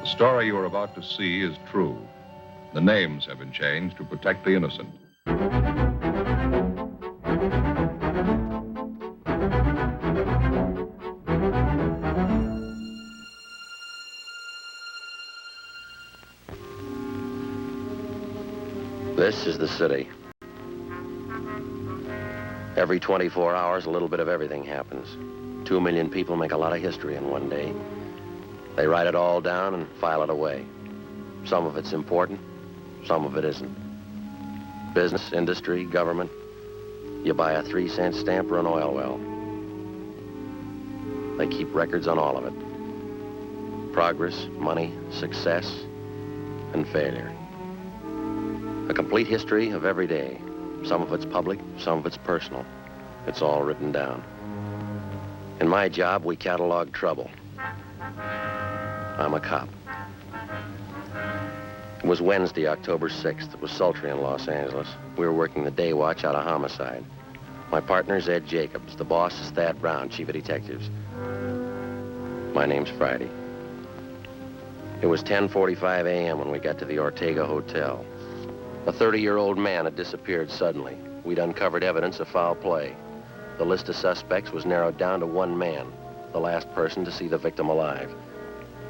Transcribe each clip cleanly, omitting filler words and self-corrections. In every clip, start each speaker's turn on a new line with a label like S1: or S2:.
S1: story you are about to see is true. The names have been changed to protect the innocent.
S2: This is the city. Every 24 hours, a little bit of everything happens. 2 million people make a lot of history in one day. They write it all down and file it away. Some of it's important, some of it isn't. Business, industry, government. You buy a 3-cent stamp or an oil well. They keep records on all of it. Progress, money, success, and failure. A complete history of every day. Some of it's public, some of it's personal. It's all written down. In my job, we catalog trouble. I'm a cop. It was Wednesday, October 6th. It was sultry in Los Angeles. We were working the day watch out of homicide. My partner's Ed Jacobs. The boss is Thad Brown, chief of detectives. My name's Friday. It was 10:45 a.m. when we got to the Ortega Hotel. A 30-year-old man had disappeared suddenly. We'd uncovered evidence of foul play. The list of suspects was narrowed down to one man, the last person to see the victim alive.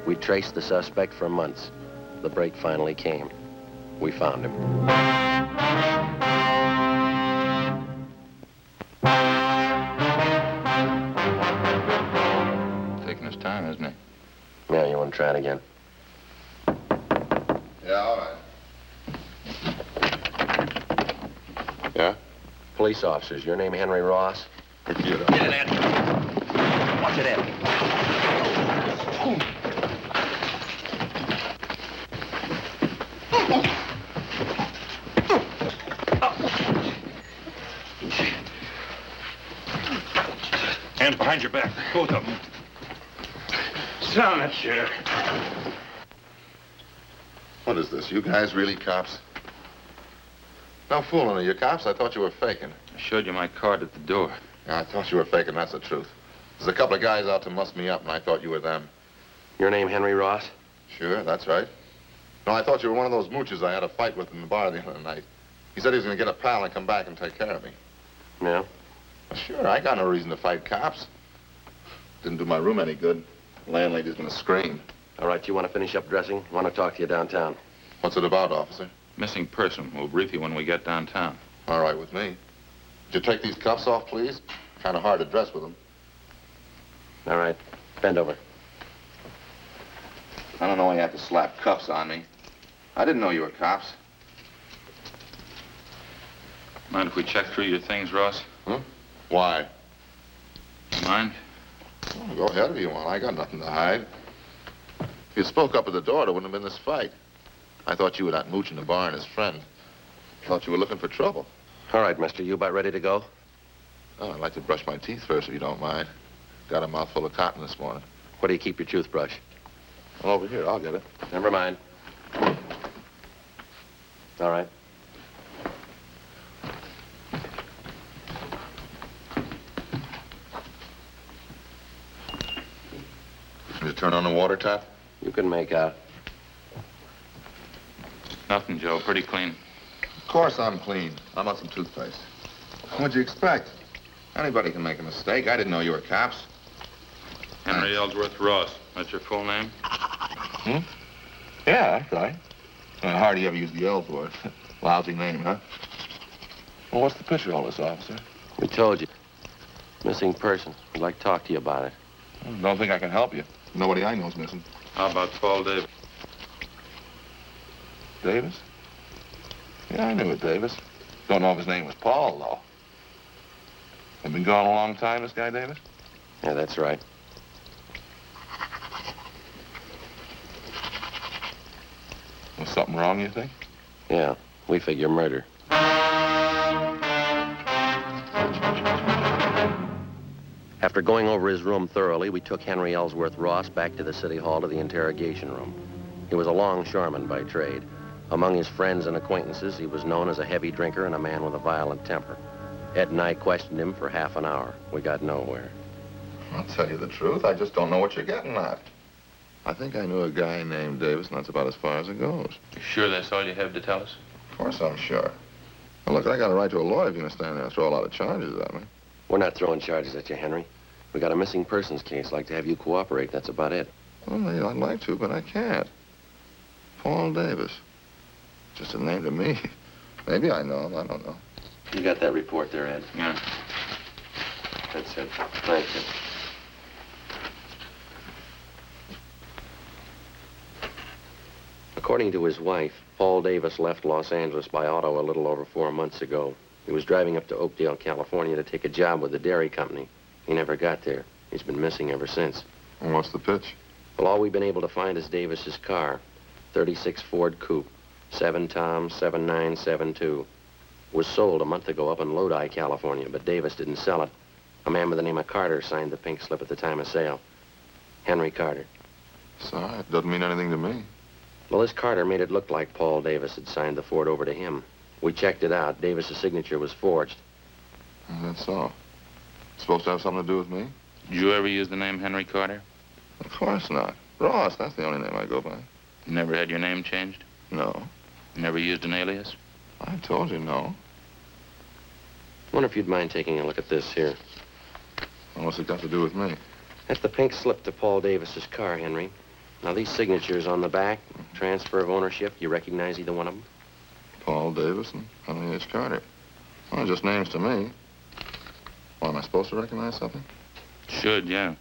S2: We traced the suspect for months. The break finally came. We found him.
S3: Taking his time, isn't he?
S2: Yeah, you want to try it again?
S3: Yeah, all right.
S2: Yeah? Police officers. Your name Henry Ross?
S3: Get in,
S2: Ed. Watch it, Ed.
S3: Hands behind your back, both of them. Sit on that chair.
S4: What is this? You guys really cops? No fooling, are you cops? I thought you were faking.
S3: I showed you my card at the door.
S4: Yeah, I thought you were faking, that's the truth. There's a couple of guys out to muss me up, and I thought you were them.
S2: Your name Henry Ross?
S4: Sure, that's right. No, I thought you were one of those mooches I had a fight with in the bar the other night. He said he was going to get a pal and come back and take care of me.
S2: Yeah?
S4: Well, sure, I got no reason to fight cops. Didn't do my room any good. The landlady's going to scream.
S2: All right, you want to finish up dressing? I want to talk to you downtown.
S4: What's it about, officer?
S3: Missing person. We'll brief you when we get downtown.
S4: All right with me. Would you take these cuffs off, please? Kind of hard to dress with them.
S2: All right. Bend over.
S4: I don't know why you have to slap cuffs on me. I didn't know you were cops.
S3: Mind if we check through your things, Ross?
S4: Huh? Why?
S3: Mind?
S4: Oh, go ahead if you want. I got nothing to hide. If you spoke up at the door, there wouldn't have been this fight. I thought you were that mooch in the bar and his friend. Thought you were looking for trouble.
S2: All right, mister. You about ready to go?
S4: Oh, I'd like to brush my teeth first, if you don't mind. Got a mouthful of cotton this morning.
S2: Where do you keep your toothbrush?
S4: Well, over here. I'll get it.
S2: Never mind. All right.
S4: Did you turn on the water tap?
S2: You can make out.
S3: Nothing, Joe. Pretty clean.
S4: Of course I'm clean. I'm on some toothpaste. What'd you expect? Anybody can make a mistake. I didn't know you were cops.
S3: Henry Ellsworth Ross. That's your full name?
S4: Hmm? Yeah, that's right. Hardly ever use the L's word. Lousy name, huh? Well, what's the picture of all this, officer?
S2: We told you. Missing person. I'd like to talk to you about it.
S4: Don't think I can help you. Nobody I know's missing.
S3: How about Paul Davis?
S4: Davis? Yeah, I knew it, Davis. Don't know if his name was Paul, though. Have been gone a long time, this guy, Davis?
S2: Yeah, that's right.
S4: Was something wrong, you think?
S2: Yeah, we figure murder. After going over his room thoroughly, we took Henry Ellsworth Ross back to the city hall to the interrogation room. He was a longshoreman by trade. Among his friends and acquaintances, he was known as a heavy drinker and a man with a violent temper. Ed and I questioned him for half an hour. We got nowhere.
S4: I'll tell you the truth. I just don't know what you're getting at. I think I knew a guy named Davis, and that's about as far as it goes.
S5: You sure that's all you have to tell us?
S4: Of course I'm sure. Now, look, I got a right to a lawyer if you're going to stand there and throw a lot of charges at me.
S2: We're not throwing charges at you, Henry. We got a missing persons case. Like to have you cooperate. That's about it.
S4: Well, maybe I'd like to, but I can't. Paul Davis. Just a name to me. Maybe I know him. I don't know.
S2: You got that report there, Ed?
S5: Yeah.
S2: That's it. Thank you. According to his wife, Paul Davis left Los Angeles by auto a little over 4 months ago. He was driving up to Oakdale, California to take a job with the dairy company. He never got there. He's been missing ever since.
S4: And what's the pitch?
S2: Well, all we've been able to find is Davis's car. 36 Ford Coupe. 7 Tom 7972. Was sold a month ago up in Lodi, California, but Davis didn't sell it. A man by the name of Carter signed the pink slip at the time of sale. Henry Carter.
S4: Sorry, it doesn't mean anything to me.
S2: Well, this Carter made it look like Paul Davis had signed the Ford over to him. We checked it out. Davis's signature was forged.
S4: That's all. Supposed to have something to do with me?
S5: Did you ever use the name Henry Carter?
S4: Of course not. Ross, that's the only name I go by.
S5: You never had your name changed?
S4: No.
S5: You never used an alias?
S4: I told you no.
S2: Wonder if you'd mind taking a look at this here.
S4: What's it got to do with me?
S2: That's the pink slip to Paul Davis's car, Henry. Now, these signatures on the back, transfer of ownership, you recognize either one of them?
S4: Paul Davis and Henry H. Carter. Well, just names to me. Well, am I supposed to recognize something?
S5: Should, yeah.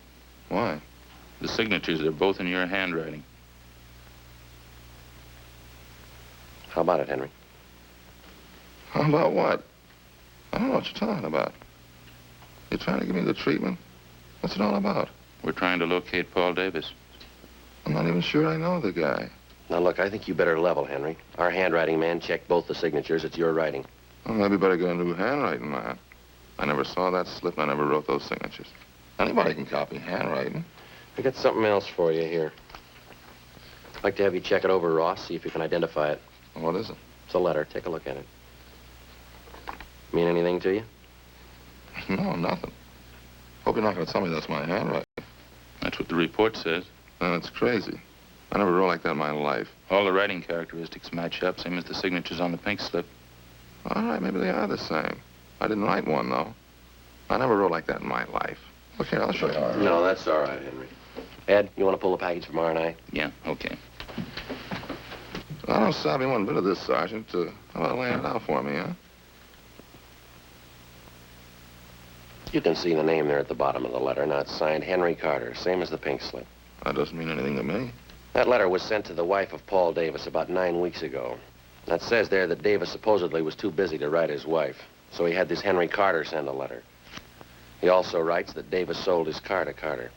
S4: Why?
S5: The signatures are both in your handwriting.
S2: How about it, Henry?
S4: How about what? I don't know what you're talking about. You trying to give me the treatment? What's it all about?
S5: We're trying to locate Paul Davis.
S4: I'm not even sure I know the guy.
S2: Now, look, I think you better level, Henry. Our handwriting man checked both the signatures. It's your writing.
S4: Well, maybe better get a new handwriting man. I never saw that slip and I never wrote those signatures. Anybody can copy handwriting.
S2: I got something else for you here. I'd like to have you check it over, Ross, see if you can identify it.
S4: What is it?
S2: It's a letter. Take a look at it. Mean anything to you?
S4: No, nothing. Hope you're not going to tell me that's my handwriting.
S5: That's what the report says.
S4: And it's crazy. I never wrote like that in my life.
S5: All the writing characteristics match up, same as the signatures on the pink slip.
S4: All right, maybe they are the same. I didn't write one, though. I never wrote like that in my life. Look here, I'll show you.
S2: No, that's all right, Henry. Ed, you want to pull the package from R&I?
S5: Yeah, okay.
S4: I don't sabe one bit of this, Sergeant. How about laying it out for me, huh?
S2: You can see the name there at the bottom of the letter. Now, it's signed Henry Carter, same as the pink slip.
S4: That doesn't mean anything to me.
S2: That letter was sent to the wife of Paul Davis about 9 weeks ago. That says there that Davis supposedly was too busy to write his wife, so he had this Henry Carter send a letter. He also writes that Davis sold his car to Carter.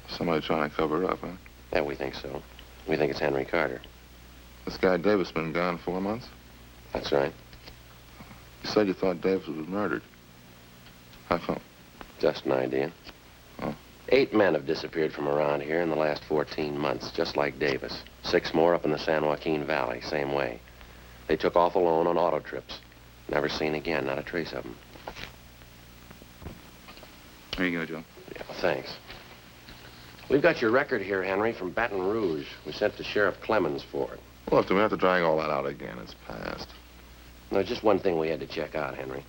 S4: Somebody trying to cover it up, huh?
S2: Yeah, we think so. We think it's Henry Carter.
S4: This guy Davis been gone 4 months?
S2: That's right.
S4: You said you thought Davis was murdered. How come?
S2: Just an idea.
S4: Oh.
S2: 8 men have disappeared from around here in the last 14 months, just like Davis. 6 more up in the San Joaquin Valley, same way. They took off alone on auto trips. Never seen again, not a trace of them.
S5: Here you go, Joe.
S2: Yeah, thanks. We've got your record here, Henry, from Baton Rouge. We sent to Sheriff Clemens for it.
S4: Look, do we have to drag all that out again? It's past.
S2: There's just one thing we had to check out, Henry.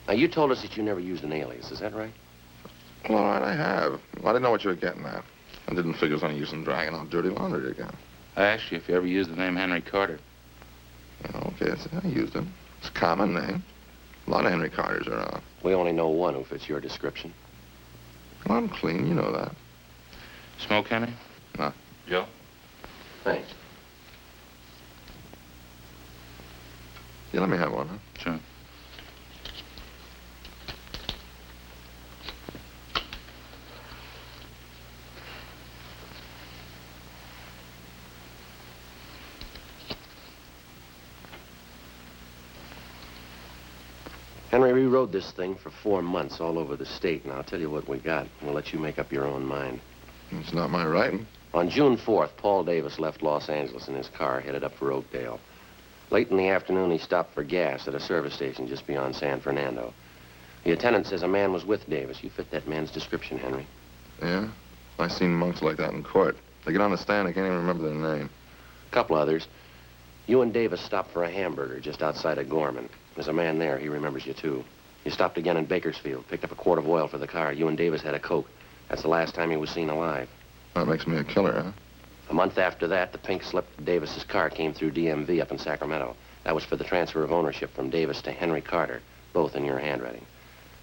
S2: Now, you told us that you never used an alias, is that right?
S4: Well, all right, I have. Well, I didn't know what you were getting at. I didn't figure it was any use in dragging out dirty laundry again.
S5: I asked you if you ever used the name Henry Carter.
S4: Yeah, okay, I used it. It's a common name. A lot of Henry Carters are around.
S2: We only know one who fits your description.
S4: Well, I'm clean, you know that.
S5: Smoke, Henry?
S4: No.
S5: Joe?
S2: Thanks.
S4: Yeah, let me have one, huh?
S5: Sure.
S2: Henry, we rode this thing for 4 months all over the state, and I'll tell you what we got. We'll let you make up your own mind.
S4: It's not my writing.
S2: On June 4th, Paul Davis left Los Angeles in his car, headed up for Oakdale. Late in the afternoon, he stopped for gas at a service station just beyond San Fernando. The attendant says a man was with Davis. You fit that man's description, Henry.
S4: Yeah? I seen monks like that in court. They get on the stand, I can't even remember their name.
S2: A couple others. You and Davis stopped for a hamburger just outside of Gorman. There's a man there. He remembers you, too. You stopped again in Bakersfield, picked up a quart of oil for the car. You and Davis had a Coke. That's the last time he was seen alive.
S4: That makes me a killer, huh?
S2: A month after that, the pink slip of Davis's car came through DMV up in Sacramento. That was for the transfer of ownership from Davis to Henry Carter, both in your handwriting.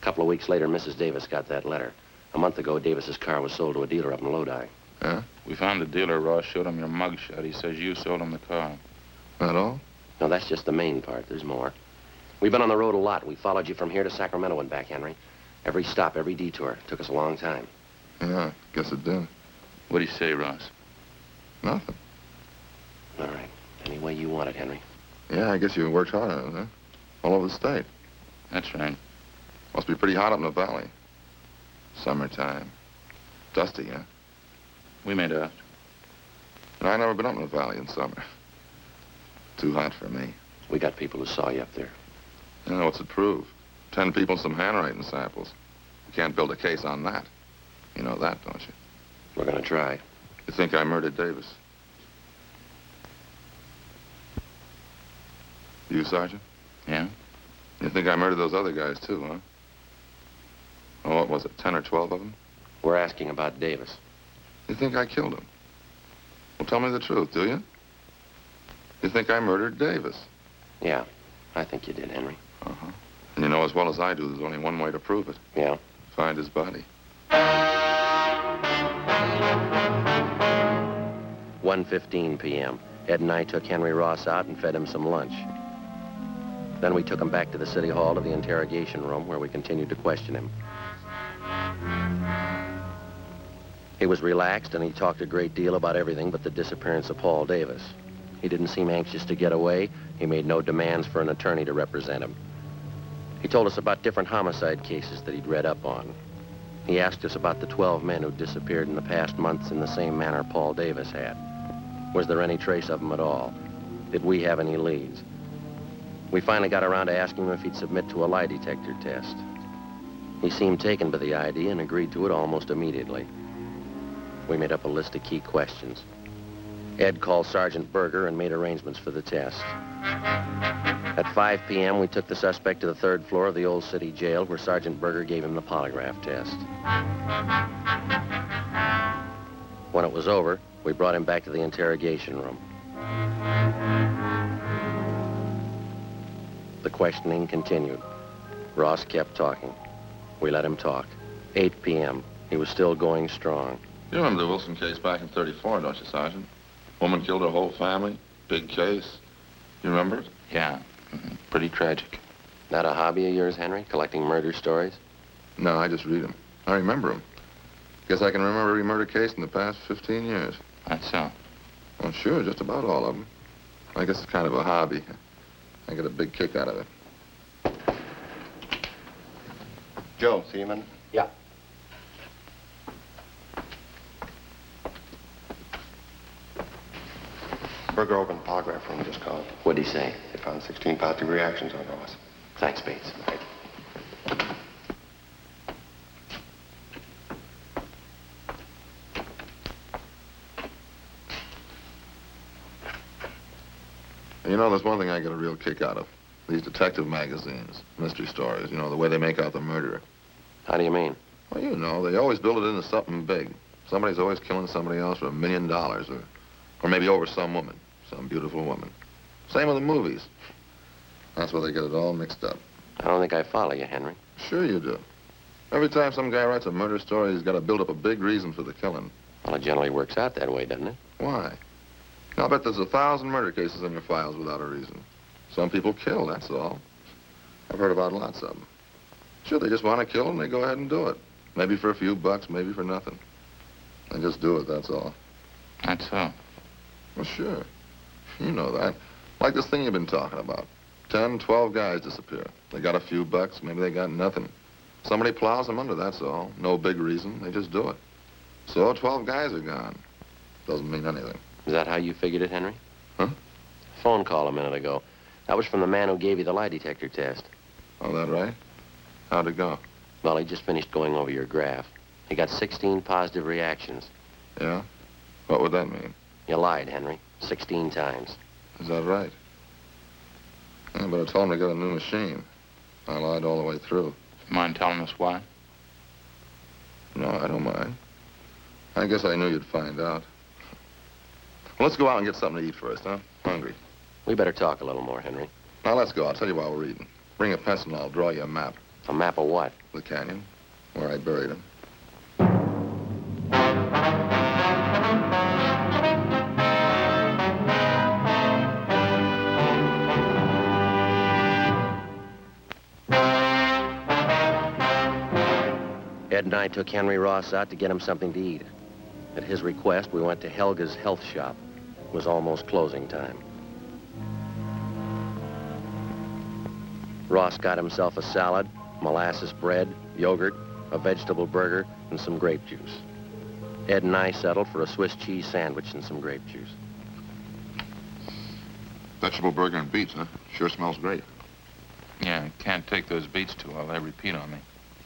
S2: A couple of weeks later, Mrs. Davis got that letter. A month ago, Davis's car was sold to a dealer up in Lodi.
S4: Yeah?
S5: We found the dealer. Ross showed him your mugshot. He says you sold him the car.
S4: That all?
S2: No, that's just the main part. There's more. We've been on the road a lot. We followed you from here to Sacramento and back, Henry. Every stop, every detour. Took us a long time.
S4: Yeah, guess it did.
S5: What do you say, Ross?
S4: Nothing.
S2: All right. Any way you want it, Henry.
S4: Yeah, I guess you worked hard on it, huh? All over the state.
S5: That's right.
S4: Must be pretty hot up in the valley. Summertime. Dusty, huh?
S5: We made out.
S4: And I never been up in the valley in summer. Too hot for me.
S2: We got people who saw you up there.
S4: You know, what's it prove? 10 people and some handwriting samples. You can't build a case on that. You know that, don't you?
S2: We're gonna try.
S4: You think I murdered Davis? You, Sergeant?
S5: Yeah?
S4: You think I murdered those other guys, too, huh? Oh, what was it, 10 or 12 of them?
S2: We're asking about Davis.
S4: You think I killed him? Well, tell me the truth, do you? You think I murdered Davis?
S2: Yeah, I think you did, Henry.
S4: Uh-huh. And you know as well as I do, there's only one way to prove it.
S2: Yeah?
S4: Find his body.
S2: 1:15 p.m. Ed and I took Henry Ross out and fed him some lunch. Then we took him back to the city hall to the interrogation room where we continued to question him. He was relaxed and he talked a great deal about everything but the disappearance of Paul Davis. He didn't seem anxious to get away. He made no demands for an attorney to represent him. He told us about different homicide cases that he'd read up on. He asked us about the 12 men who disappeared in the past months in the same manner Paul Davis had. Was there any trace of them at all? Did we have any leads? We finally got around to asking him if he'd submit to a lie detector test. He seemed taken by the idea and agreed to it almost immediately. We made up a list of key questions. Ed called Sergeant Berger and made arrangements for the test. At 5 p.m., we took the suspect to the 3rd floor of the old city jail where Sergeant Berger gave him the polygraph test. When it was over, we brought him back to the interrogation room. The questioning continued. Ross kept talking. We let him talk. 8 p.m. He was still going strong.
S4: You remember the Wilson case back in '34, don't you, Sergeant? Woman killed her whole family. Big case. You remember it?
S5: Yeah. Pretty tragic.
S2: Not a hobby of yours, Henry, collecting murder stories?
S4: No, I just read them. I remember them. Guess I can remember every murder case in the past 15 years.
S5: That's so.
S4: Well, sure, just about all of them. I guess it's kind of a hobby. I get a big kick out of it.
S6: Joe, see him in?
S2: Yeah.
S6: Berger opened the polygraph room, just called.
S2: What'd he say?
S6: They found 16 positive reactions on Ross.
S2: Thanks, Bates.
S4: You know, there's one thing I get a real kick out of. These detective magazines, mystery stories, you know, the way they make out the murderer.
S2: How do you mean?
S4: Well, you know, they always build it into something big. Somebody's always killing somebody else for $1 million or maybe over some woman, some beautiful woman. Same with the movies. That's where they get it all mixed up.
S2: I don't think I follow you, Henry.
S4: Sure you do. Every time some guy writes a murder story, he's got to build up a big reason for the killing.
S2: Well, it generally works out that way, doesn't it?
S4: Why? I'll bet there's 1,000 murder cases in your files without a reason. Some people kill, that's all. I've heard about lots of them. Sure, they just want to kill and they go ahead and do it. Maybe for a few bucks, maybe for nothing. They just do it, that's all.
S5: That's so.
S4: Well, sure. You know that. Like this thing you've been talking about. 10, 12 guys disappear. They got a few bucks, maybe they got nothing. Somebody plows them under, that's all. No big reason, they just do it. So 12 guys are gone. Doesn't mean anything.
S2: Is that how you figured it, Henry?
S4: Huh?
S2: Phone call a minute ago. That was from the man who gave you the lie detector test.
S4: Oh, that right? How'd it go?
S2: Well, he just finished going over your graph. He got 16 positive reactions.
S4: Yeah? What would that mean?
S2: You lied, Henry. 16 times.
S4: Is that right? Yeah, but I told him to get a new machine. I lied all the way through.
S5: Mind telling us why?
S4: No, I don't mind. I guess I knew you'd find out. Well, let's go out and get something to eat first, huh? Hungry.
S2: We better talk a little more, Henry.
S4: Now, let's go. I'll tell you while we're eating. Bring a pencil and I'll draw you a map.
S2: A map of what?
S4: The canyon, where I buried him.
S2: Ed and I took Henry Ross out to get him something to eat. At his request, we went to Helga's health shop. It was almost closing time. Ross got himself a salad, molasses bread, yogurt, a vegetable burger, and some grape juice. Ed and I settled for a Swiss cheese sandwich and some grape juice.
S4: Vegetable burger and beets, huh? Sure smells great.
S5: Yeah, can't take those beets too well. They repeat on me.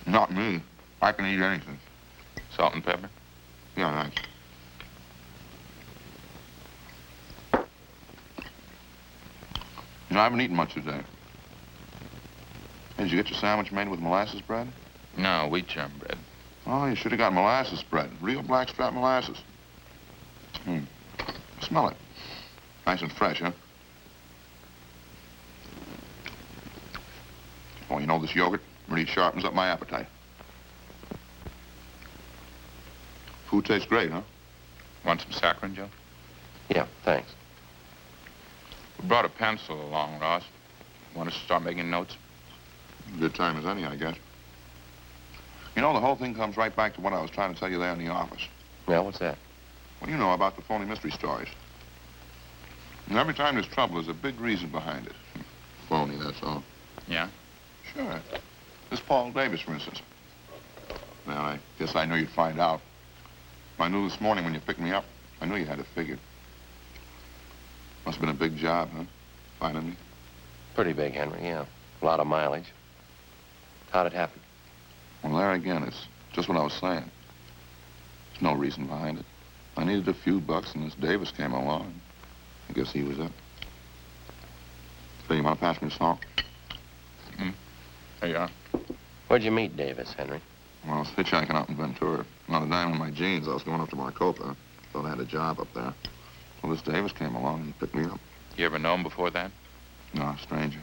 S4: Not me. I can eat anything.
S5: Salt and pepper?
S4: Yeah, thanks. You know, I haven't eaten much today. Hey, did you get your sandwich made with molasses bread?
S5: No, wheat germ bread.
S4: Oh, you should have got molasses bread. Real blackstrap molasses. Smell it. Nice and fresh, huh? Oh, you know, this yogurt really sharpens up my appetite. Food tastes great, huh?
S5: Want some saccharin, Joe?
S2: Yeah, thanks.
S5: We brought a pencil along, Ross. Want us to start making notes?
S4: Good time as any, I guess. You know, the whole thing comes right back to what I was trying to tell you there in the office.
S2: Yeah, what's that?
S4: Well, you know about the phony mystery stories. And every time there's trouble, there's a big reason behind it. Phony, that's all.
S5: Yeah?
S4: Sure. This Paul Davis, for instance. Well, I guess I knew you'd find out. I knew this morning when you picked me up. I knew you had it figured. Must have been a big job, huh? Finding me.
S2: Pretty big, Henry, yeah. A lot of mileage. How'd it happen?
S4: Well, there again, it's just what I was saying. There's no reason behind it. I needed a few bucks, and this Davis came along. I guess he was it. So you want to pass me the salt?
S5: There you are.
S2: Where'd you meet Davis, Henry?
S4: Well, I was hitchhiking out in Ventura. On a dime in my jeans, I was going up to Maricopa. Thought I had a job up there. Well, this Davis came along and picked me up.
S5: You ever know him before that?
S4: No, a stranger.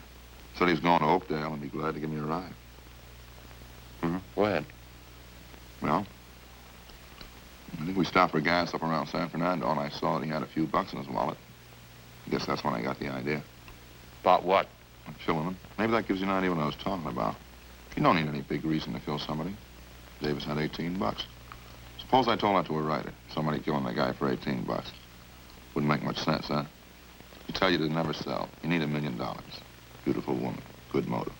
S4: Said he was going to Oakdale and be glad to give me a ride.
S2: Go ahead.
S4: Well, I think we stopped for gas up around San Fernando, and I saw that he had a few bucks in his wallet. I guess that's when I got the idea.
S5: About what?
S4: Killing him. Maybe that gives you an idea what I was talking about. You don't need any big reason to kill somebody. Davis had 18 bucks. Suppose I told that to a writer. Somebody killing a guy for 18 bucks. Wouldn't make much sense, huh? You tell you to never sell. You need $1 million. Beautiful woman. Good motive.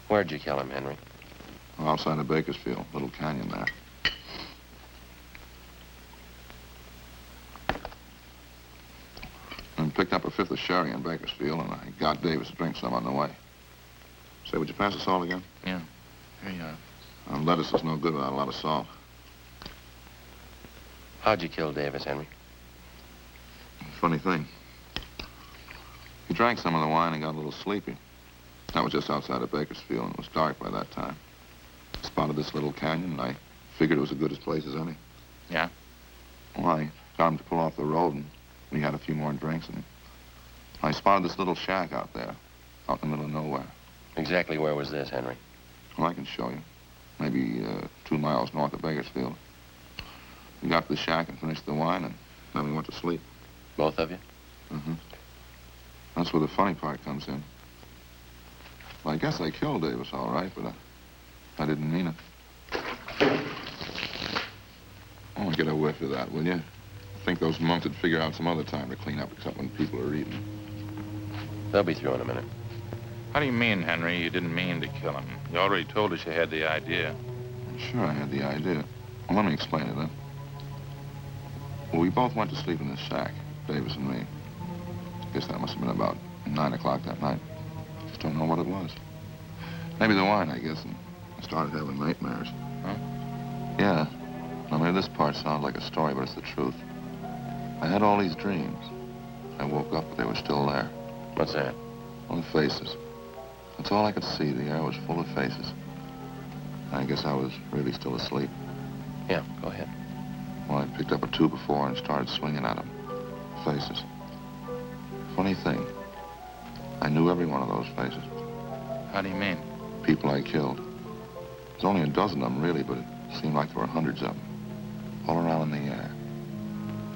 S2: Where'd you kill him, Henry?
S4: Outside of Bakersfield. Little canyon there. And picked up a fifth of sherry in Bakersfield, and I got Davis to drink some on the way. Say, would you pass the salt again?
S5: Yeah. Here you are.
S4: Lettuce is no good without a lot of salt.
S2: How'd you kill Davis, Henry?
S4: Funny thing. He drank some of the wine and got a little sleepy. That was just outside of Bakersfield, and it was dark by that time. Spotted this little canyon, and I figured it was as good a place as any.
S5: Yeah?
S4: Well, I got him to pull off the road, and we had a few more drinks, and I spotted this little shack out there, out in the middle of nowhere.
S2: Exactly where was this, Henry?
S4: Well, I can show you. Maybe 2 miles north of Bakersfield. We got to the shack and finished the wine, and then we went to sleep.
S2: Both of you?
S4: Mm-hmm. That's where the funny part comes in. Well, I guess I killed Davis, all right, but I didn't mean it. Oh, get a whiff of that, will you? I think those monks would figure out some other time to clean up except when people are eating.
S2: They'll be through in a minute.
S5: How do you mean, Henry, you didn't mean to kill him? You already told us you had the idea.
S4: Sure, I had the idea. Well, let me explain it then. Well, we both went to sleep in this shack, Davis and me. Guess that must have been about 9 o'clock that night. Just don't know what it was. Maybe the wine, I guess, and I started having nightmares.
S5: Huh?
S4: Yeah. Now, maybe this part sounds like a story, but it's the truth. I had all these dreams. I woke up, but they were still there.
S2: What's that?
S4: All the faces. That's all I could see. The air was full of faces. I guess I was really still asleep.
S2: Yeah, go ahead.
S4: Well, I picked up a 2x4 and started swinging at them. Faces. Funny thing, I knew every one of those faces.
S5: How do you mean?
S4: People I killed. There's only a dozen of them, really, but it seemed like there were hundreds of them. All around in the air.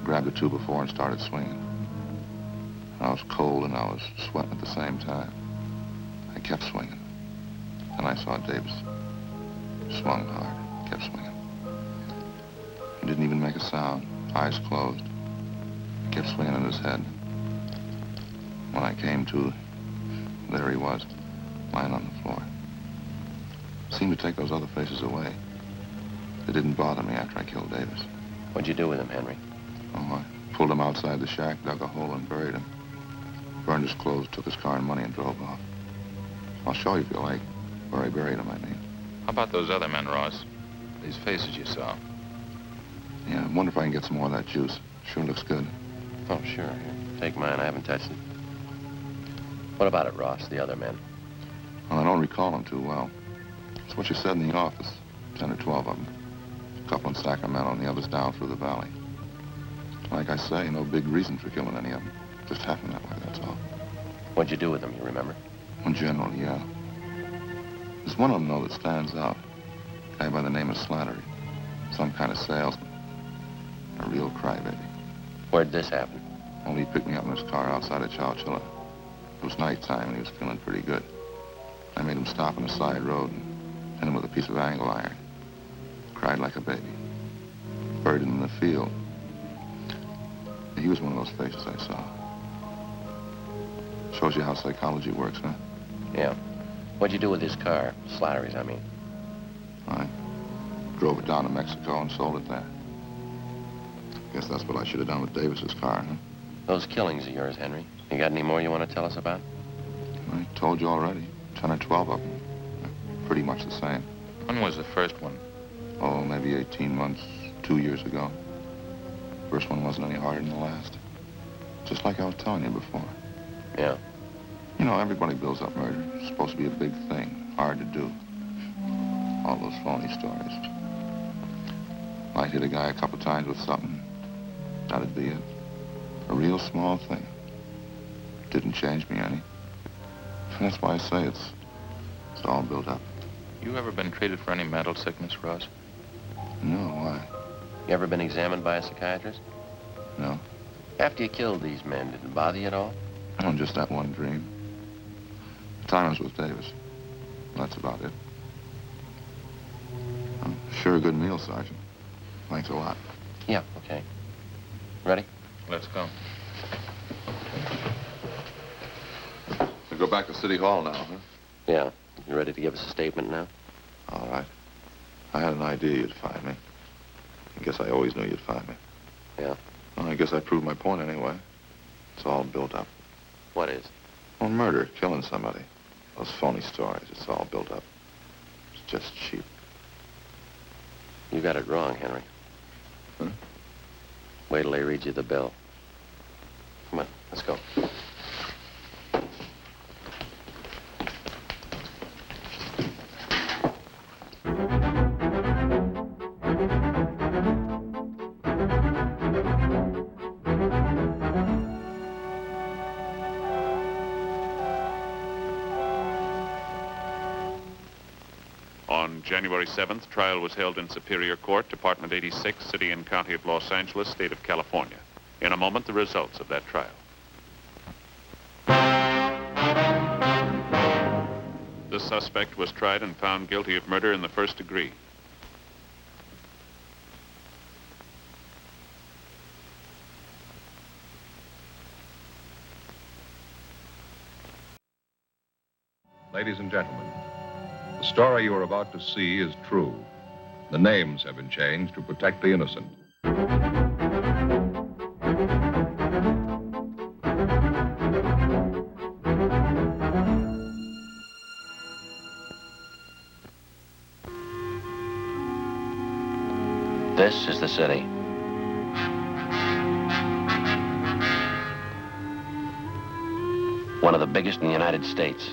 S4: Grabbed the 2x4 and started swinging. I was cold and I was sweating at the same time. I kept swinging. Then I saw Davis. Swung hard, kept swinging. He didn't even make a sound, eyes closed. He kept swinging at his head. When I came to, there he was, lying on the floor. Seemed to take those other faces away. They didn't bother me after I killed Davis.
S2: What'd you do with him, Henry?
S4: Oh, I pulled him outside the shack, dug a hole and buried him. Burned his clothes, took his car and money and drove off. I'll show you if you like, where I buried him, I mean.
S5: How about those other men, Ross? These faces you saw.
S4: Yeah, I wonder if I can get some more of that juice. Sure looks good.
S2: Oh, sure. Here, take mine. I haven't touched it. What about it, Ross, the other men?
S4: Well, I don't recall them too well. It's what you said in the office. 10 or 12 of them. A couple in Sacramento and the others down through the valley. Like I say, no big reason for killing any of them. Just happened that way, that's all.
S2: What'd you do with them, you remember?
S4: In general, yeah. There's one of them, though, that stands out. A guy by the name of Slattery. Some kind of salesman. A real crybaby.
S2: Where'd this happen?
S4: Only he picked me up in his car outside of Chowchilla. It was nighttime and he was feeling pretty good. I made him stop on a side road and hit him with a piece of angle iron. Cried like a baby. Buried him in the field. He was one of those faces I saw. Shows you how psychology works, huh?
S2: Yeah. What'd you do with his car? Slattery's, I mean.
S4: I drove it down to Mexico and sold it there. Guess that's what I should have done with Davis's car, huh?
S2: Those killings of yours, Henry. You got any more you want to tell us about?
S4: I told you already. 10 or 12 of them. They're pretty much the same.
S5: When was the first one?
S4: Oh, maybe 18 months, 2 years ago. First one wasn't any harder than the last. Just like I was telling you before.
S2: Yeah.
S4: You know, everybody builds up murder. It's supposed to be a big thing. Hard to do. All those phony stories. Might hit a guy a couple times with something. That'd be it. A real small thing. Didn't change me any. And that's why I say it's all built up.
S5: You ever been treated for any mental sickness, Ross?
S4: No, why?
S2: You ever been examined by a psychiatrist?
S4: No.
S2: After you killed these men, did it bother you at all?
S4: Oh, just that one dream. The time I was with Davis. That's about it. Sure a good meal, Sergeant. Thanks a lot.
S2: Yeah, okay. Ready?
S5: Let's go.
S4: We go back to City Hall now, huh?
S2: Yeah. You ready to give us a statement now?
S4: All right. I had an idea you'd find me. I guess I always knew you'd find me.
S2: Yeah.
S4: Well, I guess I proved my point anyway. It's all built up.
S2: What is?
S4: Well, murder, killing somebody. Those phony stories, it's all built up. It's just cheap.
S2: You got it wrong, Henry.
S4: Huh?
S2: Wait till they read you the bill. Come on, let's go.
S3: On January 7th, trial was held in Superior Court, Department 86, City and County of Los Angeles, State of California. In a moment, the results of that trial. The suspect was tried and found guilty of murder in the first degree.
S1: Ladies and gentlemen, the story you are about to see is true. The names have been changed to protect the innocent.
S2: This is the city. One of the biggest in the United States.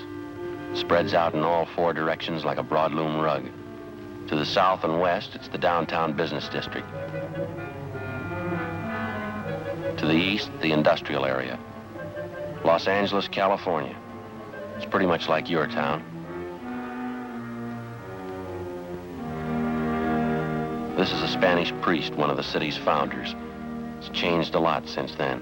S2: Spreads out in all four directions like a broadloom rug. To the south and west, it's the downtown business district. To the east, the industrial area. Los Angeles, California. It's pretty much like your town. This is a Spanish priest, one of the city's founders. It's changed a lot since then.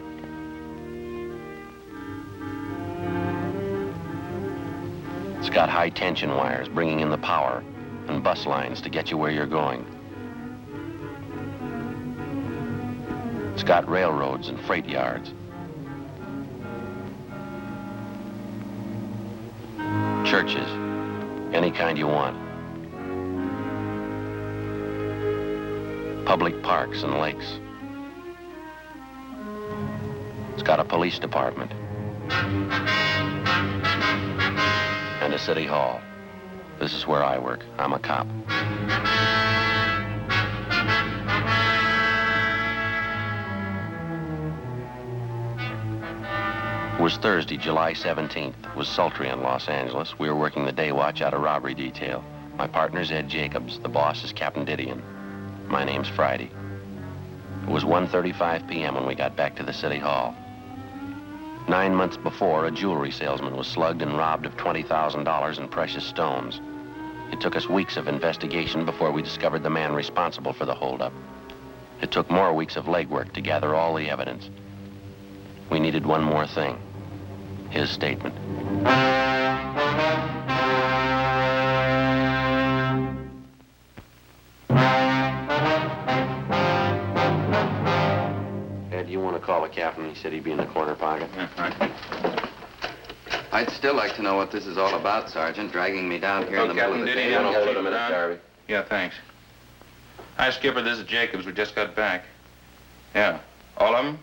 S2: It's got high-tension wires bringing in the power and bus lines to get you where you're going. It's got railroads and freight yards. Churches, any kind you want. Public parks and lakes. It's got a police department. And a city hall. This is where I work. I'm a cop. It was Thursday, July 17th. It was sultry in Los Angeles. We were working the day watch out of robbery detail. My partner's Ed Jacobs. The boss is Captain Didion. My name's Friday. It was 1:35 p.m. when we got back to the city hall. 9 months before, a jewelry salesman was slugged and robbed of $20,000 in precious stones. It took us weeks of investigation before we discovered the man responsible for the holdup. It took more weeks of legwork to gather all the evidence. We needed one more thing. His statement. Ed, you want to call the captain? He said he'd be in the corner pocket.
S5: Yeah, right.
S7: I'd still like to know what this is all about, Sergeant, dragging me down here in the middle of the
S5: Captain,
S7: day.
S5: did he
S2: Hold it a minute, Garvey.
S5: Yeah, thanks. Hi, Skipper. This is Jacobs. We just got back. Yeah. All of them?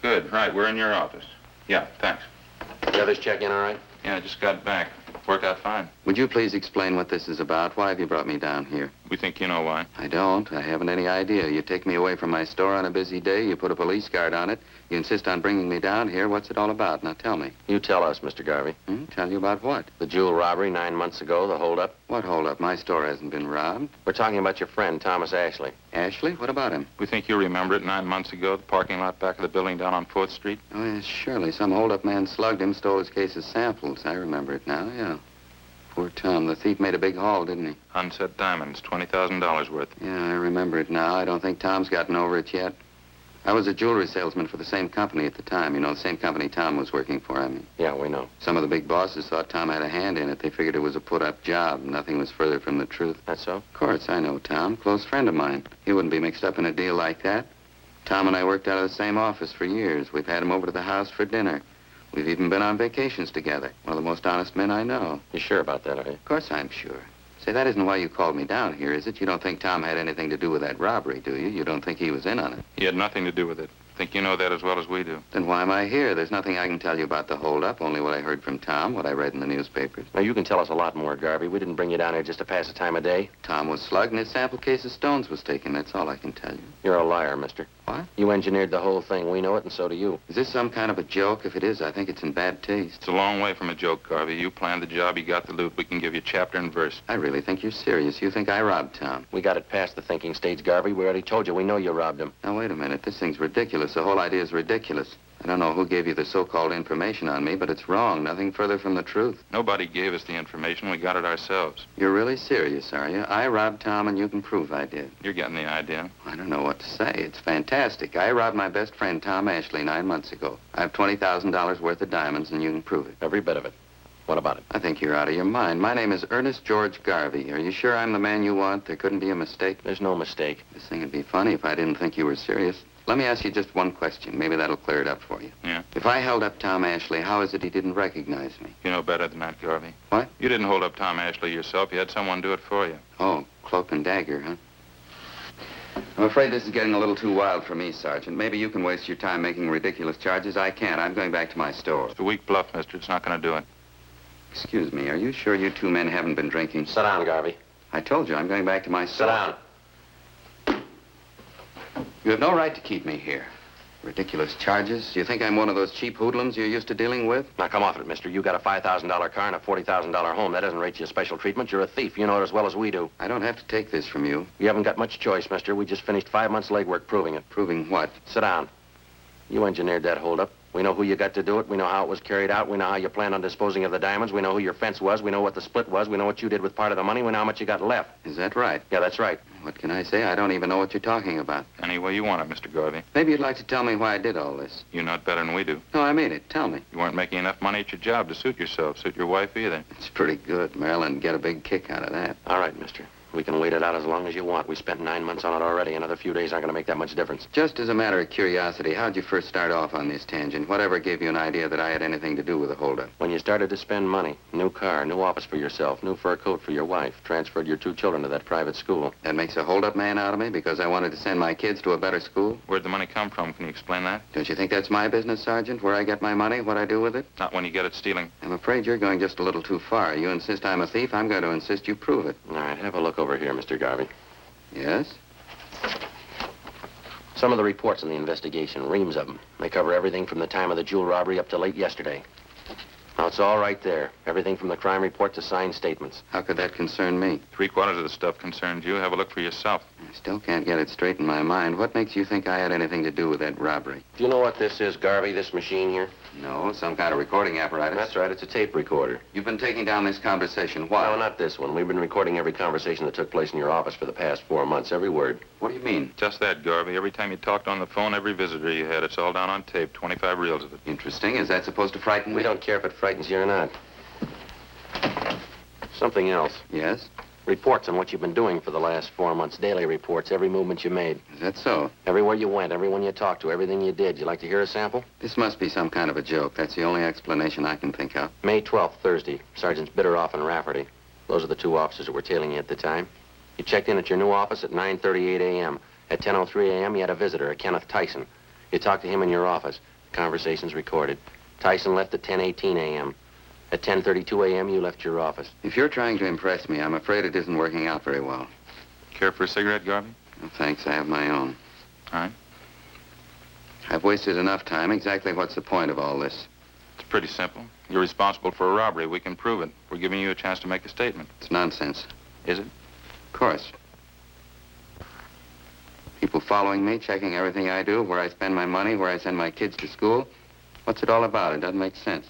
S5: Good. Right. We're in your office. Yeah, thanks.
S2: The others check in all right?
S5: Yeah, just got back. Worked out fine.
S7: Would you please explain what this is about? Why have you brought me down here?
S5: We think you know why.
S7: I don't. I haven't any idea. You take me away from my store on a busy day, you put a police guard on it, you insist on bringing me down here. What's it all about? Now tell me.
S2: You tell us, Mr. Garvey.
S7: Tell you about what?
S2: The jewel robbery 9 months ago, the holdup.
S7: What holdup? My store hasn't been robbed.
S2: We're talking about your friend, Thomas Ashley.
S7: Ashley? What about him?
S5: We think you remember it 9 months ago, the parking lot back of the building down on 4th Street.
S7: Oh, yes, surely. Some holdup man slugged him, stole his case of samples. I remember it now, yeah. Poor Tom. The thief made a big haul, didn't he?
S5: Unset diamonds, $20,000 worth.
S7: Yeah, I remember it now. I don't think Tom's gotten over it yet. I was a jewelry salesman for the same company at the time. You know, the same company Tom was working for, I mean.
S2: Yeah, we know.
S7: Some of the big bosses thought Tom had a hand in it. They figured it was a put-up job. Nothing was further from the truth.
S2: That's so?
S7: Of course, I know Tom. Close friend of mine. He wouldn't be mixed up in a deal like that. Tom and I worked out of the same office for years. We've had him over to the house for dinner. We've even been on vacations together. One of the most honest men I know.
S2: You sure about that, are you?
S7: Of course I'm sure. Say, that isn't why you called me down here, is it? You don't think Tom had anything to do with that robbery, do you? You don't think he was in on it?
S5: He had nothing to do with it. Think you know that as well as we do.
S7: Then why am I here? There's nothing I can tell you about the holdup, only what I heard from Tom, what I read in the newspapers.
S2: Now, you can tell us a lot more, Garvey. We didn't bring you down here just to pass the time of day.
S7: Tom was slugged and his sample case of stones was taken. That's all I can tell you.
S2: You're a liar, mister.
S7: What?
S2: You engineered the whole thing. We know it, and so do you.
S7: Is this some kind of a joke? If it is, I think it's in bad taste.
S5: It's a long way from a joke, Garvey. You planned the job, you got the loot. We can give you chapter and verse.
S7: I really think you're serious. You think I robbed Tom.
S2: We got it past the thinking stage, Garvey. We already told you. We know you robbed him.
S7: Now, wait a minute. This thing's ridiculous. The whole idea is ridiculous. I don't know who gave you the so-called information on me, but it's wrong. Nothing further from the truth.
S5: Nobody gave us the information. We got it ourselves.
S7: You're really serious, are you? I robbed Tom, and you can prove I did.
S5: You're getting the idea.
S7: I don't know what to say. It's fantastic. I robbed my best friend, Tom Ashley, 9 months ago. I have $20,000 worth of diamonds, and you can prove it.
S2: Every bit of it. What about it?
S7: I think you're out of your mind. My name is Ernest George Garvey. Are you sure I'm the man you want? There couldn't be a mistake.
S2: There's no mistake.
S7: This thing would be funny if I didn't think you were serious. Let me ask you just one question. Maybe that'll clear it up for you.
S5: Yeah.
S7: If I held up Tom Ashley, how is it he didn't recognize me?
S5: You know better than that, Garvey.
S7: What?
S5: You didn't hold up Tom Ashley yourself. You had someone do it for you.
S7: Oh, cloak and dagger, huh? I'm afraid this is getting a little too wild for me, Sergeant. Maybe you can waste your time making ridiculous charges. I can't. I'm going back to my store.
S5: It's a weak bluff, mister. It's not going to do it.
S7: Excuse me. Are you sure you two men haven't been drinking?
S2: Sit down, Garvey.
S7: I told you I'm going back to my store.
S2: Sit down.
S7: You have no right to keep me here. Ridiculous charges. You think I'm one of those cheap hoodlums you're used to dealing with?
S2: Now, come off it, mister. You got a $5,000 car and a $40,000 home. That doesn't rate you special treatment. You're a thief. You know it as well as we do.
S7: I don't have to take this from you.
S2: You haven't got much choice, mister. We just finished 5 months legwork proving it.
S7: Proving what?
S2: Sit down. You engineered that holdup. We know who you got to do it. We know how it was carried out. We know how you planned on disposing of the diamonds. We know who your fence was. We know what the split was. We know what you did with part of the money. We know how much you got left.
S7: Is that right?
S2: Yeah, that's right.
S7: What can I say? I don't even know what you're talking about.
S3: Any way you want it, Mr. Garvey.
S7: Maybe you'd like to tell me why I did all this.
S3: You know it better than we do.
S7: No, I mean it. Tell me.
S3: You weren't making enough money at your job to suit yourself, suit your wife either.
S7: It's pretty good. Marilyn get a big kick out of that.
S2: All right, mister. We can wait it out as long as you want. We spent 9 months on it already. Another few days aren't going to make that much difference.
S7: Just as a matter of curiosity, how'd you first start off on this tangent? Whatever gave you an idea that I had anything to do with the holdup?
S2: When you started to spend money, new car, new office for yourself, new fur coat for your wife, transferred your 2 children to that private school.
S7: That makes a holdup man out of me because I wanted to send my kids to a better school?
S3: Where'd the money come from? Can you explain that?
S7: Don't you think that's my business, Sergeant? Where I get my money, what I do with it?
S3: Not when you get it stealing.
S7: I'm afraid you're going just a little too far. You insist I'm a thief, I'm going to insist you prove it.
S2: All right, have a look over here, Mr. Garvey.
S7: Yes?
S2: Some of the reports in the investigation, reams of them. They cover everything from the time of the jewel robbery up to late yesterday. Now, it's all right there. Everything from the crime report to signed statements.
S7: How could that concern me?
S3: 3/4 of the stuff concerns you. Have a look for yourself.
S7: I still can't get it straight in my mind. What makes you think I had anything to do with that robbery?
S2: Do you know what this is, Garvey, this machine here?
S7: No, some kind of recording apparatus.
S2: That's right, it's a tape recorder.
S7: You've been taking down this conversation. Why?
S2: No, not this one. We've been recording every conversation that took place in your office for the past 4 months, every word.
S7: What do you mean?
S3: Just that, Garvey. Every time you talked on the phone, every visitor you had, it's all down on tape. 25 reels of it.
S7: Interesting. Is that supposed to frighten me?
S2: We don't care if it frightens you or not. Something else.
S7: Yes?
S2: Reports on what you've been doing for the last 4 months. Daily reports, every movement you made.
S7: Is that so?
S2: Everywhere you went, everyone you talked to, everything you did. You like to hear a sample?
S7: This must be some kind of a joke. That's the only explanation I can think of.
S2: May 12th, Thursday. Sergeants Bitteroff and Rafferty. Those are the 2 officers that were tailing you at the time. You checked in at your new office at 9:38 a.m. At 10:03 a.m., you had a visitor, a Kenneth Tyson. You talked to him in your office. The conversation's recorded. Tyson left at 10:18 a.m. At 10:32 a.m., you left your office.
S7: If you're trying to impress me, I'm afraid it isn't working out very well.
S3: Care for a cigarette, Garvey?
S7: No, thanks. I have my own.
S3: All right.
S7: I've wasted enough time. Exactly what's the point of all this?
S3: It's pretty simple. You're responsible for a robbery. We can prove it. We're giving you a chance to make a statement.
S7: It's nonsense.
S3: Is it?
S7: Of course. People following me, checking everything I do, where I spend my money, where I send my kids to school. What's it all about? It doesn't make sense.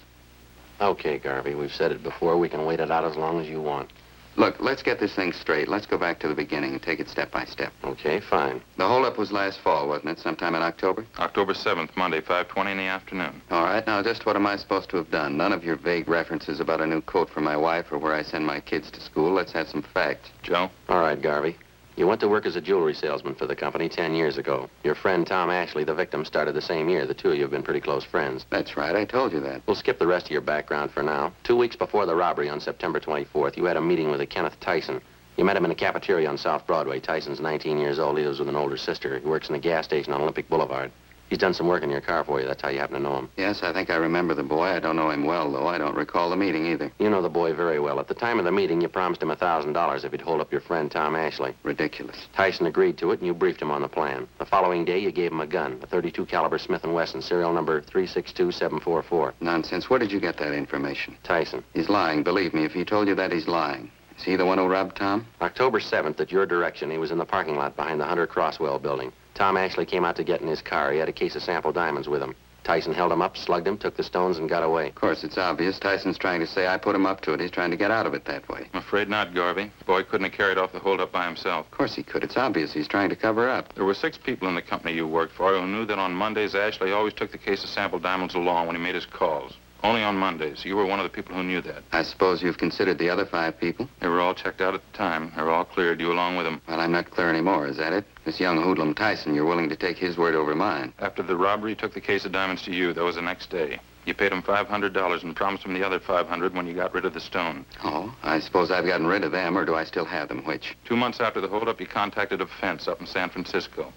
S2: Okay, Garvey, we've said it before. We can wait it out as long as you want.
S7: Look, let's get this thing straight. Let's go back to the beginning and take it step by step.
S2: Okay, fine.
S7: The holdup was last fall, wasn't it? Sometime in October?
S3: October 7th, Monday, 5:20 in the afternoon.
S7: All right, now just what am I supposed to have done? None of your vague references about a new coat for my wife or where I send my kids to school. Let's have some facts.
S3: Joe?
S2: All right, Garvey. You went to work as a jewelry salesman for the company 10 years ago. Your friend Tom Ashley, the victim, started the same year. The 2 of you have been pretty close friends.
S7: That's right, I told you that.
S2: We'll skip the rest of your background for now. 2 weeks before the robbery on September 24th, you had a meeting with a Kenneth Tyson. You met him in a cafeteria on South Broadway. Tyson's 19 years old. He lives with an older sister. He works in a gas station on Olympic Boulevard. He's done some work in your car for you. That's how you happen to know him.
S7: Yes, I think I remember the boy. I don't know him well, though. I don't recall the meeting either.
S2: You know the boy very well. At the time of the meeting, you promised him $1,000 if he'd hold up your friend Tom Ashley.
S7: Ridiculous.
S2: Tyson agreed to it, and you briefed him on the plan. The following day, you gave him a gun, a .32 caliber Smith & Wesson, serial number 362744.
S7: Nonsense. Where did you get that information?
S2: Tyson.
S7: He's lying. Believe me, if he told you that, he's lying. Is he the one who robbed Tom?
S2: October 7th, at your direction, he was in the parking lot behind the Hunter Crosswell building. Tom Ashley came out to get in his car. He had a case of sample diamonds with him. Tyson held him up, slugged him, took the stones, and got away.
S7: Of course, it's obvious. Tyson's trying to say I put him up to it. He's trying to get out of it that way.
S3: I'm afraid not, Garvey. The boy couldn't have carried off the holdup by himself.
S7: Of course he could. It's obvious he's trying to cover up.
S3: There were 6 people in the company you worked for who knew that on Mondays, Ashley always took the case of sample diamonds along when he made his calls. Only on Mondays. You were one of the people who knew that.
S7: I suppose you've considered the other 5 people?
S3: They were all checked out at the time. They were all cleared, you along with them.
S7: Well, I'm not clear anymore, is that it? This young hoodlum Tyson, you're willing to take his word over mine.
S3: After the robbery, he took the case of diamonds to you. That was the next day. You paid him $500 and promised him the other $500 when you got rid of the stone.
S7: Oh, I suppose I've gotten rid of them, or do I still have them? Which?
S3: 2 months after the holdup, you contacted a fence up in San Francisco.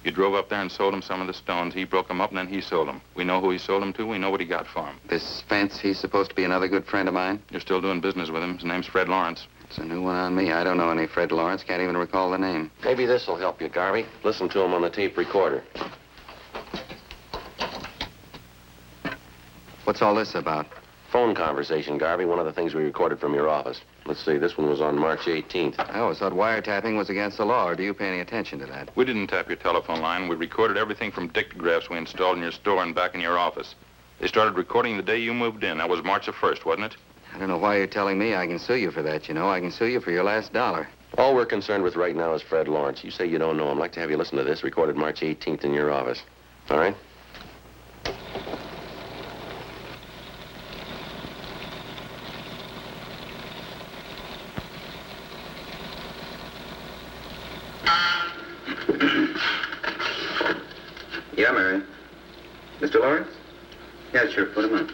S3: You drove up there and sold him some of the stones. He broke them up, and then he sold them. We know who he sold them to. We know what he got for them.
S7: This Fence, he's supposed to be another good friend of mine?
S3: You're still doing business with him. His name's Fred Lawrence.
S7: It's a new one on me. I don't know any Fred Lawrence. Can't even recall the name.
S2: Maybe this will help you, Garvey. Listen to him on the tape recorder.
S7: What's all this about?
S2: Phone conversation, Garvey. One of the things we recorded from your office. Let's see, this one was on March 18th.
S7: I always thought wiretapping was against the law, or do you pay any attention to that?
S5: We didn't tap your telephone line. We recorded everything from dictagraphs we installed in your store and back in your office. They started recording the day you moved in. That was March the 1st, wasn't it?
S7: I don't know why you're telling me. I can sue you for that, you know. I can sue you for your last dollar.
S2: All we're concerned with right now is Fred Lawrence. You say you don't know him. I'd like to have you listen to this, recorded March 18th in your office. All right?
S7: Yeah, Mary. Mr. Lawrence? Yeah, sure. Put him on.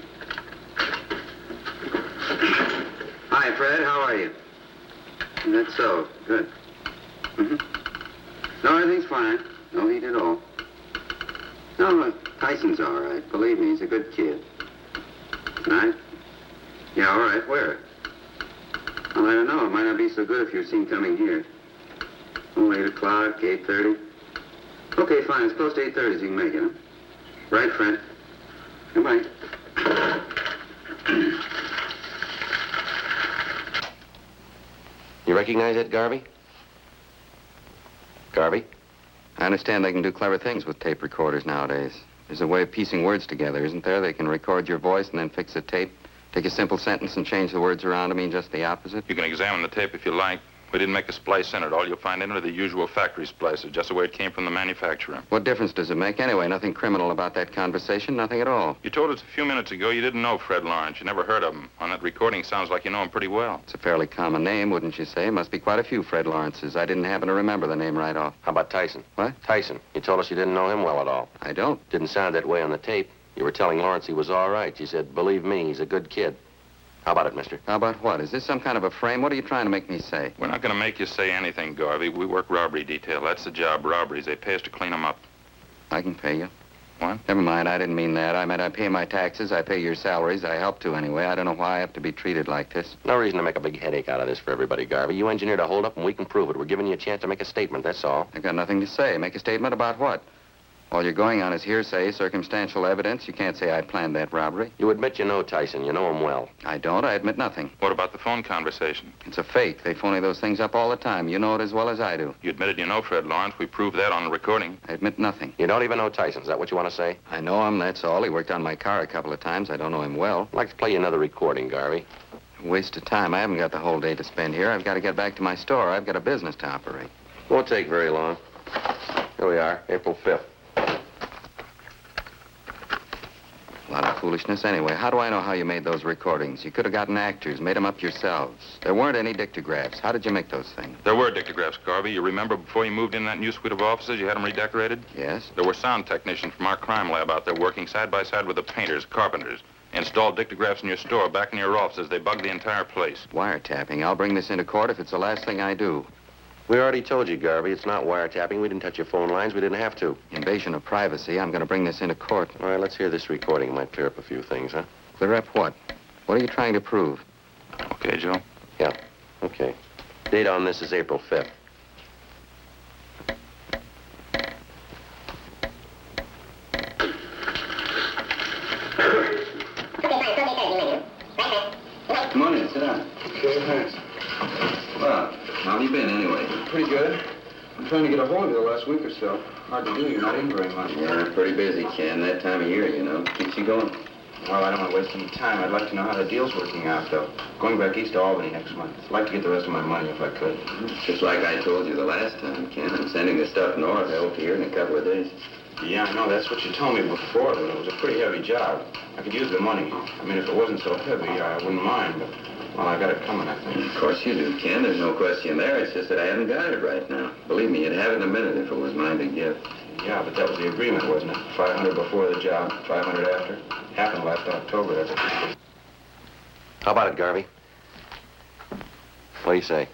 S7: Hi, Fred. How are you? That's so. Good. No, everything's fine. No heat at all. No, Tyson's all right. Believe me, he's a good kid. Tonight? Yeah, all right. Where? Well, I don't know. It might not be so good if you're seen coming here. Oh, 8 o'clock, 8:30. Okay, fine. It's close to 8:30 so you can make it, huh? Right, Fred. Goodbye.
S2: You recognize it, Garvey? Garvey?
S7: I understand they can do clever things with tape recorders nowadays. There's a way of piecing words together, isn't there? They can record your voice and then fix the tape, take a simple sentence and change the words around to mean just the opposite.
S5: You can examine the tape if you like. We didn't make a splice in it. All you'll find in it are the usual factory splices, just the way it came from the manufacturer.
S7: What difference does it make anyway? Nothing criminal about that conversation, nothing at all.
S5: You told us a few minutes ago you didn't know Fred Lawrence. You never heard of him. On that recording, sounds like you know him pretty well.
S7: It's a fairly common name, wouldn't you say? Must be quite a few Fred Lawrences. I didn't happen to remember the name right off.
S2: How about Tyson?
S7: What?
S2: Tyson. You told us you didn't know him well at all.
S7: I don't.
S2: Didn't sound that way on the tape. You were telling Lawrence he was all right. You said, believe me, he's a good kid. How about it, mister?
S7: How about what? Is this some kind of a frame? What are you trying to make me say?
S5: We're not going to make you say anything, Garvey. We work robbery detail. That's the job, robberies. They pay us to clean them up.
S7: I can pay you.
S5: What?
S7: Never mind, I didn't mean that. I meant I pay my taxes, I pay your salaries. I help to anyway. I don't know why I have to be treated like this.
S2: No reason to make a big headache out of this for everybody, Garvey. You engineered a holdup and we can prove it. We're giving you a chance to make a statement, that's all.
S7: I got nothing to say. Make a statement about what? All you're going on is hearsay, circumstantial evidence. You can't say I planned that robbery.
S2: You admit you know Tyson. You know him well.
S7: I don't. I admit nothing.
S5: What about the phone conversation?
S7: It's a fake. They phony those things up all the time. You know it as well as I do.
S5: You admitted you know Fred Lawrence. We proved that on the recording.
S7: I admit nothing.
S2: You don't even know Tyson. Is that what you want to say?
S7: I know him, that's all. He worked on my car a couple of times. I don't know him well.
S2: I'd like to play you another recording, Garvey.
S7: Waste of time. I haven't got the whole day to spend here. I've got to get back to my store. I've got a business to operate.
S2: Won't take very long. Here we are, April 5th.
S7: A lot of foolishness anyway. How do I know how you made those recordings? You could have gotten actors, made them up yourselves. There weren't any dictagraphs. How did you make those things?
S5: There were dictagraphs, Garvey. You remember before you moved in that new suite of offices, you had them redecorated?
S7: Yes?
S5: There were sound technicians from our crime lab out there working side by side with the painters, carpenters. Installed dictagraphs in your store, back in your offices. They bugged the entire place.
S7: Wiretapping. I'll bring this into court if it's the last thing I do.
S2: We already told you, Garvey, it's not wiretapping. We didn't touch your phone lines. We didn't have to.
S7: Invasion of privacy. I'm going to bring this into court.
S2: All right, let's hear this recording. It might clear up a few things, huh?
S7: Clear up what? What are you trying to prove?
S5: Okay, Joe.
S2: Yeah, okay. Date on this is April 5th.
S7: Come on in, sit down.
S8: Okay, thanks.
S7: Well, how have you been anyway?
S8: Pretty good. I'm trying to get a hold of you the last week or so. Hard to do. You're not in very much.
S7: Yeah, pretty busy, Ken. That time of year, you know. Keeps you going.
S8: Well, I don't want to waste any time. I'd like to know how the deal's working out, though. Going back east to Albany next month. I'd like to get the rest of my money if I could.
S7: Just like I told you the last time, Ken. I'm sending the stuff north. I hope here in a couple of days.
S8: Yeah, I know. That's what you told me before, but it was a pretty heavy job. I could use the money. I mean, if it wasn't so heavy, I wouldn't mind, but, well, I got it coming, I think.
S7: Of course you do, Ken. There's no question there. It's just that I haven't got it right now. Believe me, you'd have it in a minute if it was mine to give.
S8: Yeah, but that was the agreement, wasn't it? 500 before the job, 500 after. Happened last October, that's it.
S2: How about it, Garvey? What do you say?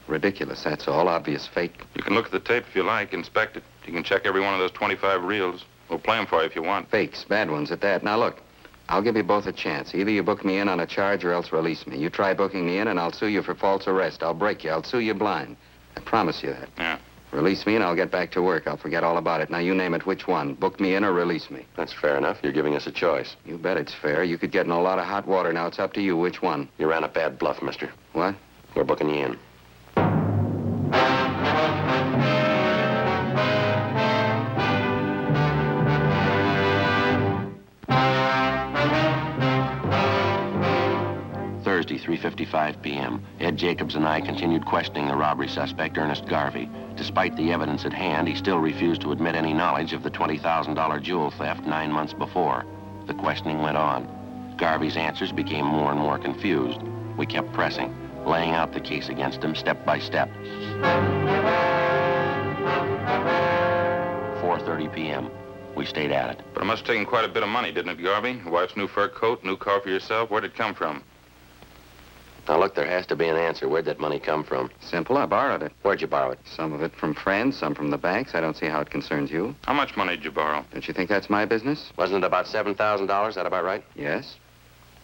S7: Ridiculous, that's all. Obvious fake.
S5: You can look at the tape if you like, inspect it. You can check every one of those 25 reels. We'll play them for you if you want.
S7: Fakes, bad ones at that. Now, look, I'll give you both a chance. Either you book me in on a charge or else release me. You try booking me in and I'll sue you for false arrest. I'll break you. I'll sue you blind. I promise you that.
S5: Yeah.
S7: Release me and I'll get back to work. I'll forget all about it. Now, you name it. Which one? Book me in or release me?
S2: That's fair enough. You're giving us a choice.
S7: You bet it's fair. You could get in a lot of hot water. Now, it's up to you. Which one?
S2: You ran a bad bluff, mister.
S7: What?
S2: We're booking you in. Thursday, 3:55 p.m. Ed Jacobs and I continued questioning the robbery suspect, Ernest Garvey. Despite the evidence at hand, he still refused to admit any knowledge of the $20,000 jewel theft 9 months before. The questioning went on. Garvey's answers became more and more confused. We kept pressing, laying out the case against him step by step. 4:30 p.m. We stayed at it.
S5: But it must have taken quite a bit of money, didn't it, Garvey? Your wife's new fur coat, new car for yourself. Where'd it come from?
S2: Now, look, there has to be an answer. Where'd that money come from?
S7: Simple. I borrowed it.
S2: Where'd you borrow it?
S7: Some of it from friends, some from the banks. I don't see how it concerns you.
S5: How much money did you borrow?
S7: Don't you think that's my business?
S2: Wasn't it about $7,000? Is that about right?
S7: Yes.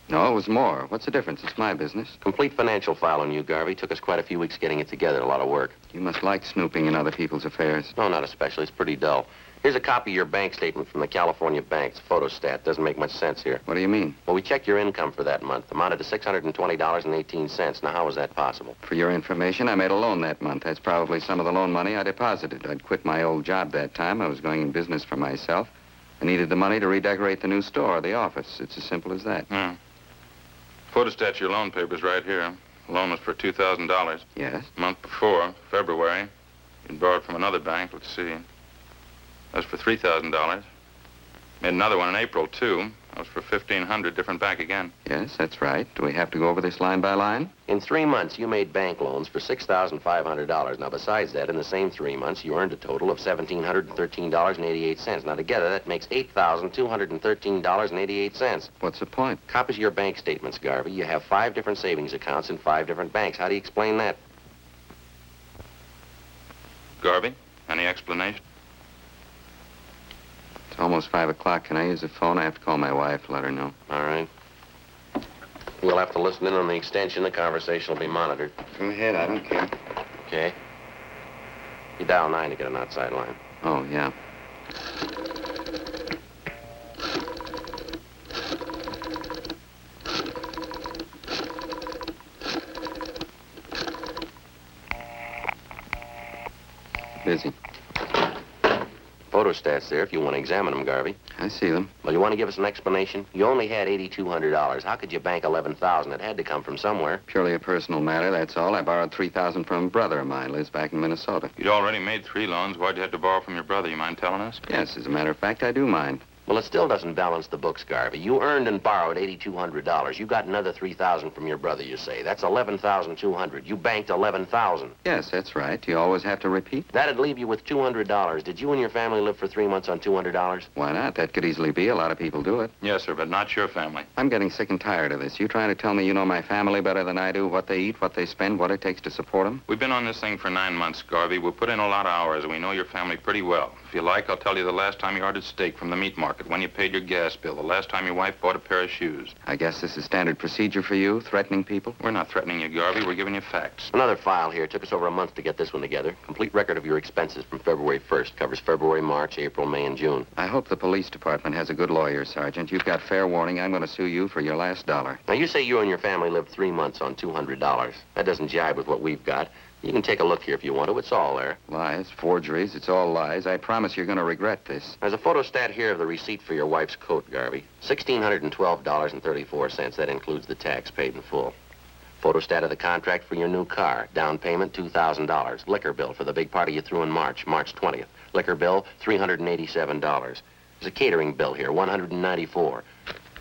S7: No, it was more. What's the difference? It's my business.
S2: Complete financial file on you, Garvey. Took us quite a few weeks getting it together. A lot of work.
S7: You must like snooping in other people's affairs.
S2: No, not especially. It's pretty dull. Here's a copy of your bank statement from the California banks. Photostat. Doesn't make much sense here.
S7: What do you mean?
S2: Well, we checked your income for that month. Amounted to $620.18. Now, how was that possible?
S7: For your information, I made a loan that month. That's probably some of the loan money I deposited. I'd quit my old job that time. I was going in business for myself. I needed the money to redecorate the new store, the office. It's as simple as that.
S5: Photostat your loan papers right here. The loan was for $2,000.
S7: Yes?
S5: A month before, February, you'd borrowed from another bank. Let's see. That was for $3,000. Made another one in April, too. That was for $1,500, different bank again.
S7: Yes, that's right. Do we have to go over this line by line?
S2: In 3 months, you made bank loans for $6,500. Now, besides that, in the same 3 months, you earned a total of $1,713.88. Now, together, that makes $8,213.88.
S7: What's the point?
S2: Copies of your bank statements, Garvey. You have 5 different savings accounts in 5 different banks. How do you explain that?
S5: Garvey, any explanation?
S7: It's almost 5 o'clock. Can I use the phone? I have to call my wife, let her know.
S2: All right. We'll have to listen in on the extension. The conversation will be monitored.
S7: Go ahead, I don't care.
S2: Okay. You dial 9 to get an outside line.
S7: Oh, yeah. Busy.
S2: Photostats there if you want to examine them, Garvey.
S7: I see them.
S2: Well, you want to give us an explanation? You only had $8,200. How could you bank $11,000? It had to come from somewhere.
S7: Purely a personal matter, that's all. I borrowed $3,000 from a brother of mine, lives back in Minnesota.
S5: You'd already made 3 loans. Why'd you have to borrow from your brother? You mind telling us?
S7: Yes, as a matter of fact, I do mind.
S2: Well, it still doesn't balance the books, Garvey. You earned and borrowed $8,200. You got another $3,000 from your brother, you say. That's $11,200. You banked $11,000.
S7: Yes, that's right. Do you always have to repeat?
S2: That'd leave you with $200. Did you and your family live for 3 months on $200?
S7: Why not? That could easily be. A lot of people do it.
S5: Yes, sir, but not your family.
S7: I'm getting sick and tired of this. You trying to tell me you know my family better than I do, what they eat, what they spend, what it takes to support them?
S5: We've been on this thing for 9 months, Garvey. We've put in a lot of hours, and we know your family pretty well. If you like, I'll tell you the last time you ordered steak from the meat market, when you paid your gas bill, the last time your wife bought a pair of shoes.
S7: I guess this is standard procedure for you, threatening people?
S5: We're not threatening you, Garvey. We're giving you facts.
S2: Another file here. Took us over a month to get this one together. Complete record of your expenses from February 1st. Covers February, March, April, May, and June.
S7: I hope the police department has a good lawyer, Sergeant. You've got fair warning. I'm going to sue you for your last dollar.
S2: Now, you say you and your family lived 3 months on $200. That doesn't jibe with what we've got. You can take a look here if you want to. It's all there.
S7: Lies, forgeries, it's all lies. I promise you're going to regret this.
S2: There's a photostat here of the receipt for your wife's coat, Garvey. $1,612.34. That includes the tax paid in full. Photostat of the contract for your new car. Down payment, $2,000. Liquor bill for the big party you threw in March 20th. Liquor bill, $387. There's a catering bill here, $194.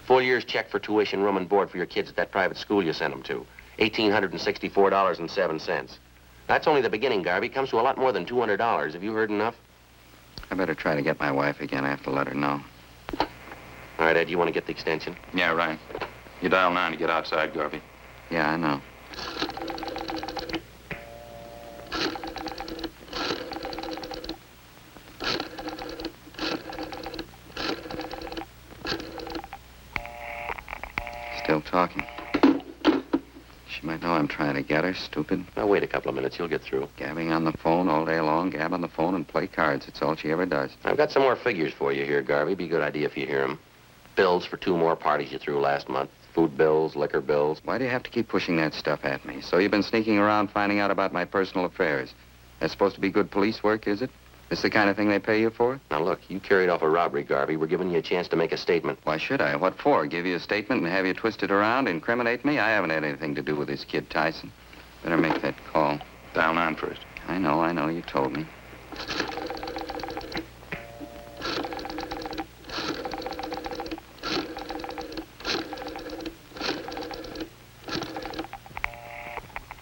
S2: Full year's check for tuition, room, and board for your kids at that private school you sent them to. $1,864.07. That's only the beginning, Garvey. Comes to a lot more than $200. Have you heard enough?
S7: I better try to get my wife again. I have to let her know.
S2: All right, Ed, you want to get the extension?
S5: Yeah, right. You dial 9 to get outside, Garvey.
S7: Yeah, I know. Still talking. She might know I'm trying to get her, stupid.
S2: Now, wait a couple of minutes. You'll get through.
S7: Gabbing on the phone all day long, gab on the phone and play cards. It's all she ever does.
S2: I've got some more figures for you here, Garvey. Be a good idea if you hear them. Bills for 2 more parties you threw last month. Food bills, liquor bills.
S7: Why do you have to keep pushing that stuff at me? So you've been sneaking around finding out about my personal affairs. That's supposed to be good police work, is it? This the kind of thing they pay you for?
S2: Now, look, you carried off a robbery, Garvey. We're giving you a chance to make a statement.
S7: Why should I? What for? Give you a statement and have you twist it around, incriminate me? I haven't had anything to do with this kid, Tyson. Better make that call.
S5: Dial 9 first.
S7: I know. You told me.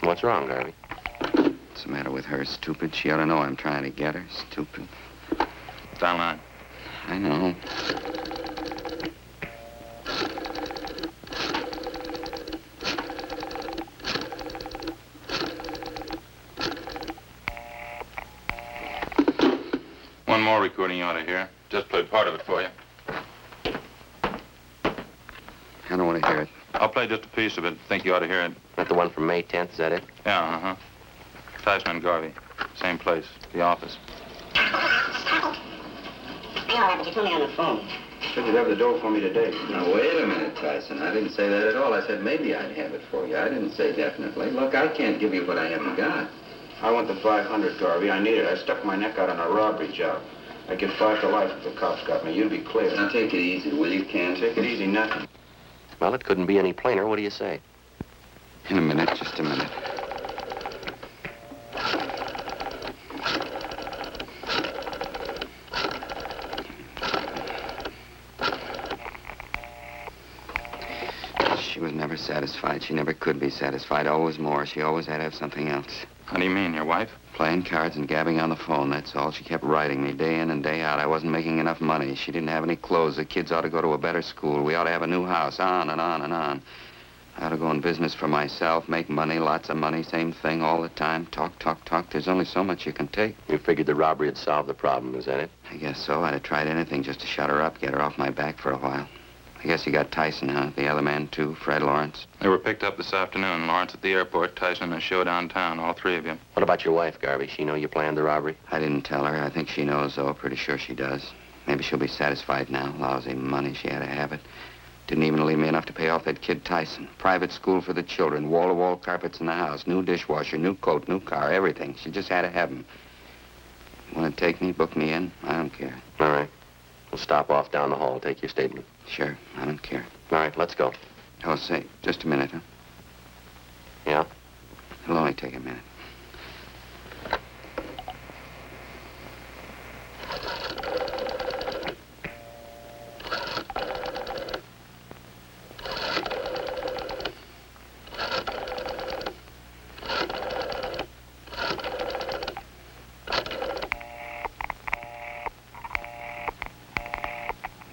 S2: What's wrong, Garvey?
S7: What's the matter with her, stupid? She ought to know I'm trying to get her, stupid.
S5: Dial 9.
S7: I know.
S5: One more recording you ought to hear. Just played part of it for you.
S7: I don't want to hear it.
S5: I'll play just a piece of it. Think you ought to hear it.
S2: That the one from May 10th, is that it?
S5: Yeah, uh-huh. Tyson and Garvey. Same place. The office.
S8: I know that, but you told me on the phone. Said you'd have the dough for me today.
S9: Now, wait a minute, Tyson. I didn't say that at all. I said maybe I'd have it for you. I didn't say definitely. Look, I can't give you what I haven't got.
S8: I want the 500, Garvey. I need it. I stuck my neck out on a robbery job. I'd give 5 to life if the cops got me. You'd be clear.
S9: Now, take it easy, will you, Kansas?
S8: Take it easy, nothing.
S2: Well, it couldn't be any plainer. What do you say?
S7: In a minute, just a minute. She was never satisfied. She never could be satisfied. Always more. She always had to have something else.
S5: How do you mean, your wife?
S7: Playing cards and gabbing on the phone, that's all. She kept writing me day in and day out. I wasn't making enough money. She didn't have any clothes. The kids ought to go to a better school. We ought to have a new house. On and on and on. I ought to go in business for myself, make money, lots of money, same thing all the time. Talk. There's only so much you can take.
S2: You figured the robbery had solved the problem, is that it?
S7: I guess so. I'd have tried anything just to shut her up, get her off my back for a while. I guess you got Tyson, huh? The other man, too, Fred Lawrence.
S5: They were picked up this afternoon. Lawrence at the airport, Tyson in a show downtown, all 3 of you.
S2: What about your wife, Garvey? She know you planned the robbery?
S7: I didn't tell her. I think she knows, though. Pretty sure she does. Maybe she'll be satisfied now. Lousy money. She had to have it. Didn't even leave me enough to pay off that kid Tyson. Private school for the children. Wall-to-wall carpets in the house. New dishwasher, new coat, new car, everything. She just had to have them. Want to take me, book me in? I don't care.
S2: All right. We'll stop off down the hall, take your statement.
S7: Sure, I don't care.
S2: All right, let's go.
S7: Oh, say, just a minute, huh?
S2: Yeah?
S7: It'll only take a minute.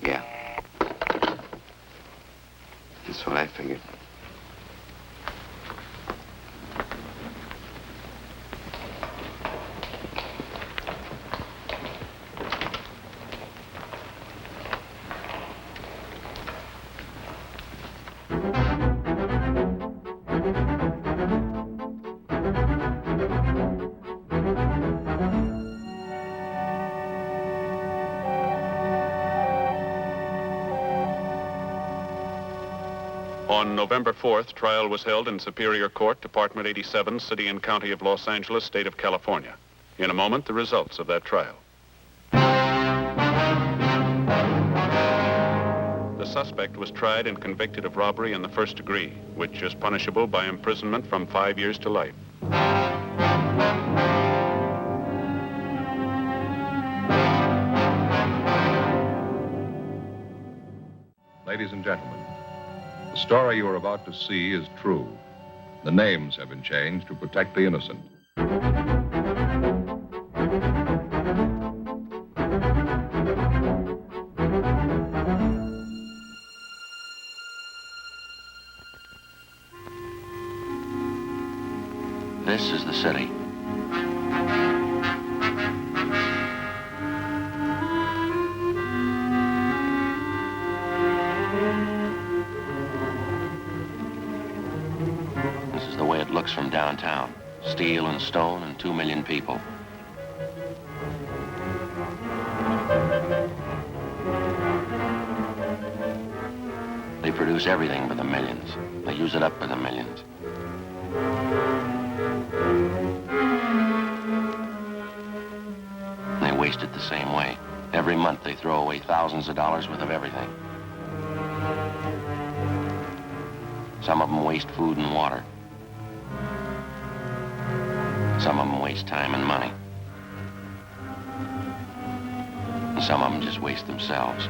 S7: Yeah. That's what I figured.
S3: On November 4th, trial was held in Superior Court, Department 87, City and County of Los Angeles, State of California. In a moment, the results of that trial. The suspect was tried and convicted of robbery in the first degree, which is punishable by imprisonment from 5 years to life.
S1: Ladies and gentlemen, the story you are about to see is true. The names have been changed to protect the innocent.
S2: This is the city. This is crooks from downtown. Steel and stone and 2 million people. They produce everything for the millions. They use it up for the millions. They waste it the same way. Every month they throw away thousands of dollars worth of everything. Some of them waste food and water. Some of them waste time and money. And some of them just waste themselves.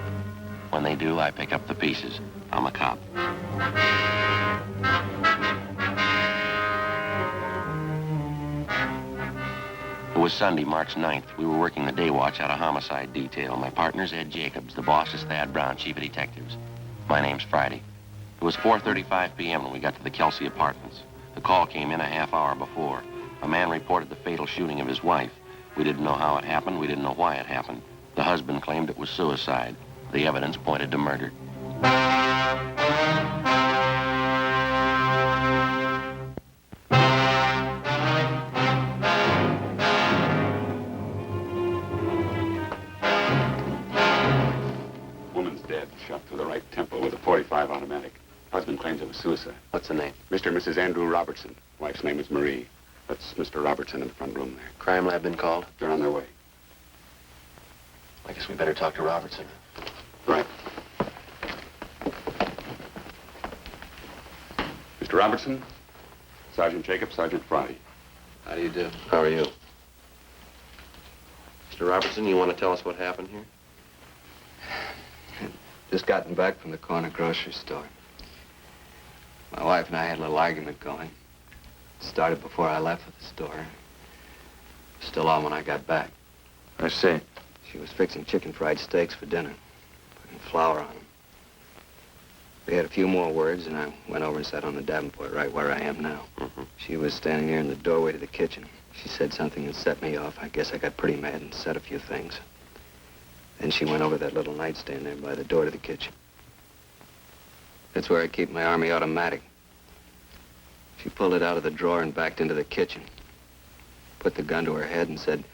S2: When they do, I pick up the pieces. I'm a cop. It was Sunday, March 9th. We were working the day watch out of homicide detail. My partner's Ed Jacobs. The boss is Thad Brown, chief of detectives. My name's Friday. It was 4:35 p.m. when we got to the Kelsey apartments. The call came in a half hour before. A man reported the fatal shooting of his wife. We didn't know how it happened. We didn't know why it happened. The husband claimed it was suicide. The evidence pointed to murder.
S10: Woman's dead, shot through the right temple with a .45 automatic. Husband claims it was suicide.
S2: What's the name?
S10: Mr. and Mrs. Andrew Robertson. Wife's name is Marie. That's Mr. Robertson in the front room there.
S2: Crime lab been called?
S10: They're on their way.
S2: I guess we better talk to Robertson.
S10: Right. Mr. Robertson, Sergeant Jacob, Sergeant Friday.
S2: How do you do? How are you? Mr. Robertson, you want to tell us what happened here?
S9: Just gotten back from the corner grocery store. My wife and I had a little argument going. It started before I left for the store. Still on when I got back.
S5: I see.
S9: She was fixing chicken fried steaks for dinner, putting flour on them. We had a few more words, and I went over and sat on the Davenport right where I am now. She was standing there in the doorway to the kitchen. She said something that set me off. I guess I got pretty mad and said a few things. Then she went over that little nightstand there by the door to the kitchen. That's where I keep my Army automatic. She pulled it out of the drawer and backed into the kitchen. Put the gun to her head and said,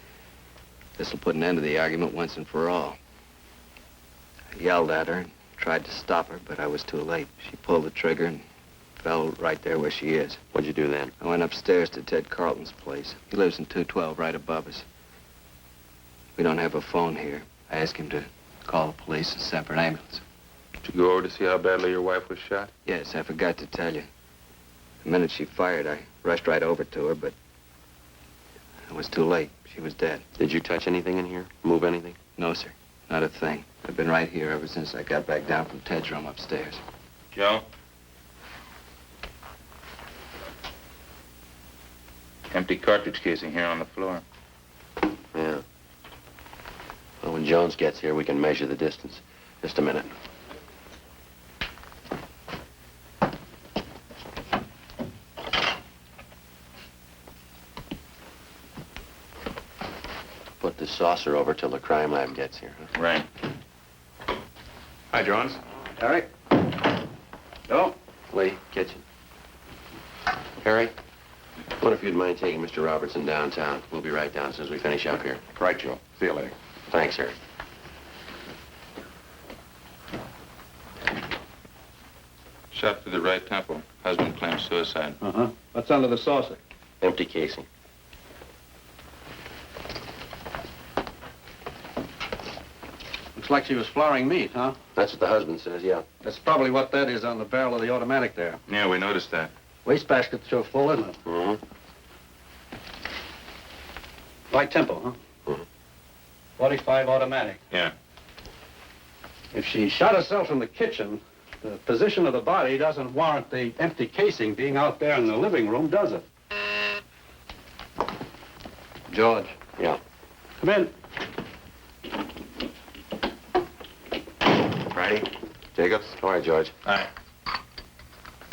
S9: "This'll put an end to the argument once and for all." I yelled at her and tried to stop her, but I was too late. She pulled the trigger and fell right there where she is.
S2: What'd you do then?
S9: I went upstairs to Ted Carlton's place. He lives in 212 right above us. We don't have a phone here. I asked him to call the police and send for an ambulance.
S5: Did you go over to see how badly your wife was shot?
S9: Yes, I forgot to tell you. The minute she fired, I rushed right over to her, but it was too late. She was dead.
S2: Did you touch anything in here? Move anything?
S9: No, sir. Not a thing. I've been right here ever since I got back down from Ted's room upstairs.
S5: Joe? Empty cartridge casing here on the floor.
S2: Yeah. Well, when Jones gets here, we can measure the distance. Just a minute. Put the saucer over till the crime lab gets here.
S5: Right.
S10: Hi, Jones.
S9: Harry? No?
S2: Lee, kitchen. Harry, I wonder if you'd mind taking Mr. Robertson downtown. We'll be right down as soon as we finish up here.
S10: Right, Joe. See you later.
S2: Thanks, Harry.
S5: Shot through the right temple. Husband claims suicide.
S11: What's under the saucer?
S2: Empty casing.
S11: Looks like she was flouring meat, huh?
S2: That's what the husband says, yeah.
S11: That's probably what that is on the barrel of the automatic there.
S5: Yeah, we noticed that.
S11: Wastebasket's sure full, isn't it?
S2: Mm-hmm.
S11: Right tempo, huh?
S2: Mhm.
S11: 45 automatic.
S5: Yeah.
S11: If she shot herself in the kitchen, the position of the body doesn't warrant the empty casing being out there in the living room, does it?
S9: George.
S2: Yeah.
S11: Come in.
S2: Friday? Jacobs? All right, George.
S5: All right.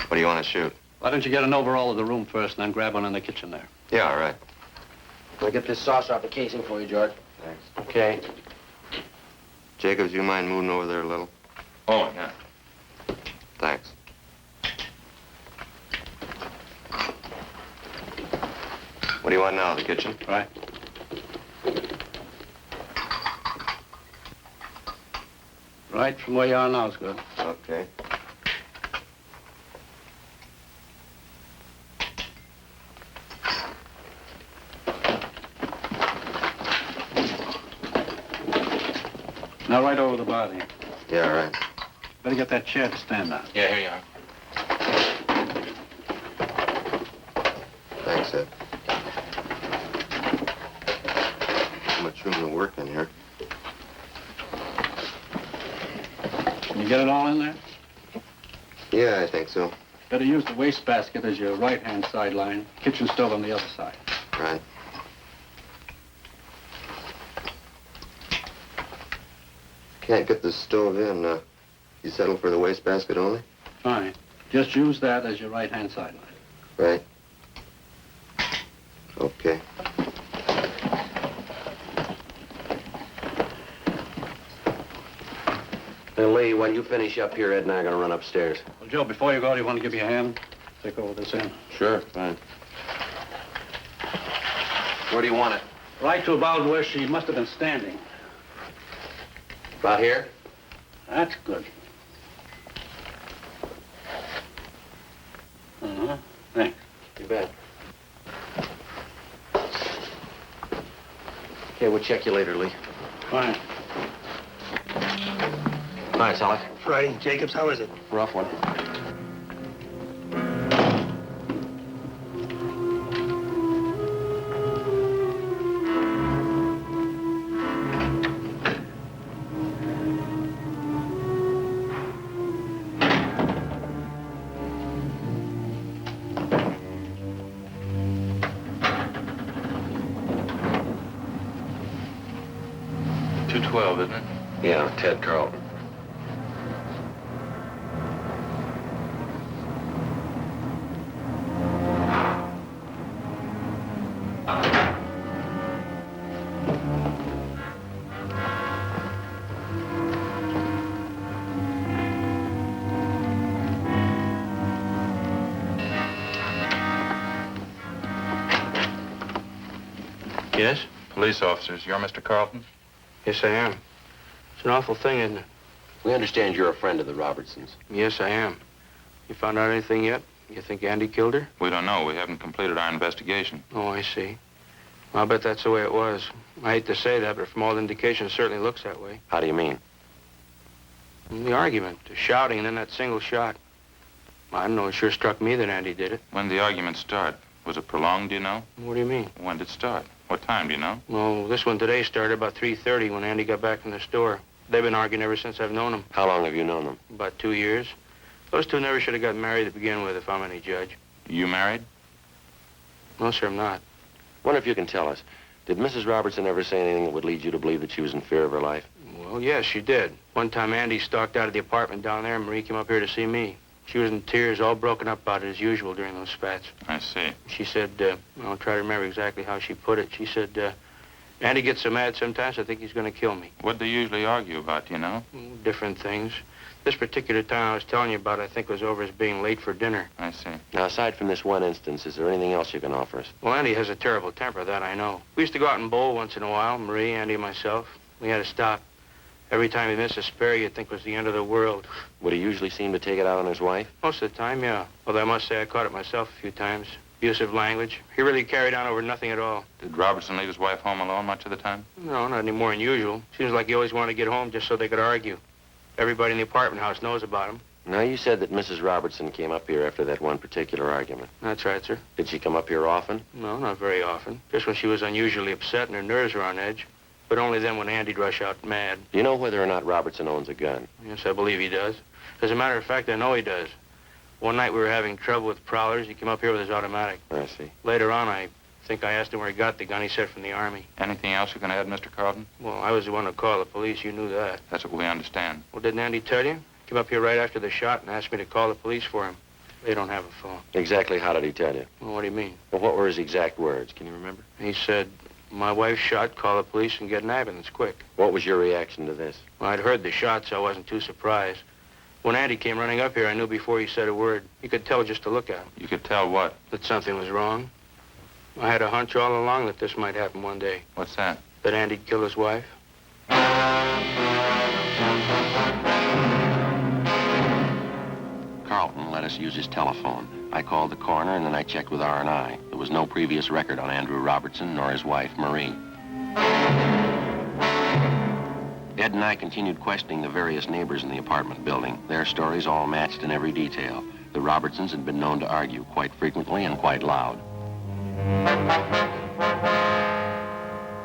S2: What do you want to shoot?
S11: Why don't you get an overall of the room first and then grab one in the kitchen there?
S2: Yeah, all right.
S9: I'll get this saucer off the casing for you, George.
S2: Thanks. Okay. Jacobs, you mind moving over there a little?
S5: Oh, yeah.
S2: Thanks.
S6: What do you want now, the kitchen?
S11: Right. Right from where you are now is good.
S6: Okay.
S11: Now right over the body.
S6: Yeah, all right.
S11: Better get that chair to stand on.
S5: Yeah, here you are.
S6: Thanks, Ed. Too much room to work in here.
S11: Can you get it all in there?
S6: Yeah, I think so.
S11: Better use the wastebasket as your right-hand sideline. Kitchen stove on the other side.
S6: Right. Can't get the stove in. You settle for the wastebasket only?
S11: Fine. Just use that as your right-hand sideline.
S6: Right. Okay.
S2: Hey, Lee, while you finish up here, Ed and I are going to run upstairs.
S11: Well, Joe, before you go, do you want to give me a hand? Take over this end.
S6: Sure, fine.
S2: Where do you want it?
S11: Right to about where she must have been standing.
S2: About here?
S11: That's good. Uh-huh. Thanks.
S2: You bet. Okay, we'll check you later, Lee.
S11: Fine.
S2: Hi, Sally.
S12: Friday, Jacobs, how is it?
S2: Rough one.
S5: Isn't it?
S2: Yeah, Ted Carlton.
S11: Yes?
S5: Police officers, you're Mr. Carlton?
S12: Yes, I am. It's an awful thing, isn't it?
S2: We understand you're a friend of the Robertsons.
S12: Yes, I am. You found out anything yet? You think Andy killed her?
S5: We don't know. We haven't completed our investigation.
S12: Oh, I see. Well, I'll bet that's the way it was. I hate to say that, but from all indications, it certainly looks that way.
S2: How do you mean?
S12: The argument, the shouting, and then that single shot. I don't know. It sure struck me that Andy did it.
S5: When did the argument start? Was it prolonged, do you know?
S12: What do you mean?
S5: When did it start? What time, do you know?
S12: Well, this one today started about 3:30 when Andy got back from the store. They've been arguing ever since I've known them.
S2: How long have you known them?
S12: About 2 years. Those two never should have got married to begin with, if I'm any judge.
S5: You married?
S12: No, sir, I'm not.
S2: Wonder if you can tell us. Did Mrs. Robertson ever say anything that would lead you to believe that she was in fear of her life?
S12: Well, yes, she did. One time Andy stalked out of the apartment down there, and Marie came up here to see me. She was in tears, all broken up about it as usual during those spats.
S5: I see.
S12: She said, I'll try to remember exactly how she put it. She said, Andy gets so mad sometimes I think he's going to kill me.
S5: What do they usually argue about, do you know?
S12: Different things. This particular time I was telling you about, I think, was over his being late for dinner.
S5: I see.
S2: Now, aside from this one instance, is there anything else you can offer us?
S12: Well, Andy has a terrible temper, that I know. We used to go out and bowl once in a while, Marie, Andy, and myself. We had to stop. Every time he missed a spare, you'd think it was the end of the world.
S2: Would he usually seem to take it out on his wife?
S12: Most of the time, yeah. Although I must say I caught it myself a few times. Abusive language. He really carried on over nothing at all.
S5: Did Robertson leave his wife home alone much of the time?
S12: No, not any more than usual. Seems like he always wanted to get home just so they could argue. Everybody in the apartment house knows about him.
S2: Now, you said that Mrs. Robertson came up here after that one particular argument.
S12: That's right, sir.
S2: Did she come up here often?
S12: No, not very often. Just when she was unusually upset and her nerves were on edge. But only then when Andy'd rush out mad.
S2: Do you know whether or not Robertson owns a gun?
S12: Yes, I believe he does. As a matter of fact, I know he does. One night we were having trouble with prowlers. He came up here with his automatic.
S2: I see.
S12: Later on, I think I asked him where he got the gun. He said from the Army.
S5: Anything else you can add, Mr. Carlton?
S12: Well, I was the one who called the police. You knew that.
S5: That's what we understand.
S12: Well, didn't Andy tell you? He came up here right after the shot and asked me to call the police for him. They don't have a phone.
S2: Exactly how did he tell you?
S12: Well, what do you mean?
S2: Well, what were his exact words? Can you remember?
S12: He said, my wife's shot, call the police and get an ambulance quick.
S2: What was your reaction to this?
S12: Well, I'd heard the shot, so I wasn't too surprised. When Andy came running up here, I knew before he said a word. You could tell just to look at him.
S5: You could tell what?
S12: That something was wrong. I had a hunch all along that this might happen one day.
S5: What's that?
S12: That Andy'd kill his wife.
S2: Carlton let us use his telephone. I called the coroner, and then I checked with R&I. There was no previous record on Andrew Robertson nor his wife, Marie. Ed and I continued questioning the various neighbors in the apartment building. Their stories all matched in every detail. The Robertsons had been known to argue quite frequently and quite loud.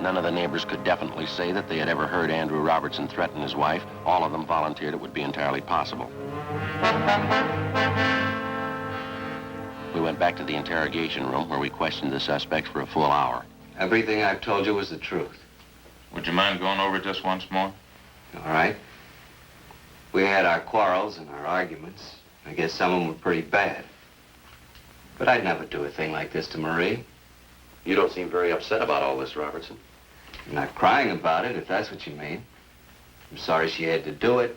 S2: None of the neighbors could definitely say that they had ever heard Andrew Robertson threaten his wife. All of them volunteered it would be entirely possible. We went back to the interrogation room where we questioned the suspects for a full hour.
S9: Everything I've told you was the truth.
S5: Would you mind going over it just once more?
S9: All right. We had our quarrels and our arguments. I guess some of them were pretty bad. But I'd never do a thing like this to Marie.
S2: You don't seem very upset about all this, Robertson.
S9: I'm not crying about it, if that's what you mean. I'm sorry she had to do it.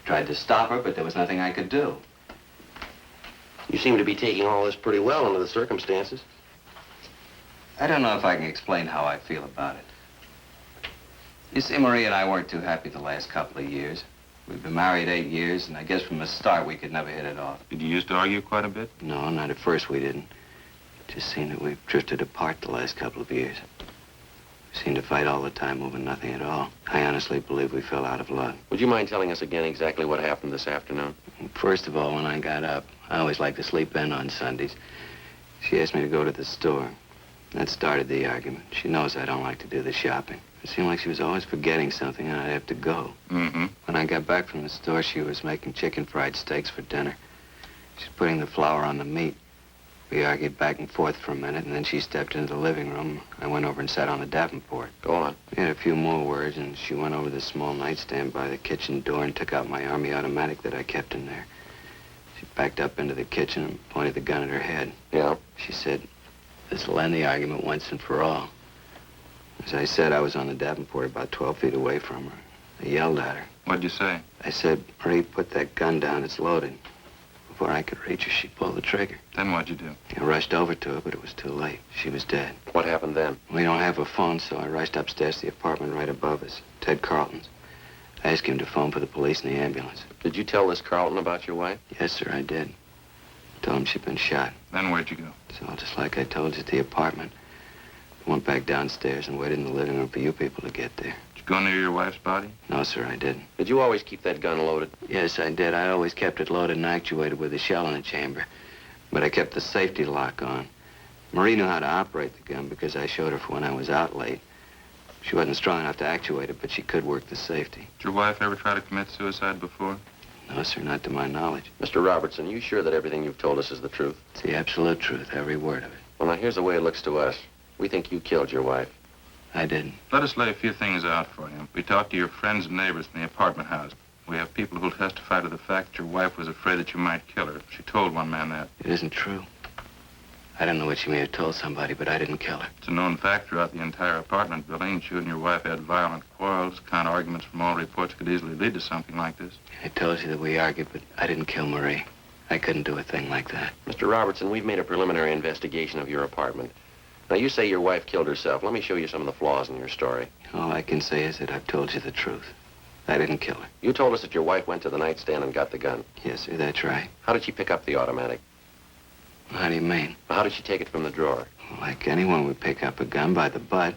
S9: Tried to stop her, but there was nothing I could do.
S2: You seem to be taking all this pretty well under the circumstances.
S9: I don't know if I can explain how I feel about it. You see, Marie and I weren't too happy the last couple of years. We've been married 8 years, and I guess from the start we could never hit it off.
S5: Did you used to argue quite a bit?
S9: No, not at first we didn't. It just seemed that we've drifted apart the last couple of years. We seemed to fight all the time over nothing at all. I honestly believe we fell out of love.
S2: Would you mind telling us again exactly what happened this afternoon?
S9: First of all, when I got up, I always like to sleep in on Sundays. She asked me to go to the store. That started the argument. She knows I don't like to do the shopping. It seemed like she was always forgetting something and I'd have to go.
S5: Mm-hmm.
S9: When I got back from the store, she was making chicken fried steaks for dinner. She's putting the flour on the meat. We argued back and forth for a minute, and then she stepped into the living room. I went over and sat on the Davenport.
S2: Go on.
S9: We had a few more words, and she went over to the small nightstand by the kitchen door and took out my Army automatic that I kept in there. She backed up into the kitchen and pointed the gun at her head.
S2: Yeah?
S9: She said, "This'll end the argument once and for all." As I said, I was on the Davenport about 12 feet away from her. I yelled at her.
S5: What'd you say?
S9: I said, "Marie, put that gun down. It's loaded." Before I could reach her, she pulled the trigger.
S5: Then what'd you do?
S9: I rushed over to her, but it was too late. She was dead.
S2: What happened then?
S9: We don't have a phone, so I rushed upstairs to the apartment right above us, Ted Carlton's. I asked him to phone for the police and the ambulance.
S2: Did you tell this Carlton about your wife?
S9: Yes, sir, I did. Told him she'd been shot.
S5: Then where'd you go?
S9: So just like I told you, at the apartment. I went back downstairs and waited in the living room for you people to get there.
S5: Did you go near your wife's body?
S9: No, sir, I didn't.
S2: Did you always keep that gun loaded?
S9: Yes, I did. I always kept it loaded and actuated with a shell in the chamber. But I kept the safety lock on. Marie knew how to operate the gun because I showed her for when I was out late. She wasn't strong enough to actuate it, but she could work the safety.
S5: Did your wife ever try to commit suicide before?
S9: No, sir, not to my knowledge.
S2: Mr. Robertson, you sure that everything you've told us is the truth?
S9: It's the absolute truth, every word of it.
S2: Well, now, here's the way it looks to us. We think you killed your wife.
S9: I didn't.
S5: Let us lay a few things out for you. We talked to your friends and neighbors in the apartment house. We have people who will testify to the fact that your wife was afraid that you might kill her. She told one man that.
S9: It isn't true. I don't know what she may have told somebody, but I didn't kill her.
S5: It's a known fact throughout the entire apartment building that you and your wife had violent quarrels. The kind of arguments from all reports could easily lead to something like this.
S9: I told you that we argued, but I didn't kill Marie. I couldn't do a thing like that.
S2: Mr. Robertson, we've made a preliminary investigation of your apartment. Now, you say your wife killed herself. Let me show you some of the flaws in your story.
S9: All I can say is that I've told you the truth. I didn't kill her.
S2: You told us that your wife went to the nightstand and got the gun.
S9: Yes, sir, that's right.
S2: How did she pick up the automatic?
S9: How do you mean?
S2: How did she take it from the drawer?
S9: Like anyone would pick up a gun by the butt.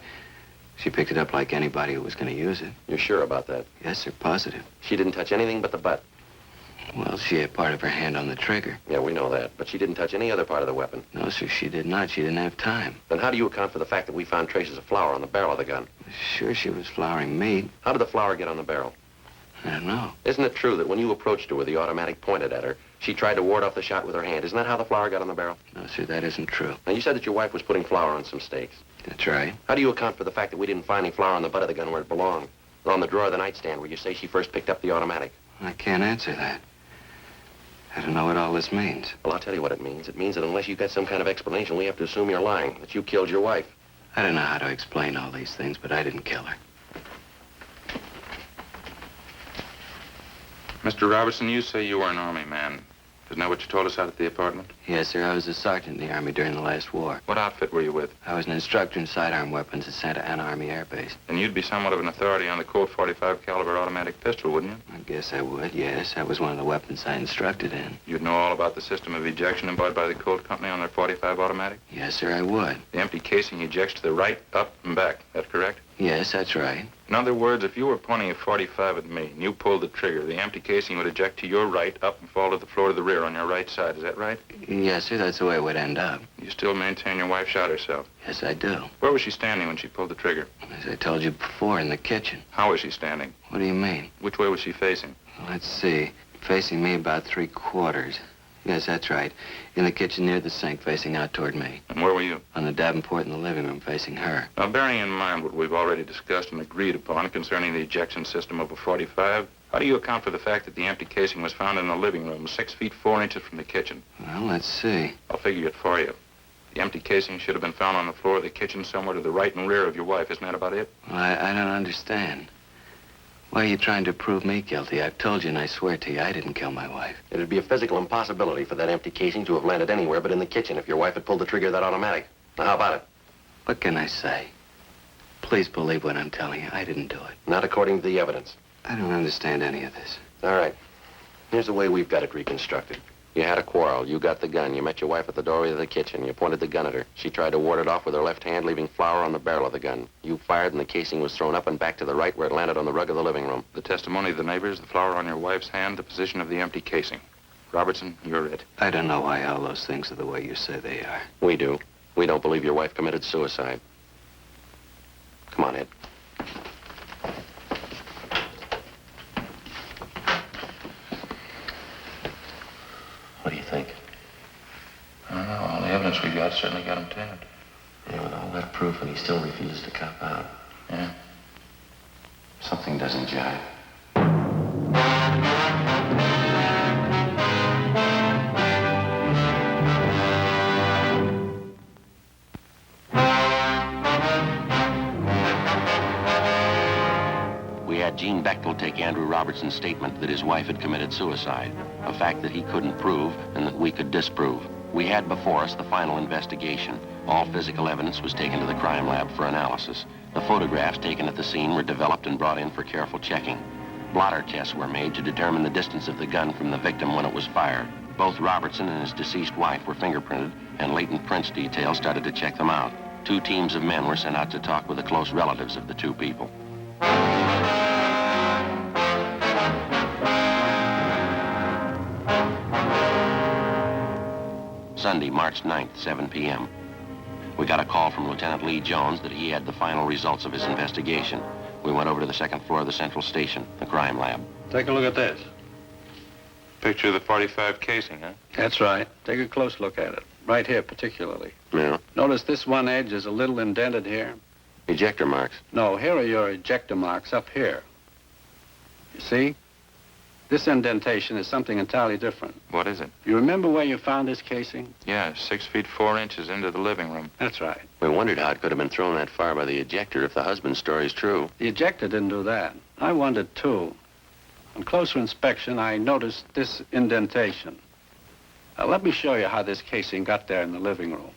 S9: She picked it up like anybody who was going to use it.
S2: You're sure about that?
S9: Yes, sir, positive.
S2: She didn't touch anything but the butt.
S9: Well, she had part of her hand on the trigger.
S2: Yeah, we know that. But she didn't touch any other part of the weapon.
S9: No, sir, she did not. She didn't have time.
S2: Then how do you account for the fact that we found traces of flour on the barrel of the gun?
S9: Sure, she was flouring meat.
S2: How did the flour get on the barrel?
S9: I don't know.
S2: Isn't it true that when you approached her with the automatic pointed at her, she tried to ward off the shot with her hand? Isn't that how the flour got on the barrel?
S9: No, sir, that isn't true.
S2: Now, you said that your wife was putting flour on some steaks.
S9: That's right.
S2: How do you account for the fact that we didn't find any flour on the butt of the gun where it belonged? Or on the drawer of the nightstand where you say she first picked up the automatic?
S9: I can't answer that. I don't know what all this means.
S2: Well, I'll tell you what it means. It means that unless you've got some kind of explanation, we have to assume you're lying, that you killed your wife.
S9: I don't know how to explain all these things, but I didn't kill her.
S5: Mr. Robertson, you say you were an Army man. Isn't that what you told us out at the apartment?
S9: Yes, sir. I was a sergeant in the Army during the last war.
S5: What outfit were you with?
S9: I was an instructor in sidearm weapons at Santa Ana Army Air Base.
S5: And you'd be somewhat of an authority on the Colt .45 caliber automatic pistol, wouldn't you?
S9: I guess I would, yes. That was one of the weapons I instructed in.
S5: You'd know all about the system of ejection employed by the Colt Company on their .45 automatic?
S9: Yes, sir, I would.
S5: The empty casing ejects to the right, up, and back. That correct?
S9: Yes, that's right.
S5: In other words, if you were pointing a .45 at me and you pulled the trigger, the empty casing would eject to your right, up, and fall to the floor to the rear on your right side. Is that right?
S9: Yes, sir, that's the way it would end up.
S5: You still maintain your wife shot herself?
S9: Yes, I do.
S5: Where was she standing when she pulled the trigger?
S9: As I told you before, in the kitchen.
S5: How was she standing?
S9: What do you mean?
S5: Which way was she facing?
S9: Let's see. Facing me about 3/4. Yes, that's right. In the kitchen near the sink, facing out toward me.
S5: And where were you?
S9: On the Davenport in the living room, facing her.
S5: Now, bearing in mind what we've already discussed and agreed upon concerning the ejection system of a .45, how do you account for the fact that the empty casing was found in the living room, 6 feet 4 inches from the kitchen?
S9: Well, let's see.
S5: I'll figure it for you. The empty casing should have been found on the floor of the kitchen somewhere to the right and rear of your wife. Isn't that about it?
S9: Well, I don't understand. Why are you trying to prove me guilty? I've told you, and I swear to you, I didn't kill my wife.
S2: It'd be a physical impossibility for that empty casing to have landed anywhere but in the kitchen if your wife had pulled the trigger of that automatic. Now, how about it?
S9: What can I say? Please believe what I'm telling you. I didn't do it.
S2: Not according to the evidence.
S9: I don't understand any of this.
S2: All right. Here's the way we've got it reconstructed. You had a quarrel. You got the gun. You met your wife at the doorway of the kitchen. You pointed the gun at her. She tried to ward it off with her left hand, leaving flour on the barrel of the gun. You fired, and the casing was thrown up and back to the right where it landed on the rug of the living room.
S5: The testimony of the neighbors, the flour on your wife's hand, the position of the empty casing. Robertson, you're it.
S9: I don't know why all those things are the way you say they are.
S2: We do. We don't believe your wife committed suicide. Come on, Ed. What do you think?
S5: I don't know. All the evidence we got certainly got him tapped.
S2: Yeah, with all that proof, and he still refuses to cop out.
S5: Yeah.
S2: Something doesn't jive. We had Gene Bechtel take Andrew Robertson's statement that his wife had committed suicide, a fact that he couldn't prove and that we could disprove. We had before us the final investigation. All physical evidence was taken to the crime lab for analysis. The photographs taken at the scene were developed and brought in for careful checking. Blotter tests were made to determine the distance of the gun from the victim when it was fired. Both Robertson and his deceased wife were fingerprinted, and latent prints details started to check them out. 2 teams of men were sent out to talk with the close relatives of the 2 people. Sunday, March 9th, 7 p.m. We got a call from Lieutenant Lee Jones that he had the final results of his investigation. We went over to the 2nd floor of the central station, the crime lab.
S11: Take a look at this.
S5: Picture of the .45 casing, huh?
S11: That's right. Take a close look at it. Right here, particularly.
S2: Yeah.
S11: Notice this one edge is a little indented here.
S2: Ejector marks.
S11: No, here are your ejector marks up here. You see? This indentation is something entirely different.
S5: What is it?
S11: You remember where you found this casing?
S5: Yeah, 6 feet 4 inches into the living room.
S11: That's right.
S2: We wondered how it could have been thrown that far by the ejector if the husband's story is true.
S11: The ejector didn't do that. I wondered, too. On closer inspection, I noticed this indentation. Now, let me show you how this casing got there in the living room.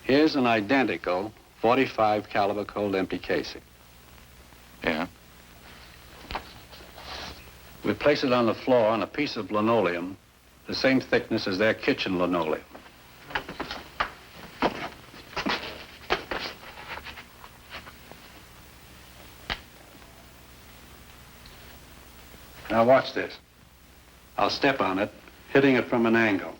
S11: Here's an identical .45 caliber cold empty casing.
S5: Yeah?
S11: We place it on the floor on a piece of linoleum, the same thickness as their kitchen linoleum. Now watch this. I'll step on it, hitting it from an angle.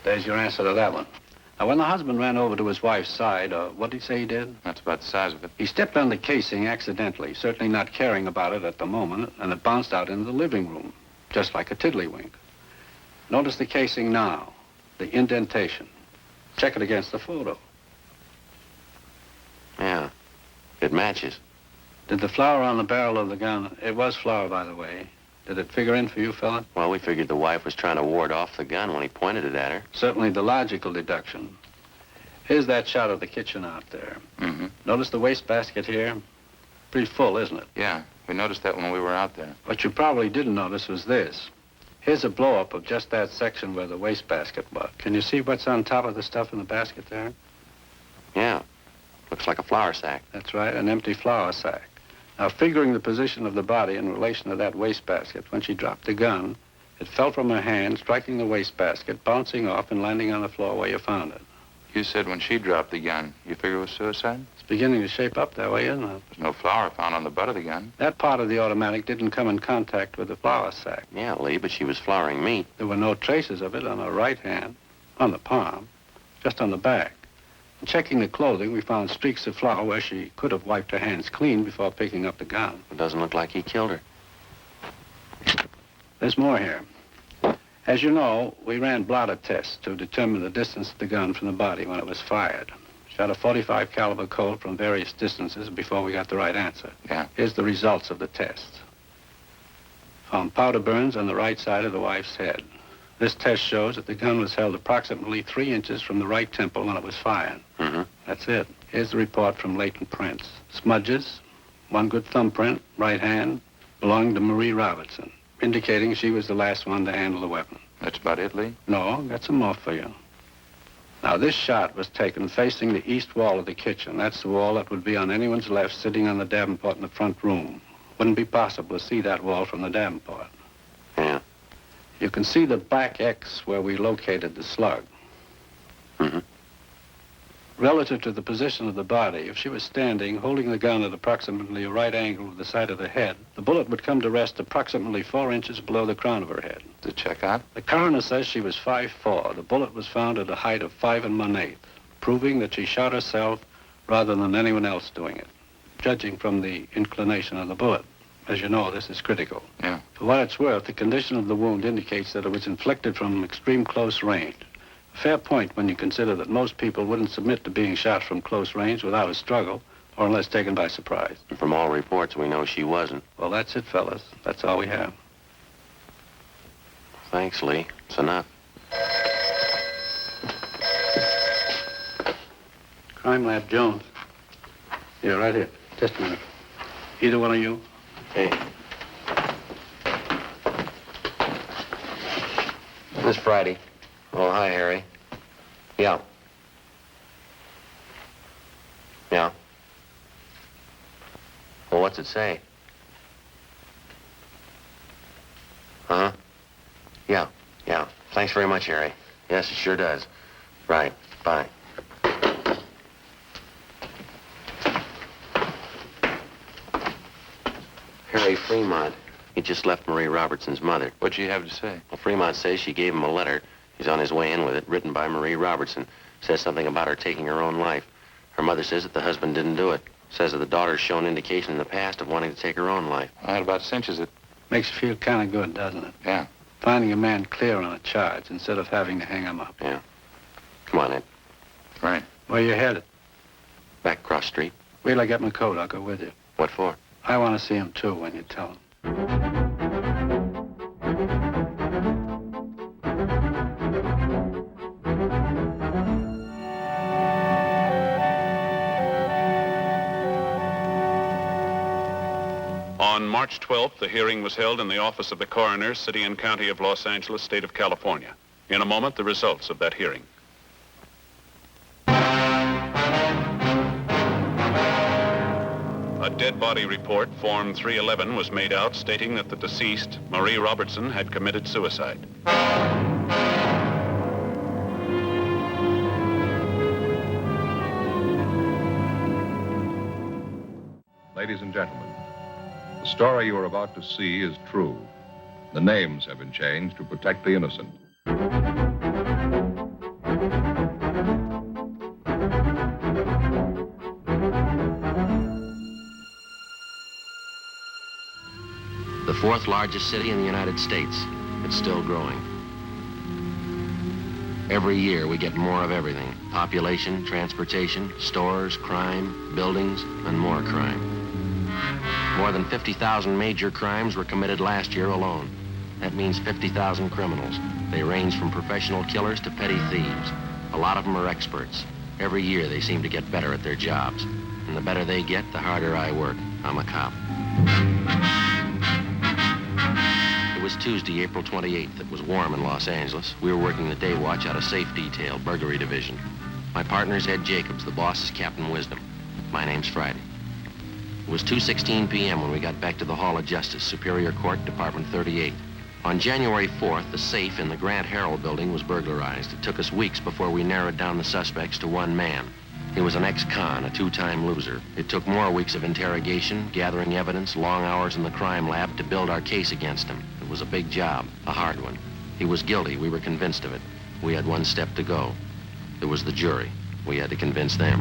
S11: There's your answer to that one. Now, when the husband ran over to his wife's side, what did he say he did?
S5: That's about the size of it.
S11: He stepped on the casing accidentally, certainly not caring about it at the moment, and it bounced out into the living room, just like a tiddlywink. Notice the casing now, the indentation. Check it against the photo.
S2: Yeah, it matches.
S11: Did the flour on the barrel of the gun, it was flour, by the way, Did it figure in for you, fella?
S2: Well, we figured the wife was trying to ward off the gun when he pointed it at her.
S11: Certainly the logical deduction. Here's that shot of the kitchen out there.
S5: Mm-hmm.
S11: Notice the wastebasket here? Pretty full, isn't it?
S5: Yeah, we noticed that when we were out there.
S11: What you probably didn't notice was this. Here's a blow-up of just that section where the wastebasket was. Can you see what's on top of the stuff in the basket there?
S2: Yeah. Looks like a flour sack.
S11: That's right, an empty flour sack. Now, figuring the position of the body in relation to that wastebasket, when she dropped the gun, it fell from her hand, striking the wastebasket, bouncing off and landing on the floor where you found it.
S5: You said when she dropped the gun, you figure it was suicide?
S11: It's beginning to shape up that way, isn't it?
S5: There's no flour found on the butt of the gun.
S11: That part of the automatic didn't come in contact with the flour sack.
S2: Yeah, Lee, but she was flouring meat.
S11: There were no traces of it on her right hand, on the palm, just on the back. In checking the clothing, we found streaks of flour where she could have wiped her hands clean before picking up the gun.
S2: It doesn't look like he killed her.
S11: There's more here. As you know, we ran blotter tests to determine the distance of the gun from the body when it was fired. Shot a .45 caliber Colt from various distances before we got the right answer.
S5: Yeah.
S11: Here's the results of the tests. Found powder burns on the right side of the wife's head. This test shows that the gun was held approximately 3 inches from the right temple when it was fired.
S2: Mm-hmm.
S11: That's it. Here's the report from latent prints. Smudges, one good thumbprint, right hand, belonged to Marie Robertson, indicating she was the last one to handle the weapon.
S5: That's about it, Lee?
S11: No, got some more for you. Now, this shot was taken facing the east wall of the kitchen. That's the wall that would be on anyone's left sitting on the Davenport in the front room. Wouldn't be possible to see that wall from the Davenport.
S2: Yeah.
S11: You can see the back X where we located the slug.
S2: Mm-hmm.
S11: Relative to the position of the body, if she was standing, holding the gun at approximately a right angle with the side of the head, the bullet would come to rest approximately 4 inches below the crown of her head.
S5: To check out?
S11: The coroner says she was 5'4". The bullet was found at a height of 5 1/8", proving that she shot herself rather than anyone else doing it, judging from the inclination of the bullet. As you know, this is critical.
S5: Yeah.
S11: For what it's worth, the condition of the wound indicates that it was inflicted from extreme close range. A fair point when you consider that most people wouldn't submit to being shot from close range without a struggle or unless taken by surprise.
S2: And from all reports, we know she wasn't.
S11: Well, that's it, fellas. That's all we have.
S2: Thanks, Lee. It's enough.
S11: Crime Lab Jones. Yeah, right here. Just a minute. Either one of you?
S2: Hey. This Friday. Oh, hi, Harry. Yeah. Yeah. Well, what's it say? Huh? Yeah, yeah. Thanks very much, Harry. Yes, it sure does. Right. Bye. Harry Fremont. He just left Marie Robertson's mother.
S5: What'd she have to say?
S2: Well, Fremont says she gave him a letter. He's on his way in with it, written by Marie Robertson. Says something about her taking her own life. Her mother says that the husband didn't do it. Says that the daughter's shown indication in the past of wanting to take her own life.
S5: That about cinches it.
S11: Makes you feel kind of good, doesn't it?
S5: Yeah.
S11: Finding a man clear on a charge instead of having to hang him up.
S2: Yeah. Come on, Ed.
S5: Right.
S11: Where you headed?
S2: Back cross street.
S11: Wait till I get my coat. I'll go with you.
S2: What for?
S11: I want to see him, too, when you tell him.
S3: On March 12th, the hearing was held in the office of the coroner, City and County of Los Angeles, State of California. In a moment, the results of that hearing. A dead body report, Form 311, was made out stating that the deceased, Marie Robertson, had committed suicide.
S1: Ladies and gentlemen, the story you are about to see is true. The names have been changed to protect the innocent.
S2: The fourth largest city in the United States. It's still growing. Every year we get more of everything. Population, transportation, stores, crime, buildings, and more crime. More than 50,000 major crimes were committed last year alone. That means 50,000 criminals. They range from professional killers to petty thieves. A lot of them are experts. Every year they seem to get better at their jobs. And the better they get, the harder I work. I'm a cop. It was Tuesday, April 28th. It was warm in Los Angeles. We were working the day watch out of Safe Detail, Burglary Division. My partner's Ed Jacobs. The boss is Captain Wisdom. My name's Friday. It was 2:16 p.m. when we got back to the Hall of Justice, Superior Court, Department 38. On January 4th, the safe in the Grant Herald building was burglarized. It took us weeks before we narrowed down the suspects to one man. He was an ex-con, a two-time loser. It took more weeks of interrogation, gathering evidence, long hours in the crime lab to build our case against him. It was a big job, a hard one. He was guilty. We were convinced of it. We had one step to go. There was the jury. We had to convince them.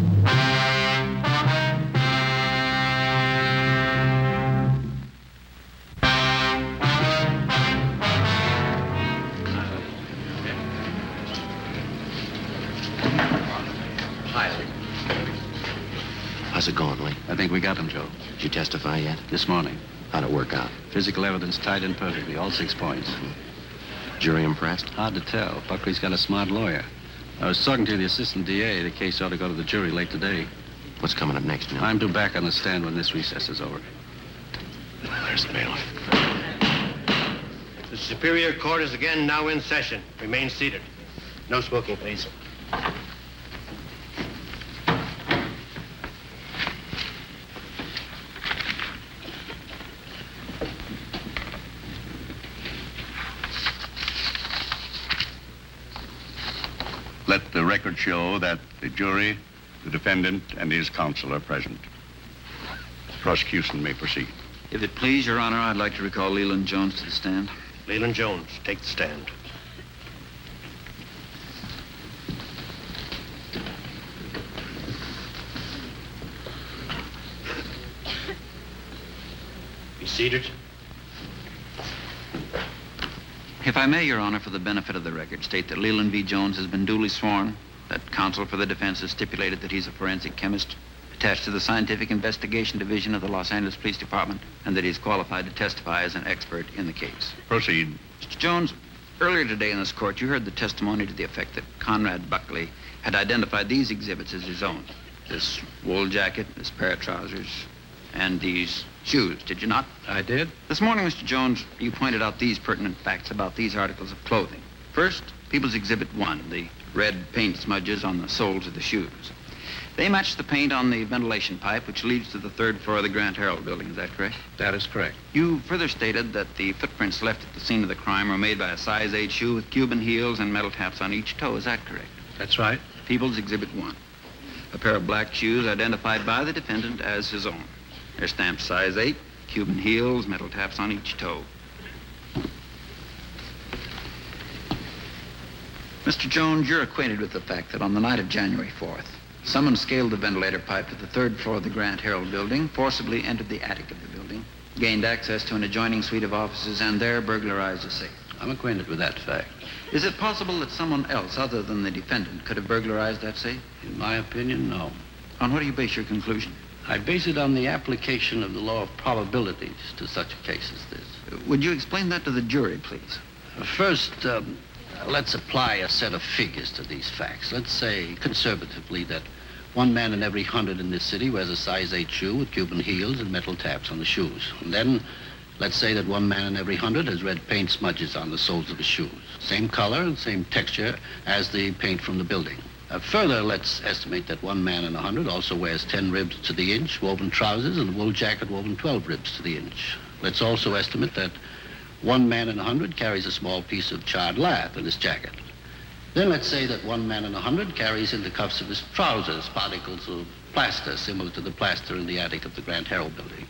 S2: How's it going, Lee?
S11: I think we got him, Joe.
S2: Did you testify yet?
S11: This morning.
S2: How'd it work out?
S11: Physical evidence tied in perfectly, all 6 points.
S2: Jury impressed?
S11: Hard to tell. Buckley's got a smart lawyer. I was talking to the assistant DA. The case ought to go to the jury late today.
S2: What's coming up next, Mill?
S11: I'm due back on the stand when this recess is over.
S2: There's the bailiff.
S13: The Superior Court is again now in session. Remain seated. No smoking, please.
S10: Let the record show that the jury, the defendant, and his counsel are present. The prosecution may proceed.
S14: If it please, Your Honor, I'd like to recall Leland Jones to the stand.
S13: Leland Jones, take the stand. Be seated.
S14: If I may, Your Honor, for the benefit of the record, state that Leland V. Jones has been duly sworn, that counsel for the defense has stipulated that he's a forensic chemist attached to the Scientific Investigation Division of the Los Angeles Police Department, and that he's qualified to testify as an expert in the case.
S10: Proceed.
S14: Mr. Jones, earlier today in this court, you heard the testimony to the effect that Conrad Buckley had identified these exhibits as his own. This wool jacket, this pair of trousers, and these shoes, did you not?
S11: I did.
S14: This morning, Mr. Jones, you pointed out these pertinent facts about these articles of clothing. First, People's Exhibit 1, the red paint smudges on the soles of the shoes. They match the paint on the ventilation pipe, which leads to the 3rd floor of the Grant Herald building. Is that correct?
S11: That is correct.
S14: You further stated that the footprints left at the scene of the crime were made by a size 8 shoe with Cuban heels and metal taps on each toe. Is that correct?
S11: That's right.
S14: People's Exhibit 1. A pair of black shoes identified by the defendant as his own. They're stamped size 8, Cuban heels, metal taps on each toe. Mr. Jones, you're acquainted with the fact that on the night of January 4th, someone scaled the ventilator pipe at the 3rd floor of the Grant Herald building, forcibly entered the attic of the building, gained access to an adjoining suite of offices, and there burglarized a safe.
S11: I'm acquainted with that fact.
S14: Is it possible that someone else other than the defendant could have burglarized that safe?
S11: In my opinion, no.
S14: On what do you base your conclusion?
S11: I base it on the application of the law of probabilities to such a case as this.
S14: Would you explain that to the jury, please?
S11: First, let's apply a set of figures to these facts. Let's say, conservatively, that one man in every 100 in this city wears a size 8 shoe with Cuban heels and metal taps on the shoes. And then, let's say that one man in every 100 has red paint smudges on the soles of his shoes. Same color and same texture as the paint from the building. Further, let's estimate that one man in 100 also wears 10 ribs to the inch woven trousers and a wool jacket woven 12 ribs to the inch. Let's also estimate that one man in 100 carries a small piece of charred lath in his jacket. Then let's say that one man in 100 carries in the cuffs of his trousers particles of plaster similar to the plaster in the attic of the Grant Herald building.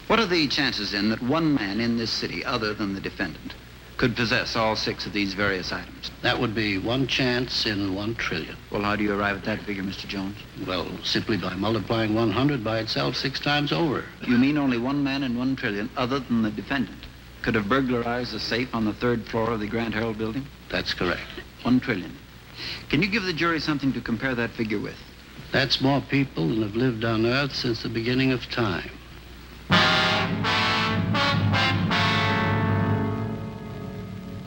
S14: What are the chances, then, that one man in this city, other than the defendant, could possess all 6 of these various items?
S11: That would be 1 chance in 1 trillion.
S14: Well, how do you arrive at that figure, Mr. Jones?
S11: Well, simply by multiplying 100 by itself 6 times over.
S14: You mean only 1 man in 1 trillion, other than the defendant, could have burglarized the safe on the 3rd floor of the Grant Herald building?
S11: That's correct.
S14: 1 trillion. Can you give the jury something to compare that figure with?
S11: That's more people than have lived on Earth since the beginning of time.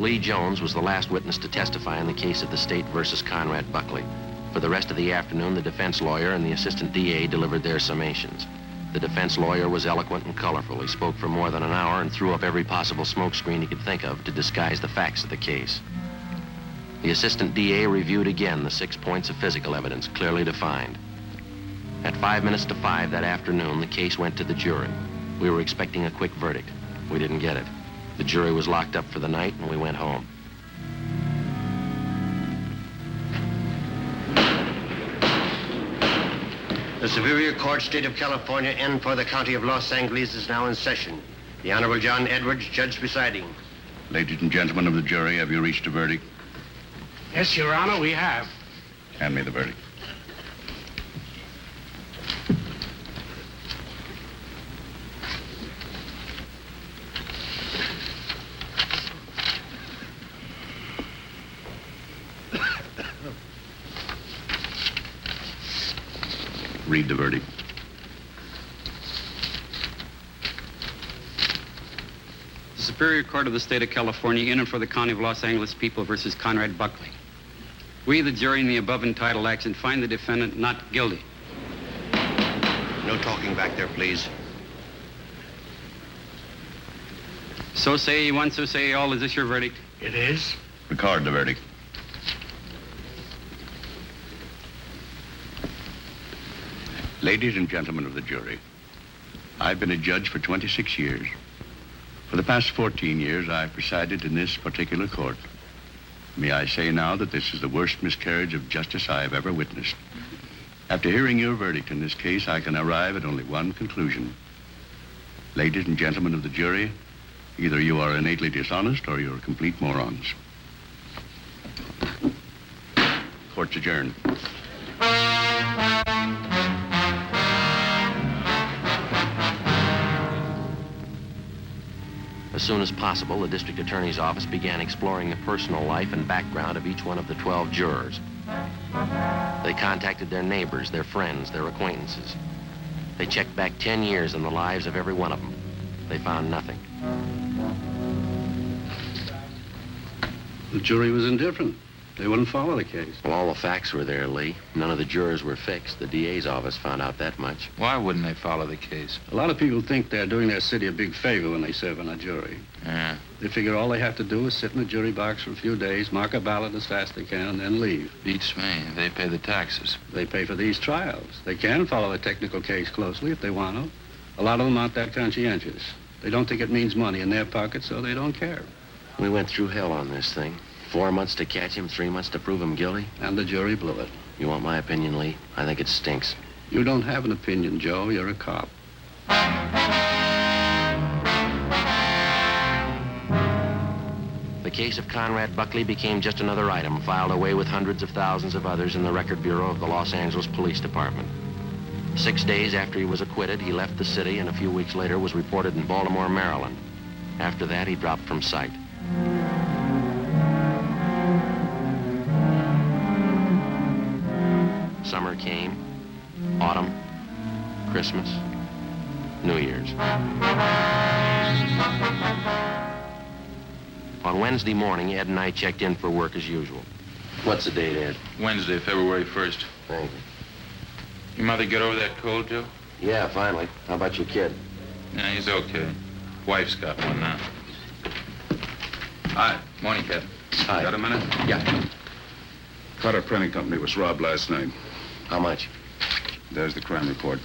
S2: Lee Jones was the last witness to testify in the case of the state versus Conrad Buckley. For the rest of the afternoon, the defense lawyer and the assistant DA delivered their summations. The defense lawyer was eloquent and colorful. He spoke for more than an hour and threw up every possible smokescreen he could think of to disguise the facts of the case. The assistant DA reviewed again the 6 points of physical evidence, clearly defined. At 5 minutes to 5 that afternoon, the case went to the jury. We were expecting a quick verdict. We didn't get it. The jury was locked up for the night, and we went home.
S13: The Superior Court, State of California, and for the County of Los Angeles is now in session. The Honorable John Edwards, judge presiding.
S10: Ladies and gentlemen of the jury, have you reached a verdict?
S12: Yes, Your Honor, we have.
S10: Hand me the verdict. Read the verdict.
S15: The Superior Court of the State of California in and for the County of Los Angeles People versus Conrad Buckley. We, the jury in the above entitled action, find the defendant not guilty.
S13: No talking back there, please.
S15: So say ye one, so say ye all. Is this your verdict?
S13: It is.
S10: Record the verdict. Ladies and gentlemen of the jury, I've been a judge for 26 years. For the past 14 years, I've presided in this particular court. May I say now that this is the worst miscarriage of justice I have ever witnessed. After hearing your verdict in this case, I can arrive at only one conclusion. Ladies and gentlemen of the jury, either you are innately dishonest or you're complete morons. Court's adjourned.
S2: As soon as possible, the district attorney's office began exploring the personal life and background of each one of the 12 jurors. They contacted their neighbors, their friends, their acquaintances. They checked back 10 years in the lives of every one of them. They found nothing.
S11: The jury was indifferent. They wouldn't follow the case.
S2: Well, all the facts were there, Lee. None of the jurors were fixed. The DA's office found out that much.
S16: Why wouldn't they follow the case?
S11: A lot of people think they're doing their city a big favor when they serve on a jury.
S16: Yeah.
S11: They figure all they have to do is sit in the jury box for a few days, mark a ballot as fast as they can, and then leave.
S16: Beats me. They pay the taxes.
S11: They pay for these trials. They can follow the technical case closely if they want to. A lot of them aren't that conscientious. They don't think it means money in their pockets, so they don't care.
S2: We went through hell on this thing. 4 months to catch him, 3 months to prove him guilty.
S11: And the jury blew it.
S2: You want my opinion, Lee? I think it stinks.
S11: You don't have an opinion, Joe. You're a cop.
S2: The case of Conrad Buckley became just another item filed away with hundreds of thousands of others in the record bureau of the Los Angeles Police Department. 6 days after he was acquitted, he left the city and a few weeks later was reported in Baltimore, Maryland. After that, he dropped from sight. Summer came, autumn, Christmas, New Year's. On Wednesday morning, Ed and I checked in for work as usual. What's the date, Ed?
S16: Wednesday, February 1st.
S2: Thank you.
S16: Your mother get over that cold, Joe?
S2: Yeah, finally. How about your kid?
S16: Yeah, he's okay. Wife's got one now. Hi. Morning, Captain.
S2: Hi.
S16: Got a minute?
S2: Yeah.
S17: Carter Printing Company was robbed last night.
S2: How much?
S17: There's the crime report.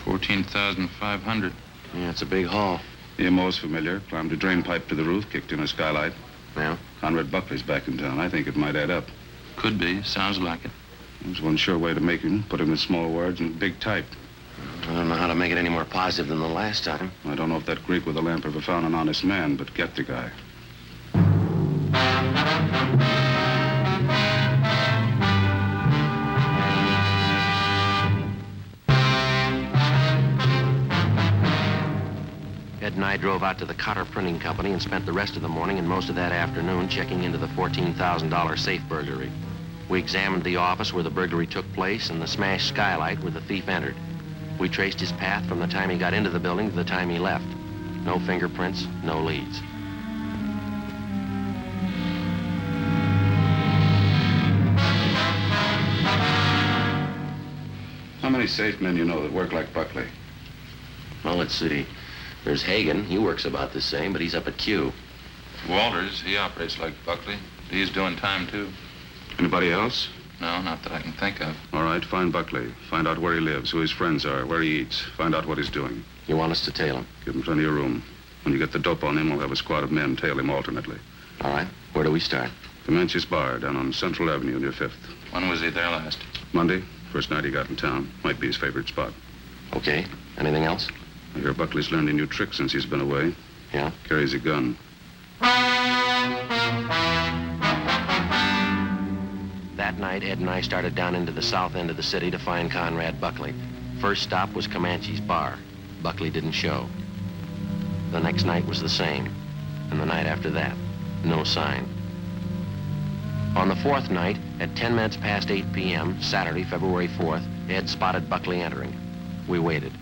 S16: 14,500.
S2: Yeah, it's a big haul.
S17: EMO's familiar. Climbed a drain pipe to the roof, kicked in a skylight.
S2: Yeah?
S17: Conrad Buckley's back in town. I think it might add up.
S16: Could be. Sounds like it.
S17: There's one sure way to make him. Put him in small words and big type.
S2: I don't know how to make it any more positive than the last time.
S17: I don't know if that Greek with the lamp ever found an honest man, but get the guy.
S2: Ed and I drove out to the Cotter Printing Company and spent the rest of the morning and most of that afternoon checking into the $14,000 safe burglary. We examined the office where the burglary took place and the smashed skylight where the thief entered. We traced his path from the time he got into the building to the time he left. No fingerprints, no leads.
S17: many safe men you know that work like Buckley?
S2: Well, let's see. There's Hagan. He works about the same, but he's up at Q.
S16: Walters, he operates like Buckley. He's doing time, too.
S17: Anybody else?
S16: No, not that I can think of.
S17: All right, find Buckley. Find out where he lives, who his friends are, where he eats. Find out what he's doing.
S2: You want us to tail him?
S17: Give him plenty of room. When you get the dope on him, we'll have a squad of men tail him alternately.
S2: All right. Where do we start?
S17: Comanche's Bar down on Central Avenue near 5th.
S16: When was he there last?
S17: Monday, first night he got in town. Might be his favorite spot.
S2: Okay. Anything else?
S17: I hear Buckley's learned a new trick since he's been away.
S2: Yeah?
S17: Carries a gun.
S2: That night, Ed and I started down into the south end of the city to find Conrad Buckley. First stop was Comanche's Bar. Buckley didn't show. The next night was the same. And the night after that, no sign. On the fourth night, at 10 minutes past 8 p.m., Saturday, February 4th, Ed spotted Buckley entering. We waited.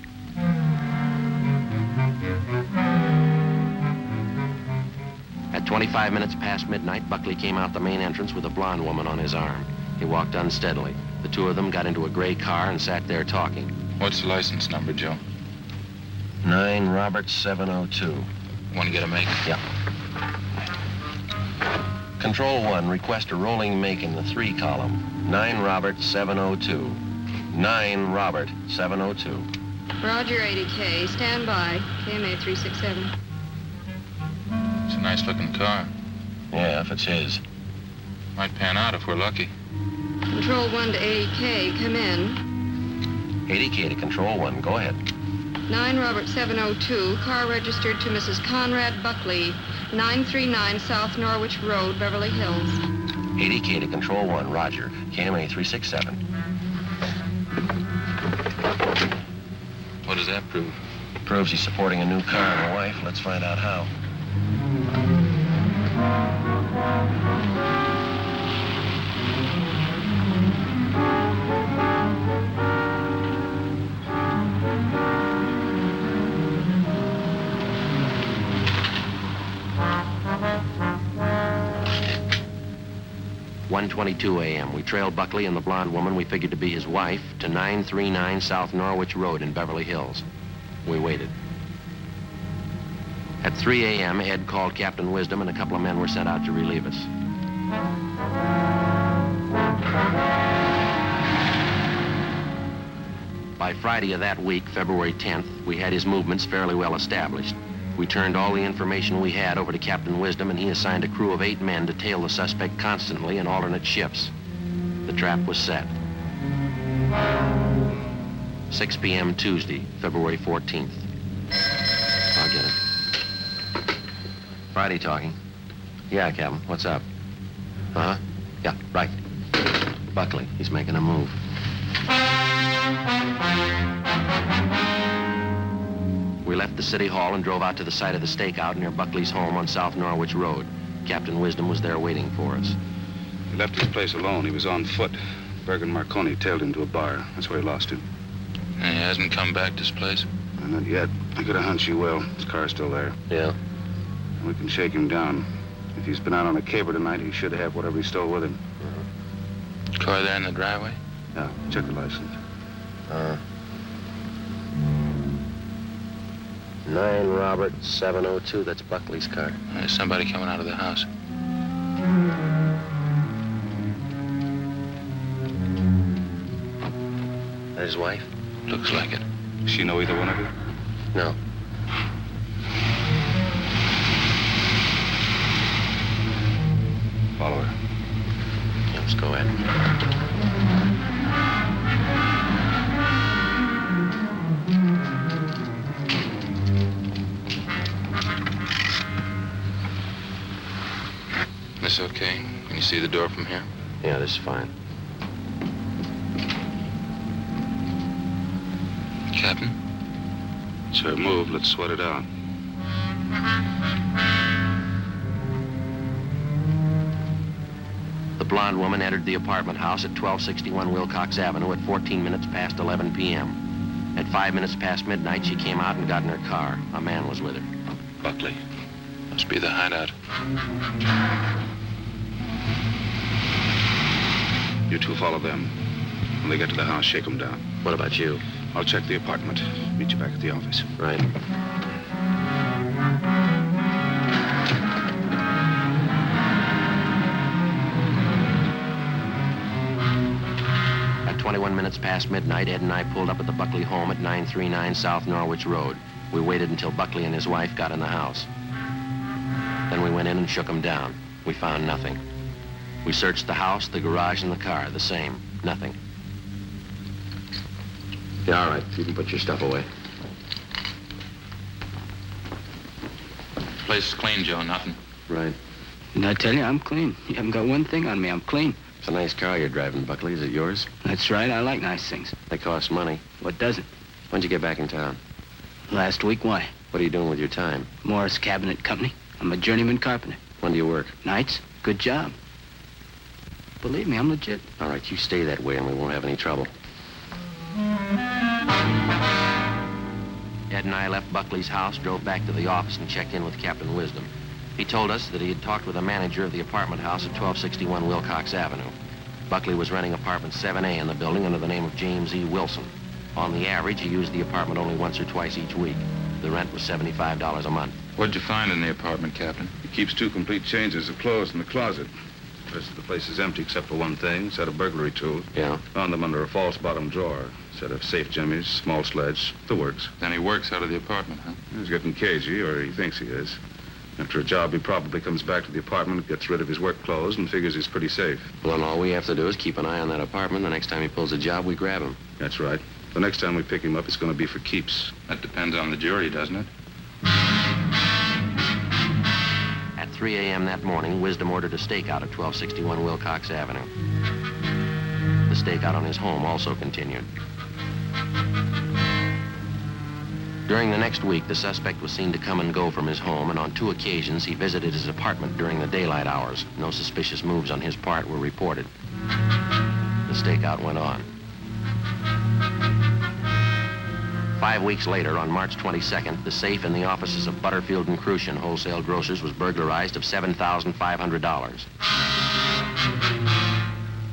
S2: At 25 minutes past midnight, Buckley came out the main entrance with a blonde woman on his arm. He walked unsteadily. The two of them got into a gray car and sat there talking.
S16: What's the license number, Joe?
S2: 9 Robert 702.
S16: Want to get a make?
S2: Yeah. Control 1, request a rolling make in the 3 column. 9 Robert 702. 9 Robert 702.
S18: Roger 80K. Stand by. KMA 367.
S16: It's a nice-looking car.
S2: Yeah, if it's his.
S16: Might pan out if we're lucky.
S18: Control 1 to 80K. Come in.
S2: 80K to Control 1. Go ahead.
S18: 9 Robert 702. Car registered to Mrs. Conrad Buckley, 939 South Norwich Road, Beverly Hills.
S2: 80K to Control 1. Roger. KMA 367.
S16: What does that prove?
S2: Proves he's supporting a new car and a wife. Let's find out how. .22 a.m. We trailed Buckley and the blonde woman we figured to be his wife to 939 South Norwich Road in Beverly Hills. We waited. At 3 a.m., Ed called Captain Wisdom and a couple of men were sent out to relieve us. By Friday of that week, February 10th, we had his movements fairly well established. We turned all the information we had over to Captain Wisdom, and he assigned a crew of 8 men to tail the suspect constantly in alternate shifts. The trap was set. 6 p.m. Tuesday, February 14th. I'll get it. Friday talking. Yeah, Captain, what's up? Uh-huh. Yeah, right. Buckley, he's making a move. We left the city hall and drove out to the site of the stakeout near Buckley's home on South Norwich Road. Captain Wisdom was there waiting for us.
S17: He left his place alone. He was on foot. Berg and Marconi tailed him to a bar. That's where he lost him.
S16: And he hasn't come back to this place?
S17: Not yet. I got a hunch he will. His car's still there.
S2: Yeah?
S17: We can shake him down. If he's been out on a caper tonight, he should have whatever he stole with him.
S16: Car there in the driveway?
S17: Yeah, check the license.
S2: 9 Robert 702, that's Buckley's car.
S16: There's somebody coming out of the house.
S2: That his wife?
S16: Looks like it.
S17: Does she know either one of you?
S2: No.
S17: Follow her.
S2: Let's go ahead.
S16: This okay? Can you see the door from here?
S2: Yeah, this is fine.
S16: Captain?
S17: It's her move. Let's sweat it out.
S2: The blonde woman entered the apartment house at 1261 Wilcox Avenue at 14 minutes past 11 p.m. At 5 minutes past midnight, she came out and got in her car. A man was with her.
S16: Buckley. Must be the hideout.
S17: You two follow them. When they get to the house, shake them down.
S2: What about you?
S17: I'll check the apartment. Meet you back at the office.
S2: Right. At 21 minutes past midnight, Ed and I pulled up at the Buckley home at 939 South Norwich Road. We waited until Buckley and his wife got in the house. Then we went in and shook them down. We found nothing. We searched the house, the garage, and the car. The same. Nothing. Yeah, all right. You can put your stuff away.
S16: Place is clean, Joe. Nothing.
S2: Right.
S9: And I tell you, I'm clean. You haven't got one thing on me. I'm clean.
S2: It's a nice car you're driving, Buckley. Is it yours?
S9: That's right. I like nice things.
S2: They cost money.
S9: What doesn't?
S2: When'd you get back in town?
S9: Last week. Why?
S2: What are you doing with your time?
S9: Morris Cabinet Company. I'm a journeyman carpenter.
S2: When do you work?
S9: Nights. Good job. Believe me, I'm legit.
S2: All right, you stay that way and we won't have any trouble. Ed and I left Buckley's house, drove back to the office, and checked in with Captain Wisdom. He told us that he had talked with the manager of the apartment house at 1261 Wilcox Avenue. Buckley was renting apartment 7A in the building under the name of James E. Wilson. On the average, he used the apartment only once or twice each week. The rent was $75 a month.
S16: What'd you find in the apartment, Captain?
S17: He keeps 2 complete changes of clothes in the closet. The rest of the place is empty except for one thing, set of burglary tools.
S2: Yeah?
S17: Found them under a false bottom drawer. Set of safe jimmies, small sledge, the works.
S16: Then he works out of the apartment, huh?
S17: He's getting cagey, or he thinks he is. After a job, he probably comes back to the apartment, gets rid of his work clothes, and figures he's pretty safe.
S2: Well, then all we have to do is keep an eye on that apartment. The next time he pulls a job, we grab him.
S17: That's right. The next time we pick him up, it's going to be for keeps.
S16: That depends on the jury, doesn't it?
S2: At 3 a.m. that morning, Wisdom ordered a stakeout at 1261 Wilcox Avenue. The stakeout on his home also continued. During the next week, the suspect was seen to come and go from his home, and on 2 occasions, he visited his apartment during the daylight hours. No suspicious moves on his part were reported. The stakeout went on. 5 weeks later, on March 22nd, the safe in the offices of Butterfield and Crucian Wholesale Grocers was burglarized of $7,500.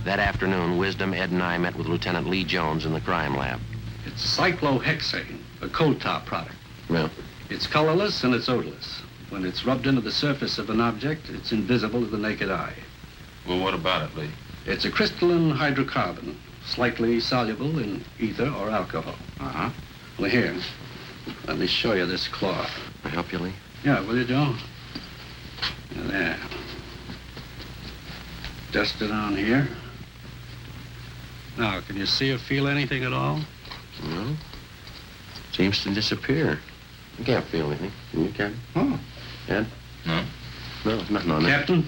S2: That afternoon, Wisdom, Ed, and I met with Lieutenant Lee Jones in the crime lab.
S11: It's cyclohexane, a coal tar product.
S2: Yeah.
S11: It's colorless and it's odorless. When it's rubbed into the surface of an object, it's invisible to the naked eye.
S16: Well, what about it, Lee?
S11: It's a crystalline hydrocarbon, slightly soluble in ether or alcohol.
S16: Uh-huh.
S11: Well, here, let me show you this cloth.
S2: I help you, Lee?
S11: Yeah, will you, Joe? There. Dust it on here. Now, can you see or feel anything at all?
S2: No. Seems to disappear. You can't feel anything. Can you, Captain?
S11: Oh.
S2: Ed?
S16: No.
S2: No, there's nothing on there.
S11: Captain,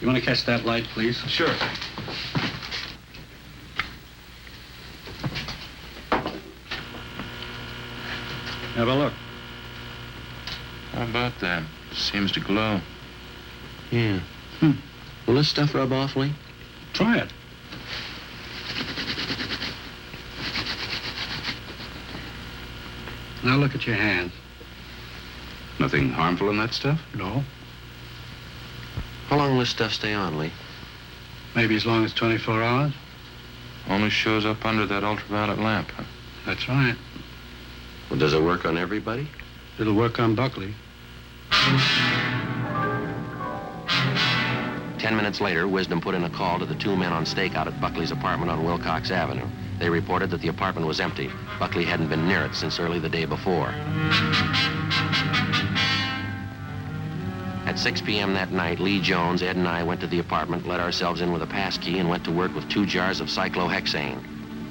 S11: you want to catch that light, please?
S16: Sure.
S11: Have a look.
S16: How about that? Seems to glow.
S2: Yeah. Will this stuff rub off, Lee?
S11: Try it. Now look at your hands.
S17: Nothing harmful in that stuff?
S11: No.
S2: How long will this stuff stay on, Lee?
S11: Maybe as long as 24 hours.
S16: Only shows up under that ultraviolet lamp, huh?
S11: That's right.
S2: Well, does it work on everybody?
S11: It'll work on Buckley.
S2: 10 minutes later, Wisdom put in a call to the 2 men on stakeout at Buckley's apartment on Wilcox Avenue. They reported that the apartment was empty. Buckley hadn't been near it since early the day before. At 6 p.m. that night, Lee Jones, Ed, and I went to the apartment, let ourselves in with a pass key, and went to work with 2 jars of cyclohexane.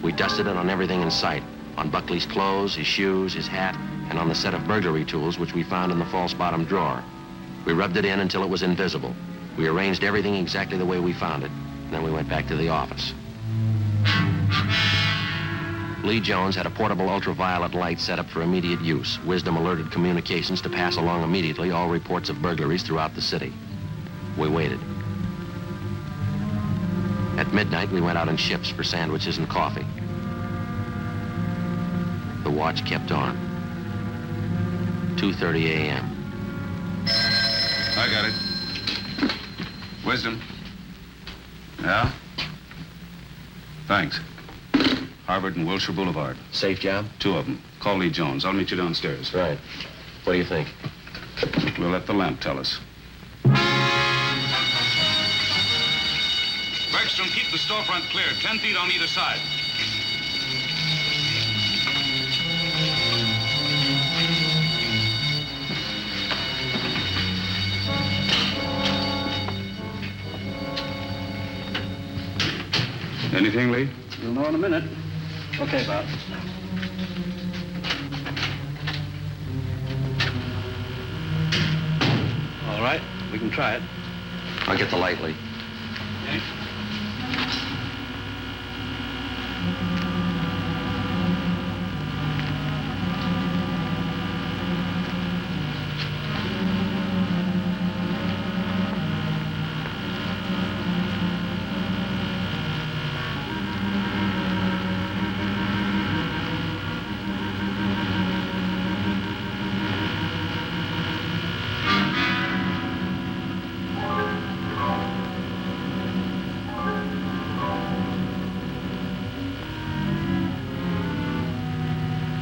S2: We dusted it on everything in sight, on Buckley's clothes, his shoes, his hat, and on the set of burglary tools which we found in the false bottom drawer. We rubbed it in until it was invisible. We arranged everything exactly the way we found it, and then we went back to the office. Lee Jones had a portable ultraviolet light set up for immediate use. Wisdom alerted communications to pass along immediately all reports of burglaries throughout the city. We waited. At midnight, we went out in shifts for sandwiches and coffee. The watch kept on. 2:30 a.m.
S17: I got it. Wisdom. Yeah? Thanks. Harvard and Wilshire Boulevard.
S2: Safe job?
S17: 2 of them. Call Lee Jones. I'll meet you downstairs.
S2: Right. What do you think?
S17: We'll let the lamp tell us.
S19: Bergstrom, keep the storefront clear. 10 feet on either side.
S17: Anything, Lee?
S11: You'll know in a minute. Okay, Bob. All right, we can try it.
S2: I'll get the light, Lee.
S11: Okay.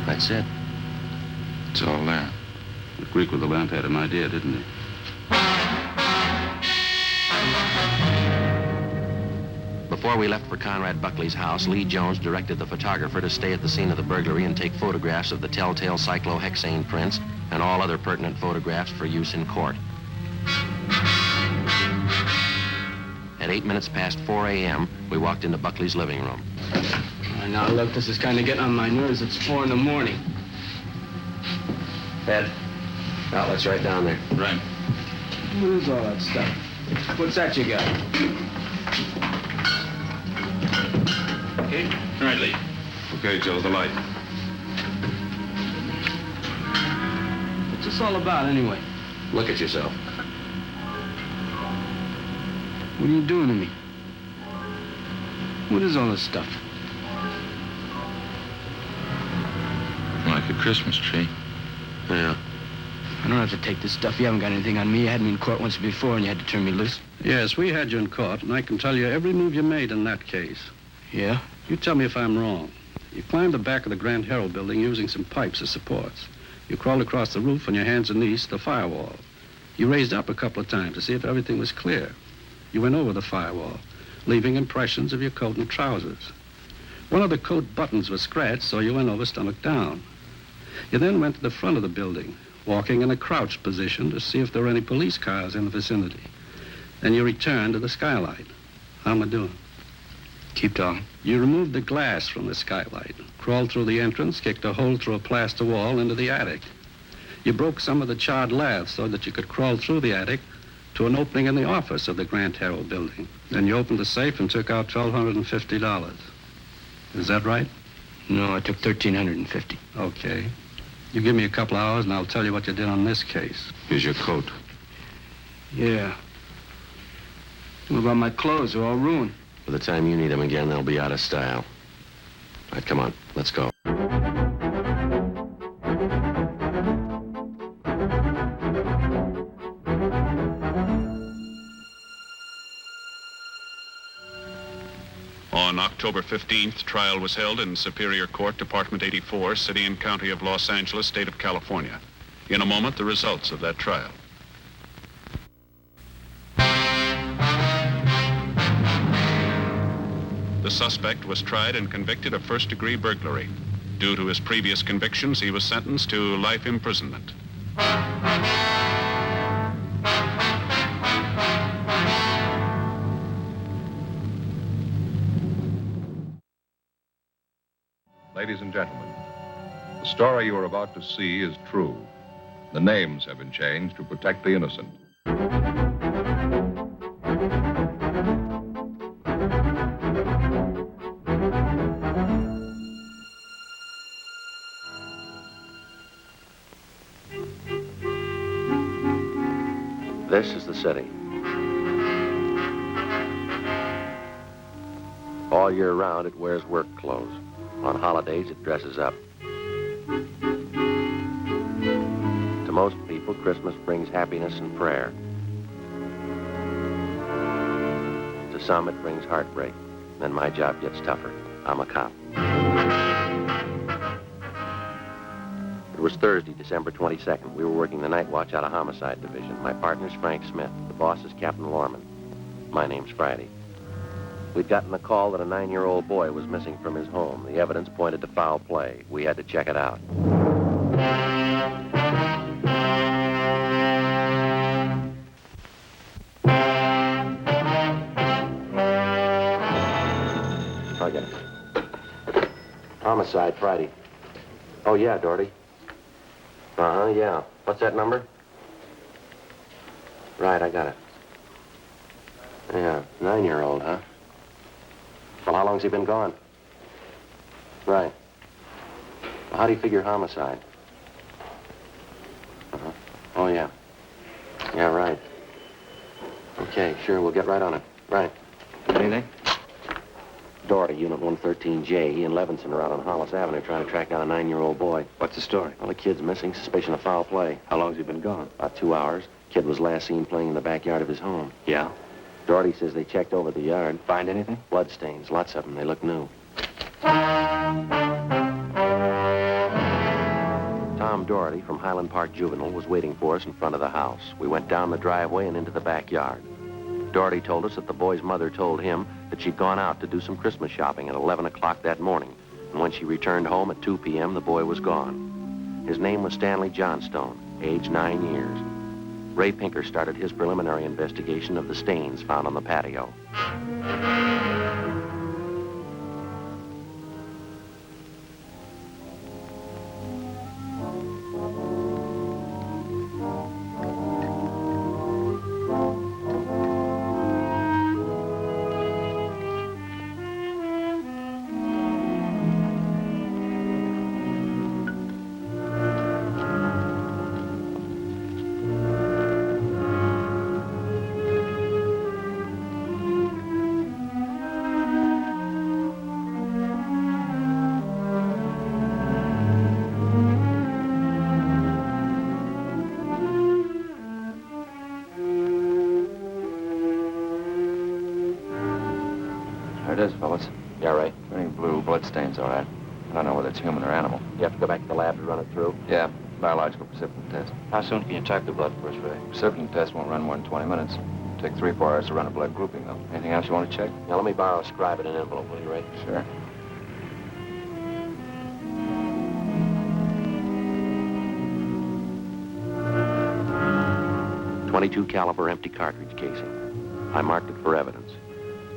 S2: That's it.
S17: It's all there. The Greek with the lamp had an idea, didn't he?
S2: Before we left for Conrad Buckley's house, Lee Jones directed the photographer to stay at the scene of the burglary and take photographs of the telltale cyclohexane prints and all other pertinent photographs for use in court. At 8 minutes past 4 a.m., we walked into Buckley's living room.
S12: Now, look, this is kind of getting on my nerves. It's 4 in the morning.
S2: Ed, outlet's right down there.
S17: Right.
S12: What is all that stuff? What's that you got?
S17: Okay. Right, Lee. Okay, Joe, the light.
S12: What's this all about, anyway?
S2: Look at yourself.
S12: What are you doing to me? What is all this stuff?
S5: Like a Christmas tree.
S2: Yeah.
S12: I don't have to take this stuff. You haven't got anything on me. You had me in court once before, and you had to turn me loose.
S11: Yes, we had you in court, and I can tell you every move you made in that case.
S12: Yeah?
S11: You tell me if I'm wrong. You climbed the back of the Grand Herald building using some pipes as supports. You crawled across the roof on your hands and knees to the firewall. You raised up a couple of times to see if everything was clear. You went over the firewall, leaving impressions of your coat and trousers. One of the coat buttons was scratched, so you went over stomach down. You then went to the front of the building, walking in a crouched position to see if there were any police cars in the vicinity. Then you returned to the skylight. How am I doing?
S12: Keep talking.
S11: You removed the glass from the skylight, crawled through the entrance, kicked a hole through a plaster wall into the attic. You broke some of the charred laths so that you could crawl through the attic to an opening in the office of the Grand Herald building. Then you opened the safe and took out $1,250. Is that right?
S12: No, I took $1,350.
S11: Okay. You give me a couple hours and I'll tell you what you did on this case.
S17: Here's your coat.
S12: Yeah. What about my clothes? They're all ruined.
S2: By the time you need them again, they'll be out of style. All right, come on, let's go.
S3: On October 15th, trial was held in Superior Court, Department 84, City and County of Los Angeles, State of California. In a moment, the results of that trial. The suspect was tried and convicted of first-degree burglary. Due to his previous convictions, he was sentenced to life imprisonment.
S1: Ladies and gentlemen, the story you are about to see is true. The names have been changed to protect the innocent.
S2: This is the city. All year round, it wears work clothes. On holidays, it dresses up. To most people, Christmas brings happiness and prayer. To some, it brings heartbreak. Then my job gets tougher. I'm a cop. It was Thursday, December 22nd. We were working the night watch out of Homicide Division. My partner's Frank Smith. The boss is Captain Lorman. My name's Friday. We'd gotten a call that a 9-year-old boy was missing from his home. The evidence pointed to foul play. We had to check it out. Okay. Homicide, Friday. Oh, yeah, Doherty. Uh-huh, yeah. What's that number? Right, I got it. Yeah, 9-year-old, huh? Well, how long's he been gone? Right. Well, how do you figure homicide? Uh-huh. Oh, yeah. Yeah, right. Okay, sure, we'll get right on it. Right.
S9: Anything?
S2: Doherty, Unit 113J. He and Levinson are out on Hollis Avenue trying to track down a 9-year-old boy.
S9: What's the story?
S2: Well, the kid's missing, suspicion of foul play.
S9: How long's he been gone?
S2: About 2 hours. Kid was last seen playing in the backyard of his home.
S9: Yeah?
S2: Doherty says they checked over the yard.
S9: Find anything?
S2: Blood stains, lots of them. They look new. Tom Doherty from Highland Park Juvenile was waiting for us in front of the house. We went down the driveway and into the backyard. Doherty told us that the boy's mother told him that she'd gone out to do some Christmas shopping at 11 o'clock that morning. And when she returned home at 2 p.m., the boy was gone. His name was Stanley Johnstone, age 9 years. Ray Pinker started his preliminary investigation of the stains found on the patio.
S5: There it is, fellas.
S2: Yeah, Ray.
S5: Pretty blue, bloodstains, all right. I don't know whether it's human or animal.
S2: You have to go back to the lab to run it through?
S5: Yeah, biological precipitin test.
S12: How soon can you check the blood first, Ray?
S5: Precipitin test won't run more than 20 minutes. Take 3 or 4 hours to run a blood grouping, though. Anything else you want to check?
S2: Now, let me borrow a scribe and an envelope, will you, Ray?
S5: Sure.
S2: .22 caliber empty cartridge casing. I marked it for evidence.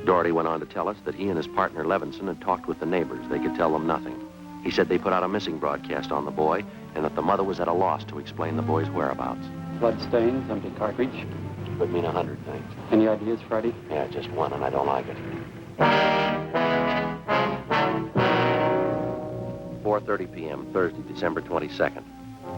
S2: Doherty went on to tell us that he and his partner Levinson had talked with the neighbors. They could tell them nothing. He said they put out a missing broadcast on the boy and that the mother was at a loss to explain the boy's whereabouts.
S15: Blood stains, empty cartridge.
S2: Could mean 100 things.
S15: Any ideas, Friday?
S2: Yeah, just one, and I don't like it. 4:30 p.m., Thursday, December 22nd.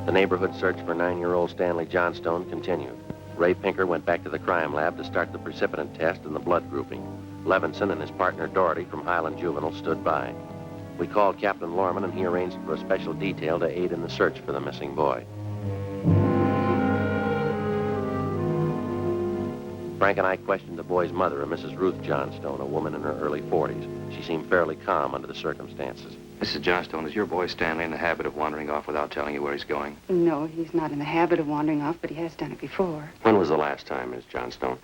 S2: The neighborhood search for 9-year-old Stanley Johnstone continued. Ray Pinker went back to the crime lab to start the precipitin test and the blood grouping. Levinson and his partner Doherty from Highland Juvenile stood by. We called Captain Lorman, and he arranged for a special detail to aid in the search for the missing boy. Frank and I questioned the boy's mother, a Mrs. Ruth Johnstone, a woman in her early 40s. She seemed fairly calm under the circumstances.
S5: Mrs. Johnstone, is your boy Stanley in the habit of wandering off without telling you where he's going?
S20: No, he's not in the habit of wandering off, but he has done it before.
S2: When was the last time, Miss Johnstone?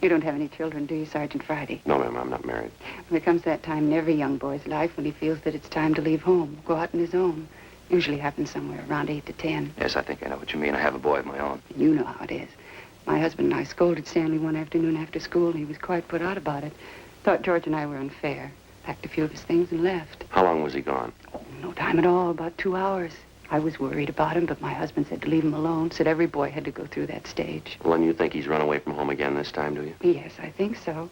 S20: You don't have any children, do you, Sergeant Friday?
S2: No, ma'am, I'm not married.
S20: There comes that time in every young boy's life when he feels that it's time to leave home, go out on his own. Usually happens somewhere around 8 to 10.
S5: Yes, I think I know what you mean. I have a boy of my own.
S20: You know how it is. My husband and I scolded Stanley one afternoon after school, and he was quite put out about it. Thought George and I were unfair. Packed a few of his things and left.
S2: How long was he gone?
S20: Oh, no time at all, about 2 hours. I was worried about him, but my husband said to leave him alone, said every boy had to go through that stage.
S2: Well, then you think he's run away from home again this time, do you?
S20: Yes, I think so.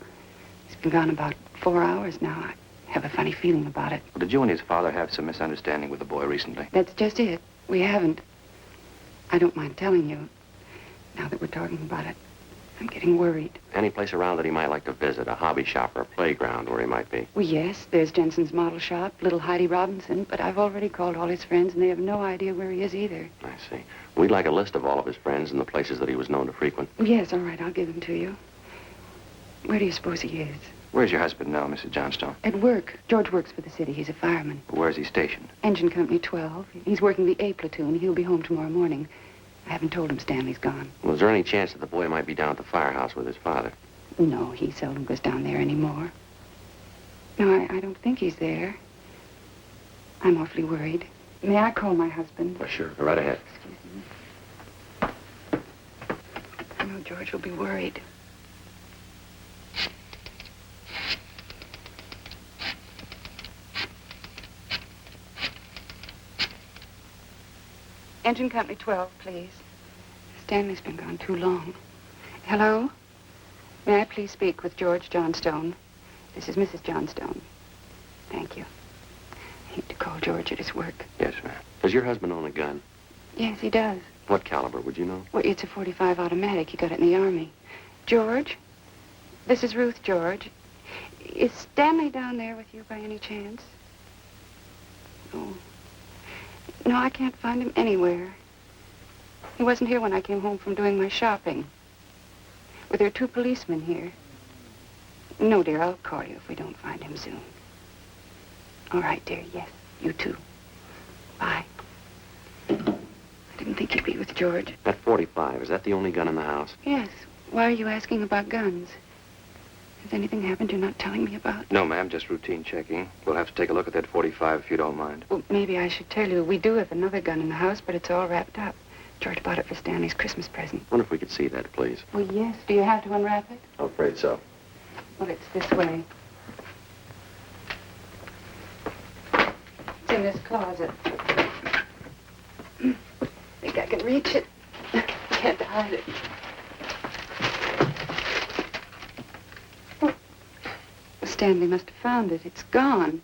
S20: He's been gone about 4 hours now. I have a funny feeling about it.
S5: Well, did you and his father have some misunderstanding with the boy recently?
S20: That's just it. We haven't. I don't mind telling you, now that we're talking about it. I'm getting worried.
S2: Any place around that he might like to visit, a hobby shop or a playground where he might be?
S20: Well, yes, there's Jensen's model shop, little Heidi Robinson, but I've already called all his friends, and they have no idea where he is either.
S2: I see. We'd like a list of all of his friends and the places that he was known to frequent.
S20: Yes, all right, I'll give them to you. Where do you suppose he is?
S9: Where's your husband now, Mrs. Johnstone?
S20: At work. George works for the city. He's a fireman.
S9: Where's he stationed?
S20: Engine Company 12. He's working the A platoon. He'll be home tomorrow morning. I haven't told him Stanley's gone.
S2: Was there any chance that the boy might be down at the firehouse with his father?
S20: No, he seldom goes down there anymore. No, I don't think he's there. I'm awfully worried. May I call my husband?
S2: Oh, sure. Go right ahead.
S20: I know George will be worried. Engine Company 12, please. Stanley's been gone too long. Hello? May I please speak with George Johnstone? This is Mrs. Johnstone. Thank you. I hate to call George at his work.
S2: Yes, ma'am. Does your husband own a gun?
S20: Yes, he does.
S2: What caliber, would you know?
S20: Well, it's a .45 automatic. He got it in the Army. George? This is Ruth, George. Is Stanley down there with you by any chance? Oh. No, I can't find him anywhere. He wasn't here when I came home from doing my shopping. Well, there are 2 policemen here. No, dear, I'll call you if we don't find him soon. All right, dear, yes, you too. Bye. I didn't think you'd be with George.
S2: That .45, is that the only gun in the house?
S20: Yes. Why are you asking about guns? Has anything happened you're not telling me about?
S9: No, ma'am, just routine checking. We'll have to take a look at that .45 if you don't mind.
S20: Well, maybe I should tell you. We do have another gun in the house, but it's all wrapped up. George bought it for Stanley's Christmas present.
S2: Wonder if we could see that, please.
S20: Well, yes. Do you have to unwrap it?
S2: I'm afraid so.
S20: Well, it's this way. It's in this closet. Think I can reach it. I had to hide it. Oh. Stanley must have found it. It's gone.